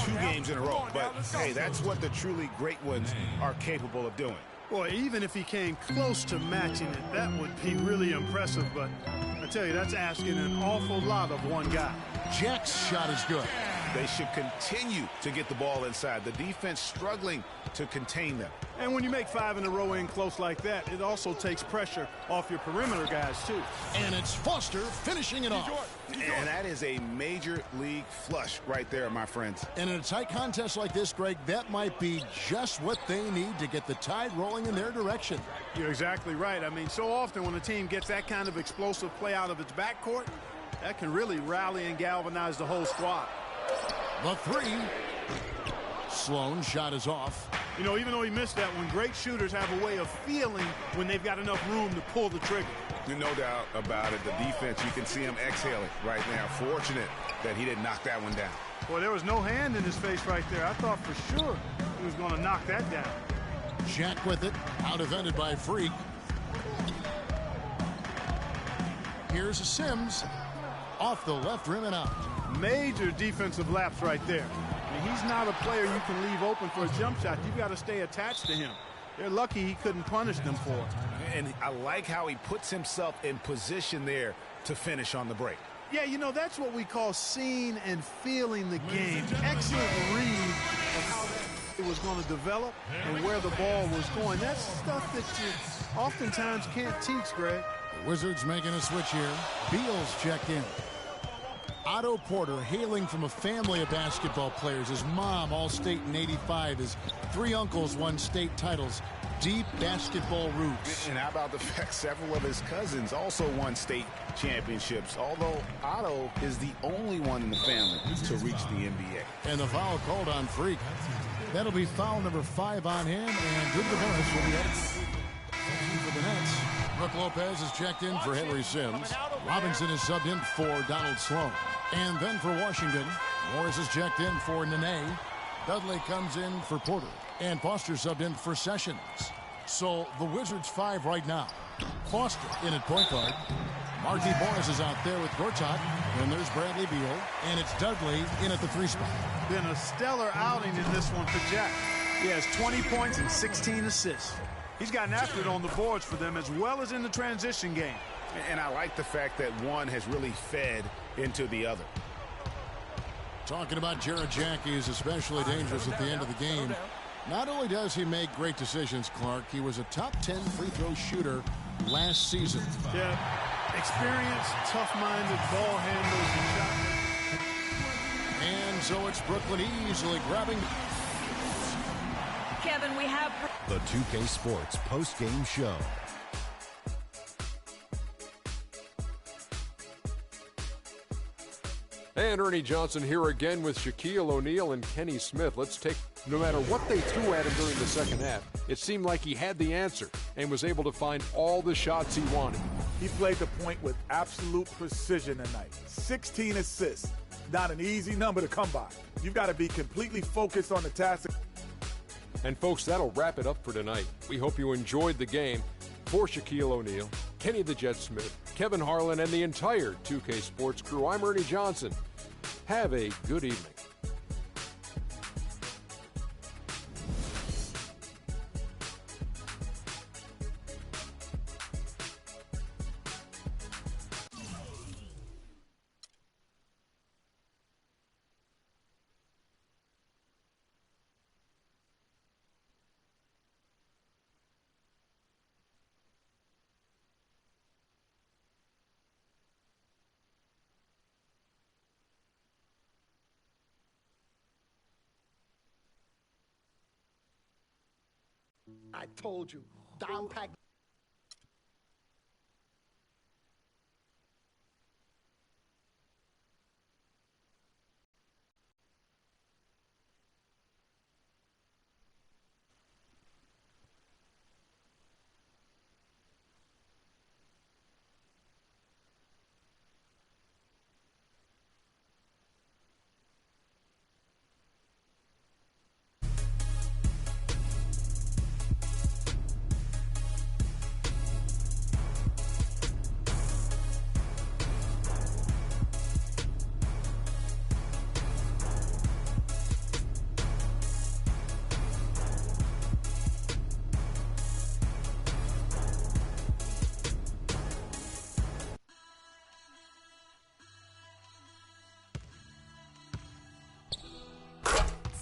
2 games in a row. But, hey, that's what the truly great ones are capable of doing. Boy, even if he came close to matching it, that would be really impressive. But I tell you, that's asking an awful lot of one guy. Jack's shot is good. They should continue to get the ball inside. The defense struggling to contain them. And when you make 5 in a row in close like that, it also takes pressure off your perimeter guys, too. And it's Foster finishing it off. And that is a major league flush right there, my friends. And in a tight contest like this, Greg, that might be just what they need to get the tide rolling in their direction. You're exactly right. I mean, so often when a team gets that kind of explosive play out of its backcourt, that can really rally and galvanize the whole squad. The 3. Sloan's shot is off. You know, even though he missed that one, great shooters have a way of feeling when they've got enough room to pull the trigger. No doubt about it. The defense, you can see him exhaling right now. Fortunate that he didn't knock that one down. Boy, there was no hand in his face right there. I thought for sure he was going to knock that down. Jack with it, out defended by Freak. Here's a Sims, off the left rim and out. Major defensive lapse right there. I mean, he's not a player you can leave open for a jump shot. You've got to stay attached to him. They're lucky he couldn't punish them for it. And I like how he puts himself in position there to finish on the break. Yeah, you know, that's what we call seeing and feeling the game. Excellent read of how it was going to develop and where the ball was going. That's stuff that you oftentimes can't teach, Greg. The Wizards making a switch here. Beal's checked in. Otto Porter, hailing from a family of basketball players. His mom, All-State in '85. His 3 uncles won state titles. Deep basketball roots. And how about the fact several of his cousins also won state championships, although Otto is the only one in the family to reach the NBA. And the foul called on Freak. That'll be foul number 5 on him, and good the bonus will be out for the Nets. Brooke Lopez is checked in for Henry Sims. Robinson is subbed in for Donald Sloan. And then for Washington, Morris is checked in for Nene. Dudley comes in for Porter. And Foster subbed in for Sessions. So the Wizards 5 right now. Foster in at point guard. Marky Morris is out there with Gortat. And there's Bradley Beal. And it's Dudley in at the 3 spot. Been a stellar outing in this one for Jack. He has 20 points and 16 assists. He's gotten after it on the boards for them as well as in the transition game. And I like the fact that one has really fed into the other. Talking about Jared Jack, he's especially dangerous at the end of the game. Not only does he make great decisions, Clark, he was a top 10 free throw shooter last season. Yeah, experienced, tough-minded ball handlers and shot. And so it's Brooklyn easily grabbing. Kevin, we have the 2K Sports post-game show. And Ernie Johnson here again with Shaquille O'Neal and Kenny Smith. Let's take, no matter what they threw at him during the second half, it seemed like he had the answer and was able to find all the shots he wanted. He played the point with absolute precision tonight. 16 assists. Not an easy number to come by. You've got to be completely focused on the task. And folks, that'll wrap it up for tonight. We hope you enjoyed the game. For Shaquille O'Neal, Kenny the Jet Smith, Kevin Harlan, and the entire 2K Sports crew, I'm Ernie Johnson. Have a good evening. I told you. Down pack.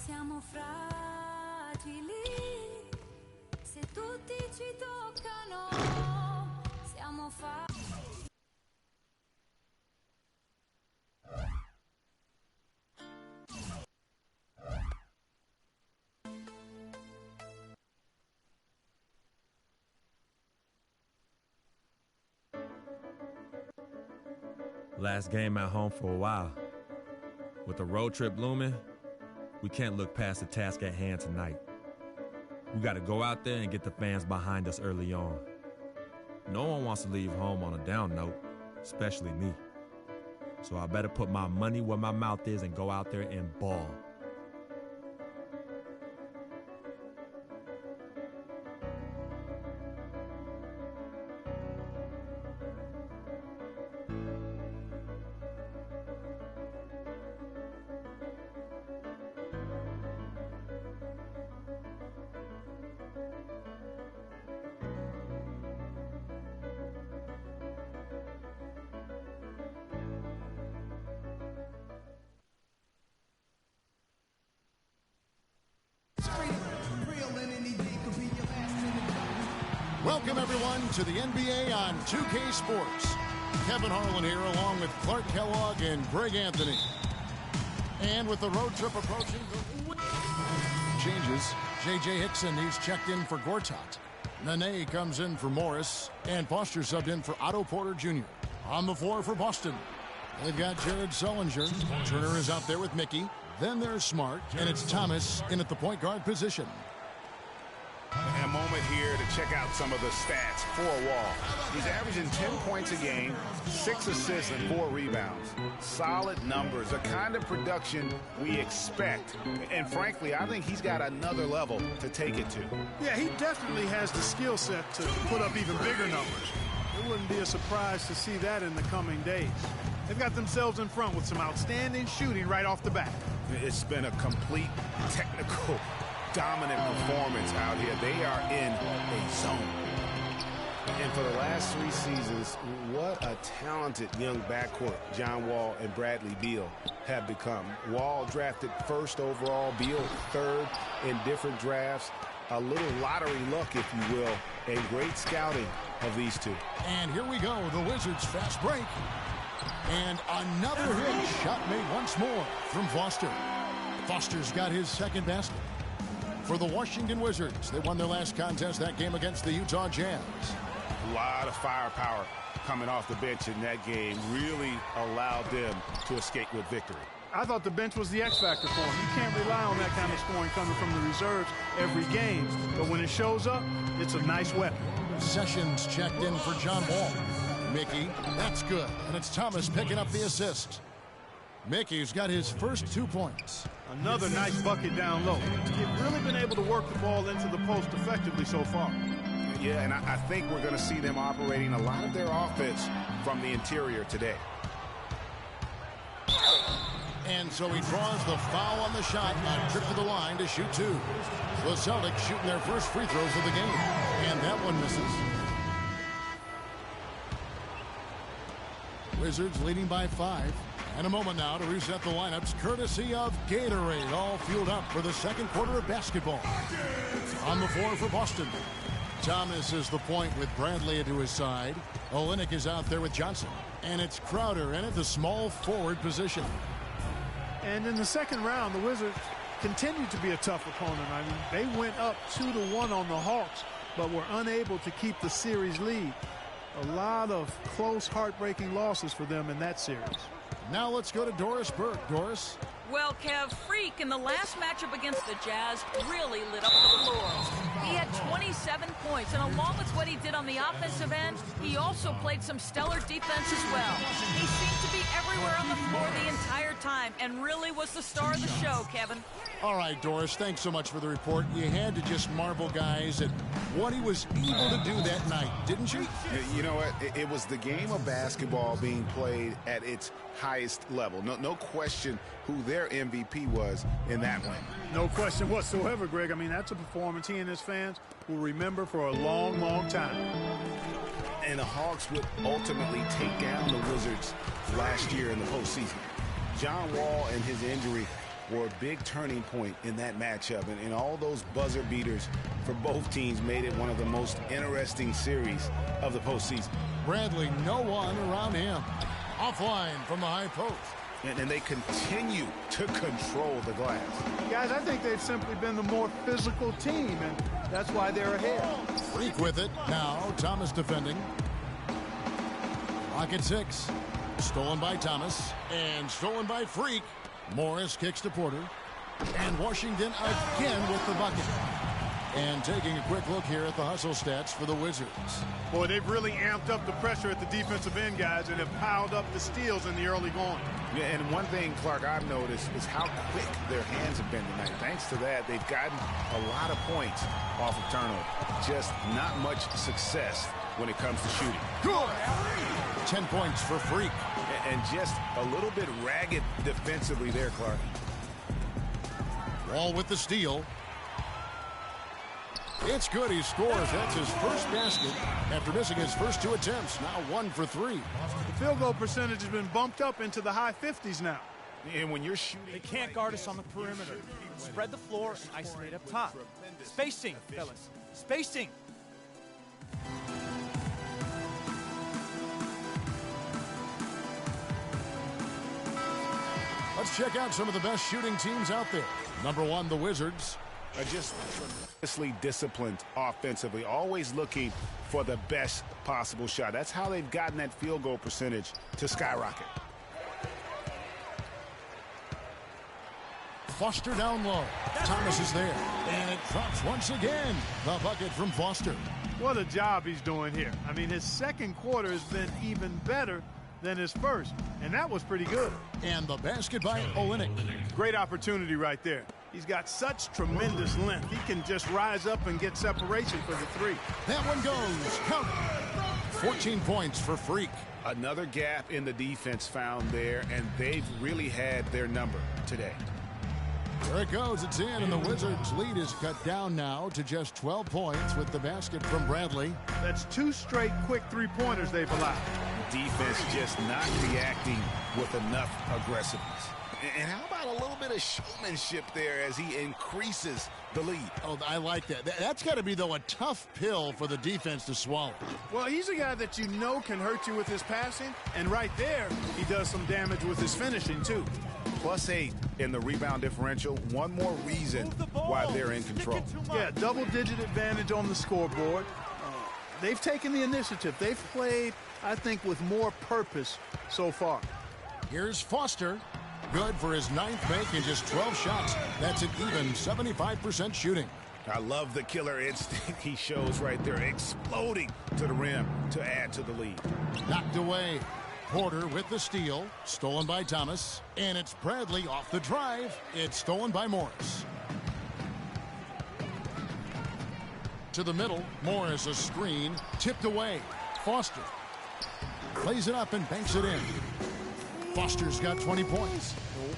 Siamo fragili, se tutti ci toccano, siamo Last game at home for a while. With the road trip looming, we can't look past the task at hand tonight. We got to go out there and get the fans behind us early on. No one wants to leave home on a down note, especially me. So I better put my money where my mouth is and go out there and ball. Welcome, everyone, to the NBA on 2K Sports. Kevin Harlan here, along with Clark Kellogg and Greg Anthony. And with the road trip approaching, the changes. J.J. Hickson, he's checked in for Gortat. Nene comes in for Morris, and Foster subbed in for Otto Porter Jr. On the floor for Boston, they've got Jared Sullinger. Turner is out there with Mickey. Then there's Smart, and it's Thomas in at the point guard position. And a moment here to check out some of the stats for Wall. He's averaging 10 points a game, 6 assists, and 4 rebounds. Solid numbers, the kind of production we expect. And frankly, I think he's got another level to take it to. Yeah, he definitely has the skill set to put up even bigger numbers. It wouldn't be a surprise to see that in the coming days. They've got themselves in front with some outstanding shooting right off the bat. It's been a complete technical dominant performance out here. They are in a zone. And for the last 3 seasons, what a talented young backcourt John Wall and Bradley Beal have become. Wall drafted 1st overall, Beal 3rd in different drafts. A little lottery luck, if you will, and great scouting of these two. And here we go, the Wizards fast break. And another hit shot made once more from Foster. Foster's got his 2nd basket. For the Washington Wizards, they won their last contest, that game against the Utah Jazz. A lot of firepower coming off the bench in that game really allowed them to escape with victory. I thought the bench was the X factor for him. You can't rely on that kind of scoring coming from the reserves every game. But when it shows up, it's a nice weapon. Sessions checked in for John Wall. Mickey, that's good. And it's Thomas picking up the assist. Mickey's got his first 2 points. Another nice bucket down low. They've really been able to work the ball into the post effectively so far. Yeah, and I think we're going to see them operating a lot of their offense from the interior today. And so he draws the foul on the shot, a trip to the line to shoot 2. The Celtics shooting their first free throws of the game. And that one misses. Wizards leading by 5. And a moment now to reset the lineups, courtesy of Gatorade, all fueled up for the 2nd quarter of basketball. On the floor for Boston, Thomas is the point with Bradley to his side. Olynyk is out there with Johnson. And it's Crowder in at the small forward position. And in the 2nd round, the Wizards continue to be a tough opponent. I mean, they went up 2-1 on the Hawks, but were unable to keep the series lead. A lot of close, heartbreaking losses for them in that series. Now let's go to Doris Burke. Doris? Well, Kev, Freak in the last matchup against the Jazz really lit up the floor. He had 27 points, and along with what he did on the offensive end, he also played some stellar defense as well. He seemed to be everywhere on the floor the entire time and really was the star of the show, Kevin. All right, Doris, thanks so much for the report. You had to just marvel, guys, at what he was able to do that night, didn't you? You know what? It was the game of basketball being played at its highest level. No question who their MVP was in that one. No question whatsoever, Greg. I mean, that's a performance he and his fans will remember for a long, long time. And the Hawks would ultimately take down the Wizards last year in the postseason. John Wall and his injury were a big turning point in that matchup, and all those buzzer beaters for both teams made it one of the most interesting series of the postseason. Bradley, no one around him. Offline from the high post. And they continue to control the glass. Guys, I think they've simply been the more physical team, and that's why they're ahead. Freak with it. Now Thomas defending. Lock at 6. Stolen by Thomas. And stolen by Freak. Morris kicks to Porter. And Washington again with the bucket. And taking a quick look here at the hustle stats for the Wizards. Boy, they've really amped up the pressure at the defensive end, guys, and have piled up the steals in the early going. Yeah, and one thing, Clark, I've noticed is how quick their hands have been tonight. Thanks to that, they've gotten a lot of points off of turnover. Just not much success when it comes to shooting. Good! 10 points for Freak. And just a little bit ragged defensively there, Clark. Wall with the steal. It's good. He scores. That's his first basket after missing his first 2 attempts. Now 1 for 3. The field goal percentage has been bumped up into the high 50s now. And when you're shooting... They can't guard us on the perimeter. Spread the floor and isolate up top. Spacing, fellas. Spacing. Let's check out some of the best shooting teams out there. Number 1, the Wizards. Are just tremendously disciplined offensively, always looking for the best possible shot. That's how they've gotten that field goal percentage to skyrocket. Foster down low. Thomas is there. And it drops once again. The bucket from Foster. What a job he's doing here. I mean, his second quarter has been even better than his first, and that was pretty good. And the basket by Olynyk. Great opportunity right there. He's got such tremendous length. He can just rise up and get separation for the 3. That one goes. Count. 14 points for Freak. Another gap in the defense found there, and they've really had their number today. There it goes. It's in, and the Wizards' lead is cut down now to just 12 points with the basket from Bradley. That's 2 straight quick 3-pointers they've allowed. Defense just not reacting with enough aggressiveness. And how about a little bit of showmanship there as he increases the lead? Oh, I like that. That's got to be, though, a tough pill for the defense to swallow. Well, he's a guy that you know can hurt you with his passing, and right there, he does some damage with his finishing, too. +8 in the rebound differential. One more reason why they're in control. Yeah, double-digit advantage on the scoreboard. They've taken the initiative. They've played, I think, with more purpose so far. Here's Foster. Good for his 9th make in just 12 shots. That's an even 75% shooting. I love the killer instinct he shows right there, exploding to the rim to add to the lead. Knocked away. Porter with the steal, stolen by Thomas, and it's Bradley off the drive. It's stolen by Morris. To the middle, Morris a screen, tipped away. Foster plays it up and banks it in. Foster's got 20 points.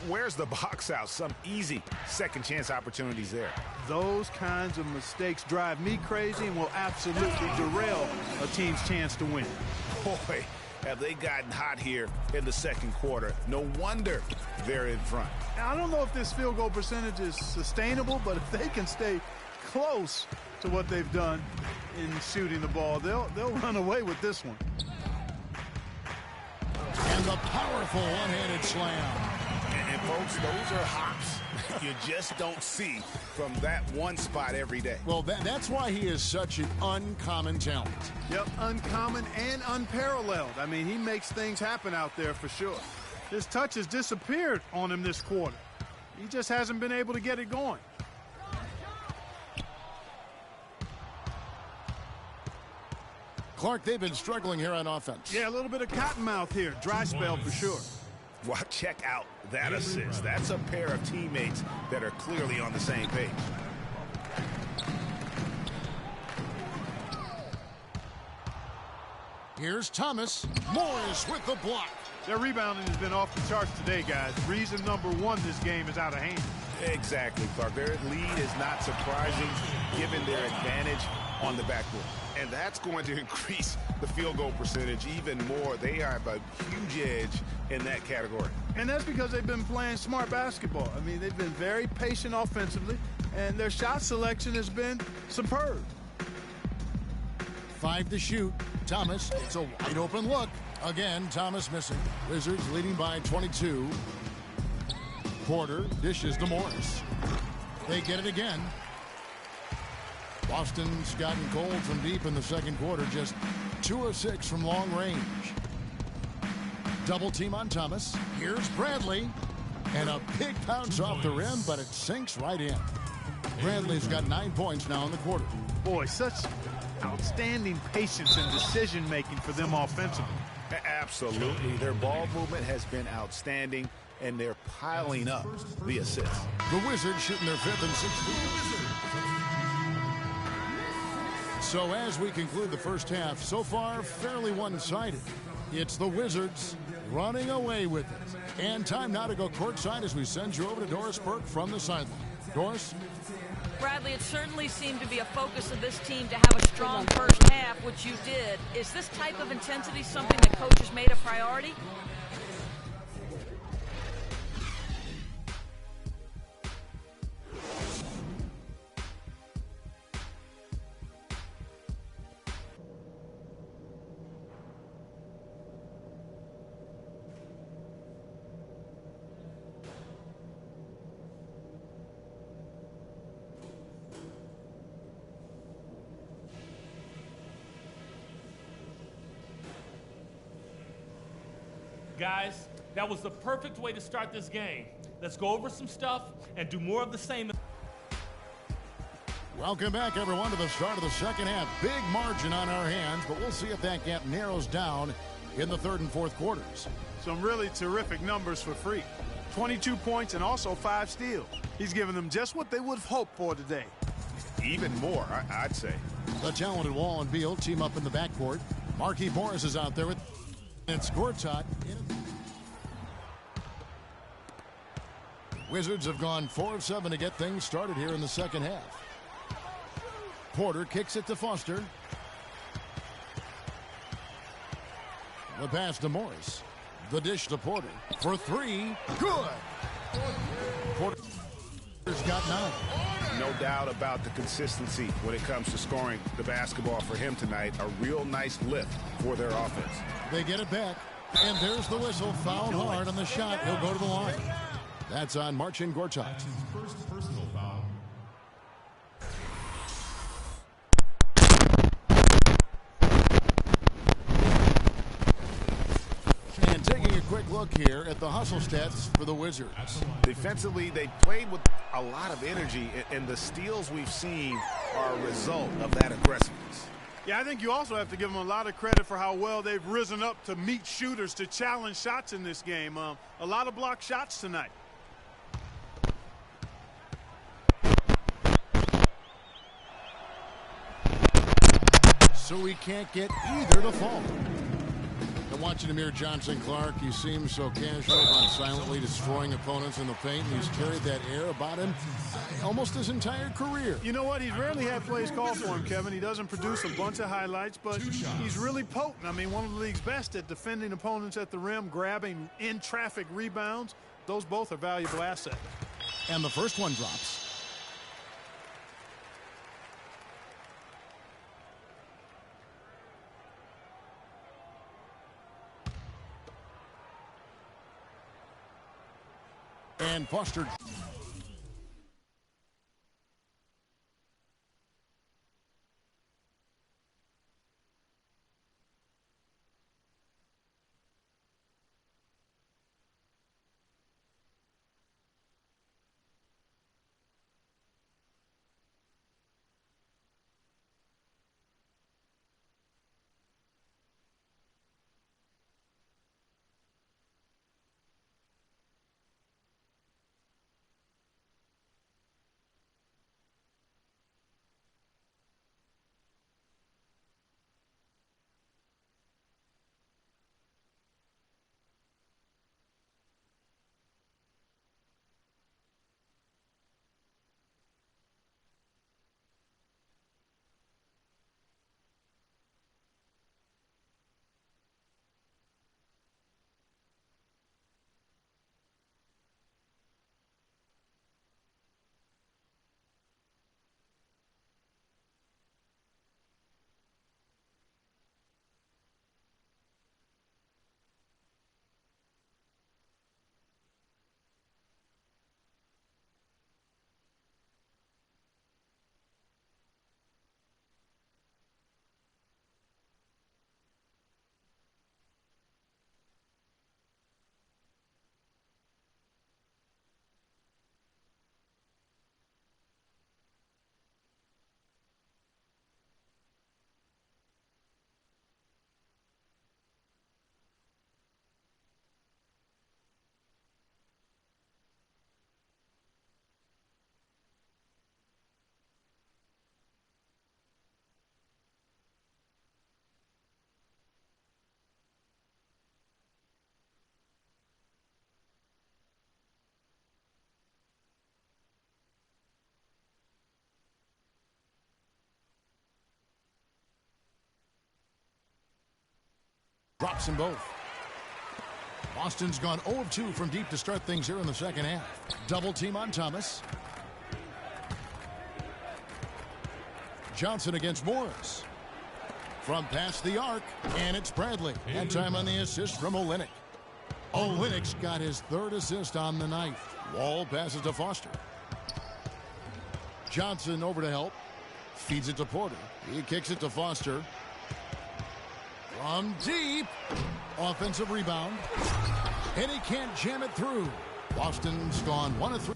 Where's the box out? Some easy second chance opportunities there. Those kinds of mistakes drive me crazy and will absolutely derail a team's chance to win. Boy, have they gotten hot here in the second quarter. No wonder they're in front. Now, I don't know if this field goal percentage is sustainable, but if they can stay close to what they've done in shooting the ball, they'll run away with this one. And the powerful one-handed slam. And folks, those are hops you just don't see from that one spot every day. Well, that's why he is such an uncommon talent. Yep, uncommon and unparalleled. I mean, he makes things happen out there for sure. His touch has disappeared on him this quarter. He just hasn't been able to get it going. Clark, they've been struggling here on offense. Yeah, a little bit of cottonmouth here. Dry spell for sure. Well, check out that assist. That's a pair of teammates that are clearly on the same page. Here's Thomas. Morris with the block. Their rebounding has been off the charts today, guys. Reason number one, this game is out of hand. Exactly, Clark. Their lead is not surprising given their advantage on the backboard. And that's going to increase the field goal percentage even more. They have a huge edge in that category. And that's because they've been playing smart basketball. I mean, they've been very patient offensively, and their shot selection has been superb. 5 to shoot. Thomas, it's a wide open look. Again, Thomas missing. Wizards leading by 22. Porter dishes to Morris. They get it again. Boston's gotten cold from deep in the second quarter. Just 2 of 6 from long range. Double team on Thomas. Here's Bradley. And a big bounce off the rim, but it sinks right in. Bradley's got 9 points now in the quarter. Boy, such outstanding patience and decision-making for them offensively. Absolutely. Their ball movement has been outstanding, and they're piling up the assists. The Wizards shooting their 5th and 6th. So as we conclude the first half, so far fairly one-sided. It's the Wizards running away with it. And time now to go courtside as we send you over to Doris Burke from the sideline. Doris? Bradley, it certainly seemed to be a focus of this team to have a strong first half, which you did. Is this type of intensity something that coaches made a priority? Guys, that was the perfect way to start this game. Let's go over some stuff and do more of the same. Welcome back, everyone, to the start of the second half. Big margin on our hands, but we'll see if that gap narrows down in the third and fourth quarters. Some really terrific numbers for Freak. 22 points and also 5 steals. He's given them just what they would have hoped for today. Even more, I'd say. The talented Wall and Beal team up in the backcourt. Marquis Morris is out there with it's Gortat. Wizards have gone 4 of 7 to get things started here in the second half. Porter kicks it to Foster. The pass to Morris. The dish to Porter for 3. Good. Porter's got 9. No doubt about the consistency when it comes to scoring the basketball for him tonight. A real nice lift for their offense. They get it back, and there's the whistle. Fouled hard on the shot. He'll go to the line. That's on Marcin Gortat. First personal foul. And taking a quick look here at the hustle stats for the Wizards. Defensively, they played with a lot of energy, and the steals we've seen are a result of that aggressiveness. Yeah, I think you also have to give them a lot of credit for how well they've risen up to meet shooters to challenge shots in this game. A lot of blocked shots tonight. So we can't get either to fall. And watching Amir Johnson-Clark, he seems so casual about silently destroying opponents in the paint. He's carried that air about him almost his entire career. You know what? He's rarely had plays called for him, Kevin. He doesn't produce a bunch of highlights, but he's really potent. I mean, one of the league's best at defending opponents at the rim, grabbing in-traffic rebounds. Those both are valuable assets. And the first one drops. And Foster Drops them both. Boston's gone 0 of 2 from deep to start things here in the second half. Double team on Thomas. Johnson against Morris. From past the arc, and it's Bradley. That time on the assist from Olynyk. Olynyk's got his 3rd assist on the night. Wall passes to Foster. Johnson over to help. Feeds it to Porter. He kicks it to Foster. From deep. Offensive rebound. And he can't jam it through. Boston's gone 1 of 3.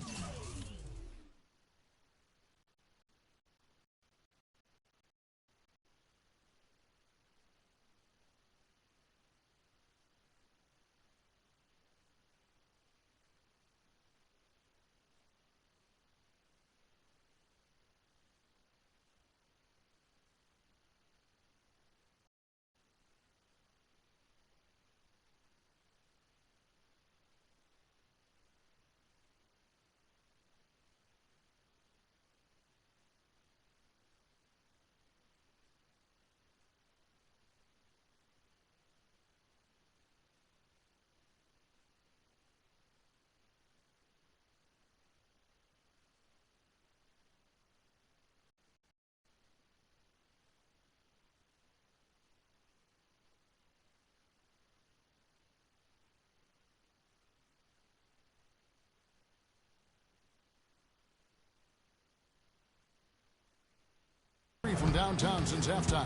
From downtown since halftime.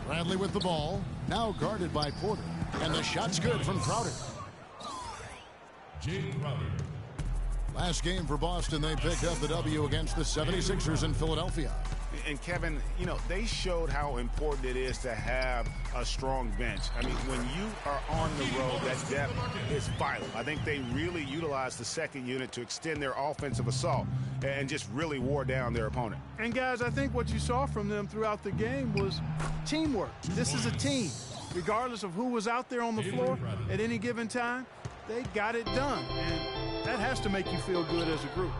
Bradley with the ball. Now guarded by Porter. And the shot's good from Crowder. Jay Crowder. Last game for Boston, they picked up the W against the 76ers in Philadelphia. And Kevin, you know, they showed how important it is to have a strong bench. I mean, when you are on the road, that depth is vital. I think they really utilized the second unit to extend their offensive assault and just really wore down their opponent. And guys, I think what you saw from them throughout the game was teamwork. This is a team. Regardless of who was out there on the floor at any given time, they got it done. And that has to make you feel good as a group.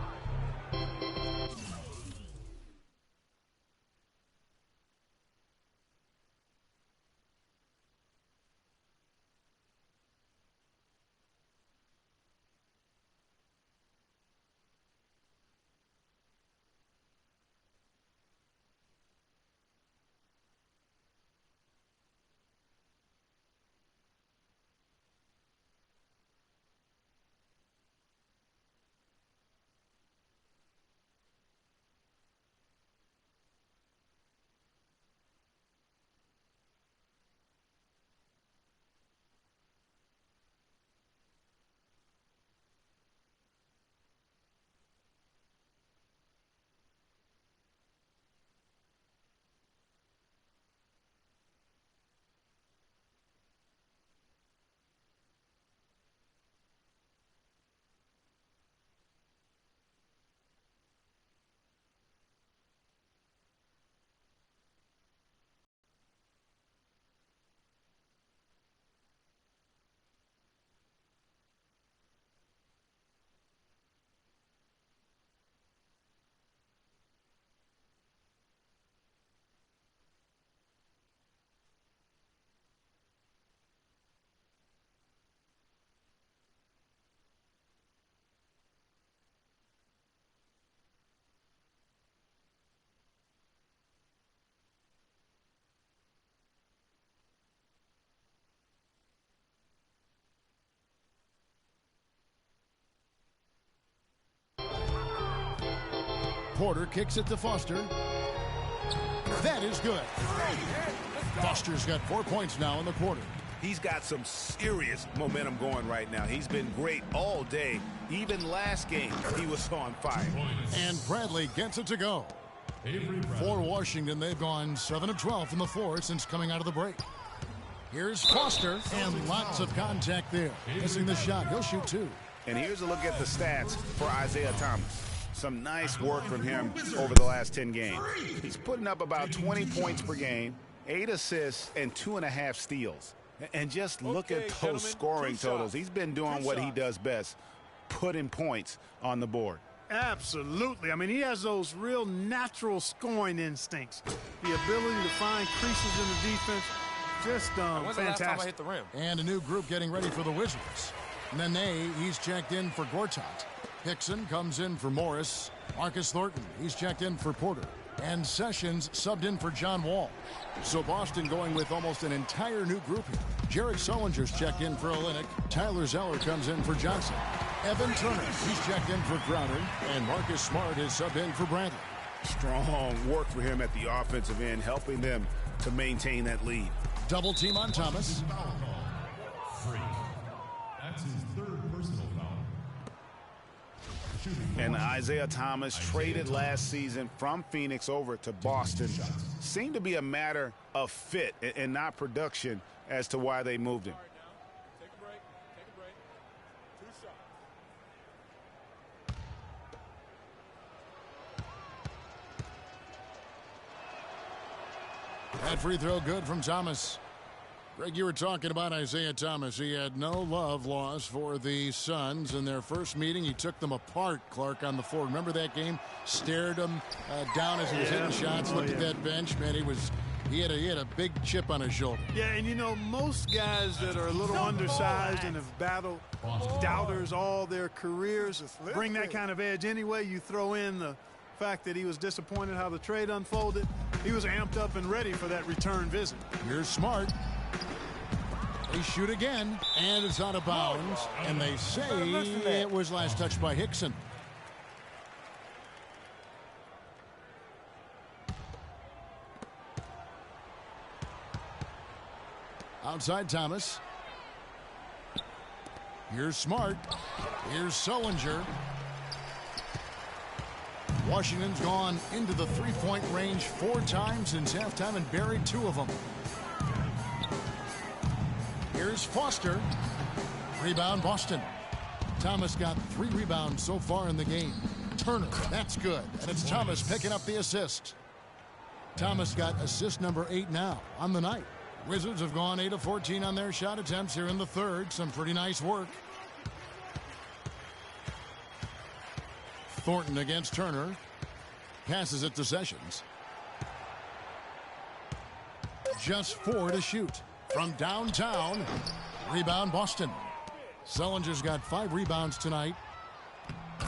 Porter kicks it to Foster. That is good. Foster's got 4 points now in the quarter. He's got some serious momentum going right now. He's been great all day. Even last game, he was on fire. And Bradley gets it to go. For Washington, they've gone 7 of 12 from the floor since coming out of the break. Here's Foster, and lots of contact there. Missing the shot. He'll shoot 2. And here's a look at the stats for Isaiah Thomas. Some nice work from him over the last 10 games. He's putting up about 20 points per game, 8 assists, and 2.5 steals. And just look at those scoring totals. He's been doing what he does best, putting points on the board. Absolutely. I mean, he has those real natural scoring instincts. The ability to find creases in the defense, Just When's the last time I fantastic. hit the rim? And a new group getting ready for the Wizards. Nene, he's checked in for Gortat. Hickson comes in for Morris. Marcus Thornton, he's checked in for Porter. And Sessions subbed in for John Wall. So Boston going with almost an entire new group here. Jared Sullinger's checked in for Olynyk. Tyler Zeller comes in for Johnson. Evan Turner, he's checked in for Crowder. And Marcus Smart is subbed in for Bradley. Strong work for him at the offensive end, helping them to maintain that lead. Double team on Thomas. Freak. That's his third personal foul. And Isaiah Thomas, traded last season from Phoenix over to Boston, seemed to be a matter of fit and not production as to why they moved him. That free throw good from Thomas. Greg, you were talking about Isaiah Thomas. He had no love lost for the Suns. In their first meeting, he took them apart, Clark, on the floor. Remember that game? Stared him down as he was hitting shots, looked at that bench. Man, he had a big chip on his shoulder. Yeah, and you know, most guys that are a little undersized and have battled doubters all their careers bring that kind of edge anyway. You throw in the fact that he was disappointed how the trade unfolded. He was amped up and ready for that return visit. Here's Smart. They shoot again, and it's out of bounds. And they say it was last touched by Hickson. Outside Thomas. Here's Smart. Here's Sullinger. Washington's gone into the three-point range 4 times since halftime and buried 2 of them. Here's Foster. Rebound Boston. Thomas got 3 rebounds so far in the game. Turner, that's good. And it's Thomas picking up the assist. Thomas got assist number 8 now on the night. Wizards have gone 8 of 14 on their shot attempts here in the third. Some pretty nice work. Thornton against Turner. Passes it to Sessions. Just 4 to shoot. From downtown. Rebound Boston. Sullinger's got 5 rebounds tonight.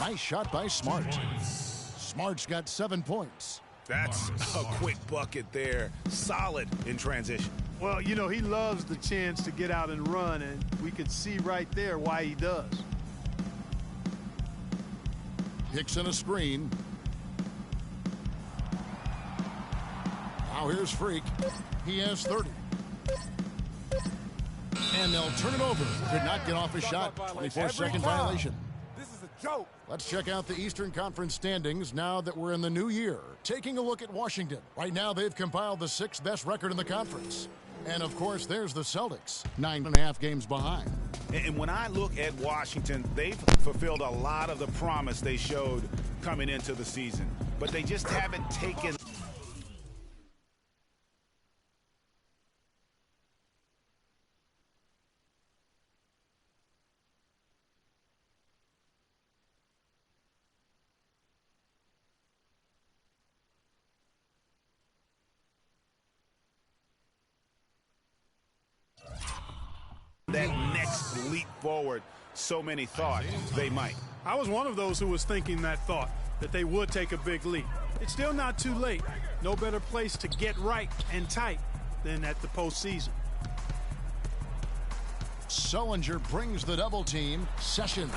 Nice shot by Smart. Smart's got 7 points. That's a quick bucket there. Solid in transition. Well, you know, he loves the chance to get out and run, and we can see right there why he does. Hickson a screen. Now here's Freak. He has 30. And they'll turn it over. Could not get off a shot. 24-second violation. This is a joke. Let's check out the Eastern Conference standings now that we're in the new year. Taking a look at Washington. Right now they've compiled the 6th best record in the conference. And of course there's the Celtics, 9.5 games behind. And when I look at Washington, they've fulfilled a lot of the promise they showed coming into the season. But they just haven't taken... that next leap forward so many thought they might. I was one of those who was thinking that thought, that they would take a big leap. It's still not too late. No better place to get right and tight than at the postseason. Sullinger brings the double team. Sessions.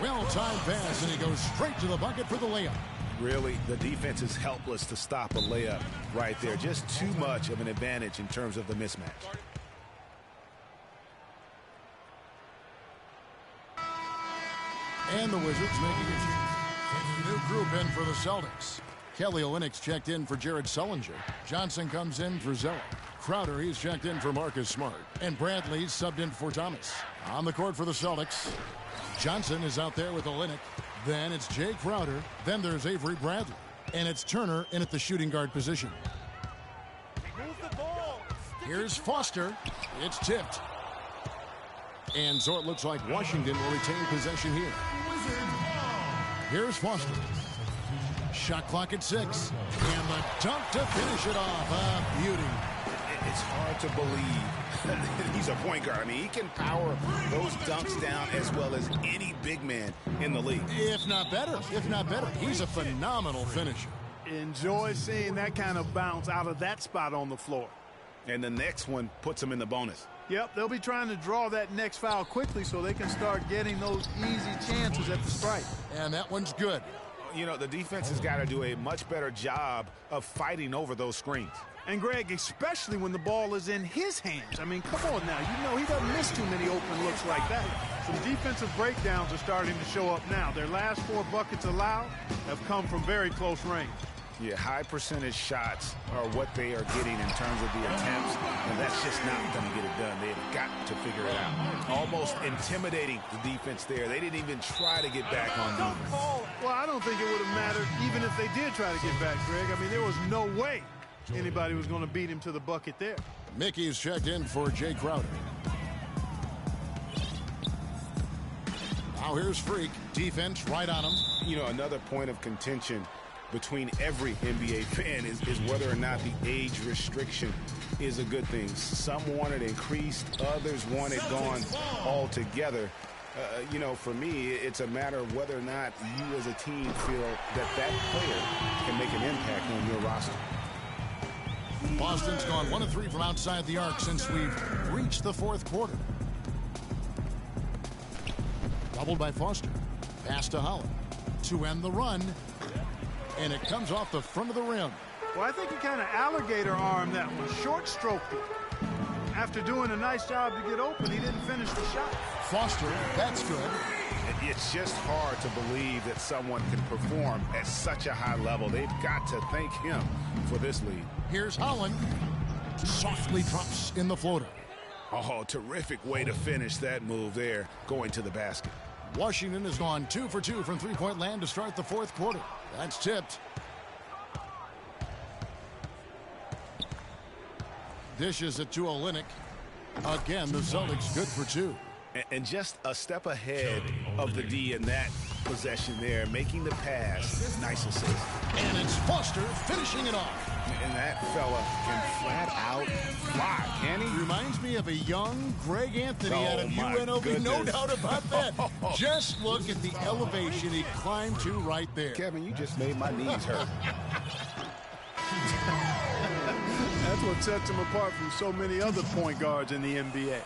Well-timed pass, and he goes straight to the bucket for the layup. Really, the defense is helpless to stop a layup right there. Just too much of an advantage in terms of the mismatch. And the Wizards making a change. New group in for the Celtics. Kelly Olynyk's checked in for Jared Sullinger. Johnson comes in for Zeller. Crowder, he's checked in for Marcus Smart. And Bradley's subbed in for Thomas. On the court for the Celtics, Johnson is out there with Olynyk. Then it's Jay Crowder. Then there's Avery Bradley. And it's Turner in at the shooting guard position. Here's Foster. It's tipped. And so it looks like Washington will retain possession here. Here's Foster. Shot clock at 6. And the dunk to finish it off. A beauty. It's hard to believe he's a point guard. I mean, he can power those dunks down as well as any big man in the league. If not better. He's a phenomenal finisher. Enjoy seeing that kind of bounce out of that spot on the floor. And the next one puts him in the bonus. Yep, they'll be trying to draw that next foul quickly so they can start getting those easy chances at the stripe. And that one's good. You know, the defense has got to do a much better job of fighting over those screens. And, Greg, especially when the ball is in his hands. I mean, come on now. You know he doesn't miss too many open looks like that. Some defensive breakdowns are starting to show up now. Their last 4 buckets allowed have come from very close range. Yeah, high percentage shots are what they are getting in terms of the attempts, and that's just not going to get it done. They've got to figure it out. Almost intimidating the defense there. They didn't even try to get back on defense. Well, I don't think it would have mattered even if they did try to get back, Greg. I mean, there was no way anybody was going to beat him to the bucket there. Mickey's checked in for Jay Crowder. Now here's Freak. Defense right on him. You know, another point of contention between every NBA fan is whether or not the age restriction is a good thing. Some want it increased, others want it gone altogether. You know, for me, it's a matter of whether or not you as a team feel that player can make an impact on your roster. Boston's gone 1 of 3 from outside the arc since we've reached the 4th quarter. Doubled by Foster. Pass to Holland to end the run. And it comes off the front of the rim. Well, I think he kind of alligator armed that one, short stroked it. After doing a nice job to get open, he didn't finish the shot. Foster, that's good. It's just hard to believe that someone can perform at such a high level. They've got to thank him for this lead. Here's Holland. Softly drops in the floater. Oh, terrific way to finish that move there, going to the basket. Washington has gone 2 for 2 from three-point land to start the 4th quarter. That's tipped. Dishes it to Olynyk. Again, the Celtics good for 2. And just a step ahead of the D in that possession there, making the pass. Nice assist. And it's Foster finishing it off. And that fella can flat out fly, can he? Reminds me of a young Greg Anthony out of UNLV. Goodness. No doubt about that. Just look at the elevation he climbed to right there. Kevin, you just made my knees hurt. That's what sets him apart from so many other point guards in the NBA.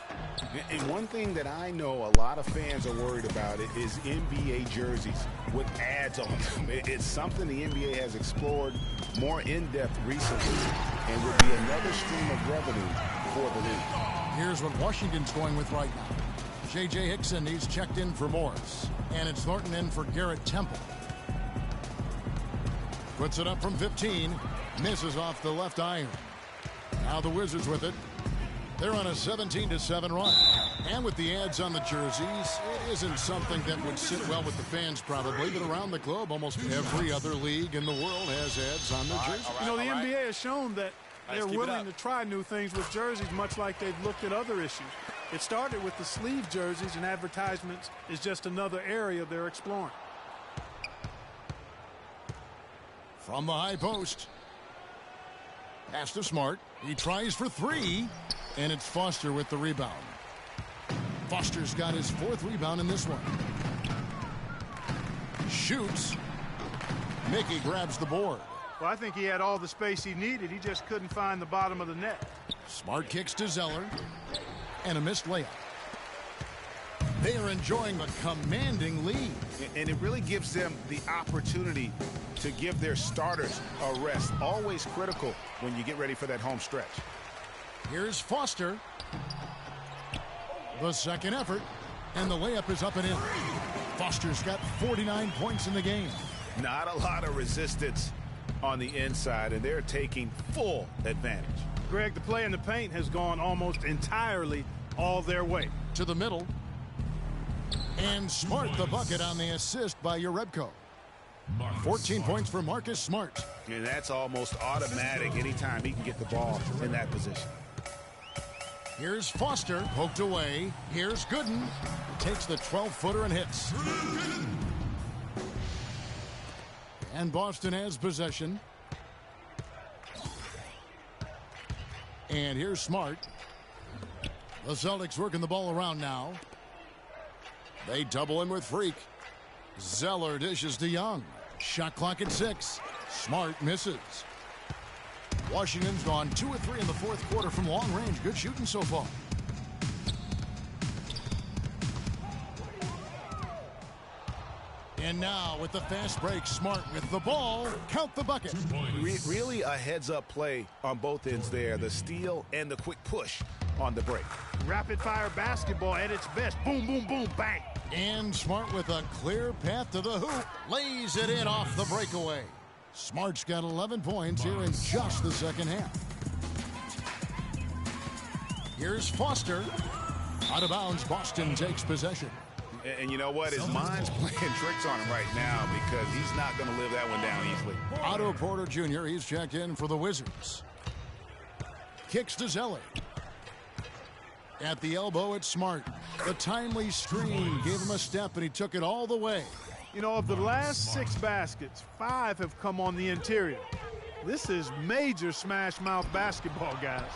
And one thing that I know a lot of fans are worried about is NBA jerseys with ads on them. It's something the NBA has explored more in-depth recently and would be another stream of revenue for the league. Here's what Washington's going with right now. J.J. Hickson, he's checked in for Morris. And it's Thornton in for Garrett Temple. Puts it up from 15. Misses off the left iron. Now the Wizards with it. They're on a 17-7 run. And with the ads on the jerseys, it isn't something that would sit well with the fans probably, but around the globe, almost every other league in the world has ads on their jerseys. You know, the NBA has shown that they're willing to try new things with jerseys, much like they've looked at other issues. It started with the sleeve jerseys, and advertisements is just another area they're exploring. From the high post. Pass to Smart. He tries for 3, and it's Foster with the rebound. Foster's got his 4th rebound in this one. Shoots. Mickey grabs the board. Well, I think he had all the space he needed. He just couldn't find the bottom of the net. Smart kicks to Zeller. And a missed layup. They are enjoying a commanding lead. And it really gives them the opportunity to give their starters a rest. Always critical when you get ready for that home stretch. Here's Foster. The second effort. And the layup is up and in. Foster's got 49 points in the game. Not a lot of resistance on the inside, and they're taking full advantage. Greg, the play in the paint has gone almost entirely all their way. To the middle. And Smart the bucket on the assist by Jerebko. 14 points for Marcus Smart. And that's almost automatic anytime he can get the ball in that position. Here's Foster, poked away. Here's Gooden. Takes the 12-footer and hits. And Boston has possession. And here's Smart. The Celtics working the ball around now. They double him with Freak. Zeller dishes to Young. Shot clock at 6. Smart misses. Washington's gone 2 of 3 in the fourth quarter from long range. Good shooting so far. And now with the fast break, Smart with the ball. Count the bucket. Really a heads-up play on both ends there. The steal and the quick push on the break. Rapid-fire basketball at its best. Boom, boom, boom, bang. And Smart with a clear path to the hoop. Lays it in off the breakaway. Smart's got 11 points here in just the second half. Here's Foster. Out of bounds, Boston takes possession. And you know what? His mind's playing tricks on him right now because he's not going to live that one down easily. Otto Porter Jr., he's checked in for the Wizards. Kicks to Zeller. At the elbow, it's Smart. The timely screen gave him a step, and he took it all the way. You know, of the last 6 baskets, 5 have come on the interior. This is major smash mouth basketball, guys.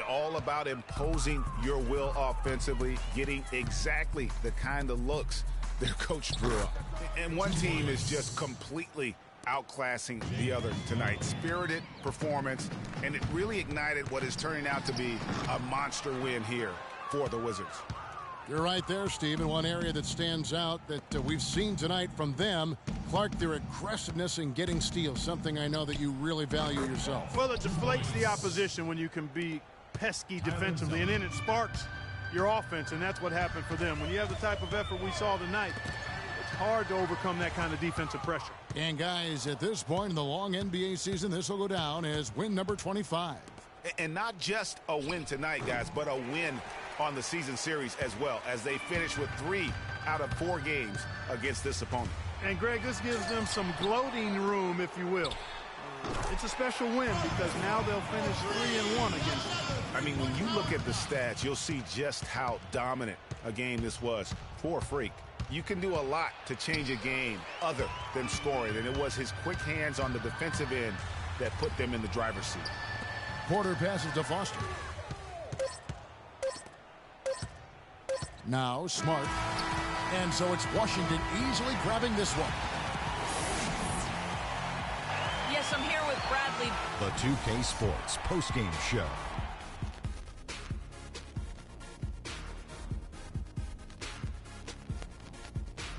All about imposing your will offensively, getting exactly the kind of looks their coach drew up. And one team is just completely outclassing the other tonight. Spirited performance, and it really ignited what is turning out to be a monster win here for the Wizards. You're right there, Steve. And one area that stands out that we've seen tonight from them, Clark, their aggressiveness in getting steals, something I know that you really value yourself. Well, it deflates the opposition when you can be pesky defensively, and then it sparks your offense, and that's what happened for them. When you have the type of effort we saw tonight, it's hard to overcome that kind of defensive pressure. And guys, at this point in the long NBA season, this will go down as win number 25. And not just a win tonight, guys, but a win on the season series as well, as they finish with 3 out of 4 games against this opponent. And Greg, this gives them some gloating room, if you will. It's a special win because now they'll finish 3-1 against them. I mean, when you look at the stats, you'll see just how dominant a game this was for Freak. You can do a lot to change a game other than scoring, and it was his quick hands on the defensive end that put them in the driver's seat. Porter passes to Foster. Now Smart. And so it's Washington easily grabbing this one. Yes, I'm here with Bradley. The 2K Sports postgame show.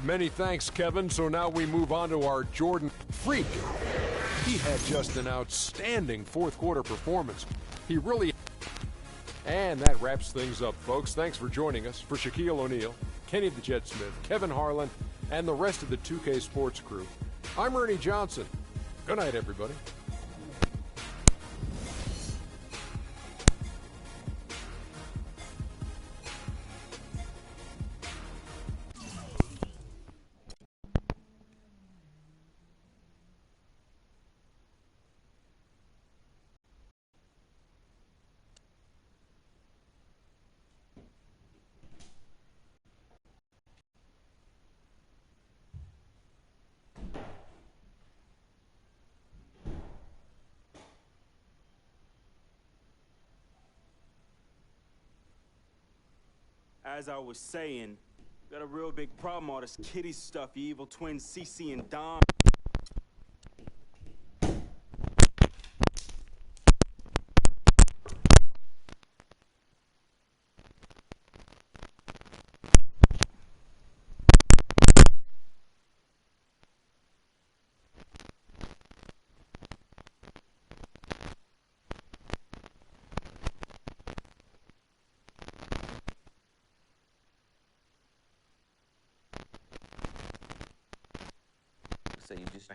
Many thanks, Kevin. So now we move on to our Jordan Freak. He had just an outstanding fourth quarter performance. He really... And that wraps things up, folks. Thanks for joining us. For Shaquille O'Neal, Kenny the Jet Smith, Kevin Harlan, and the rest of the 2K Sports crew, I'm Ernie Johnson. Good night, everybody. As I was saying, got a real big problem, all this kitty stuff, you evil twins, CC and Dom. So you just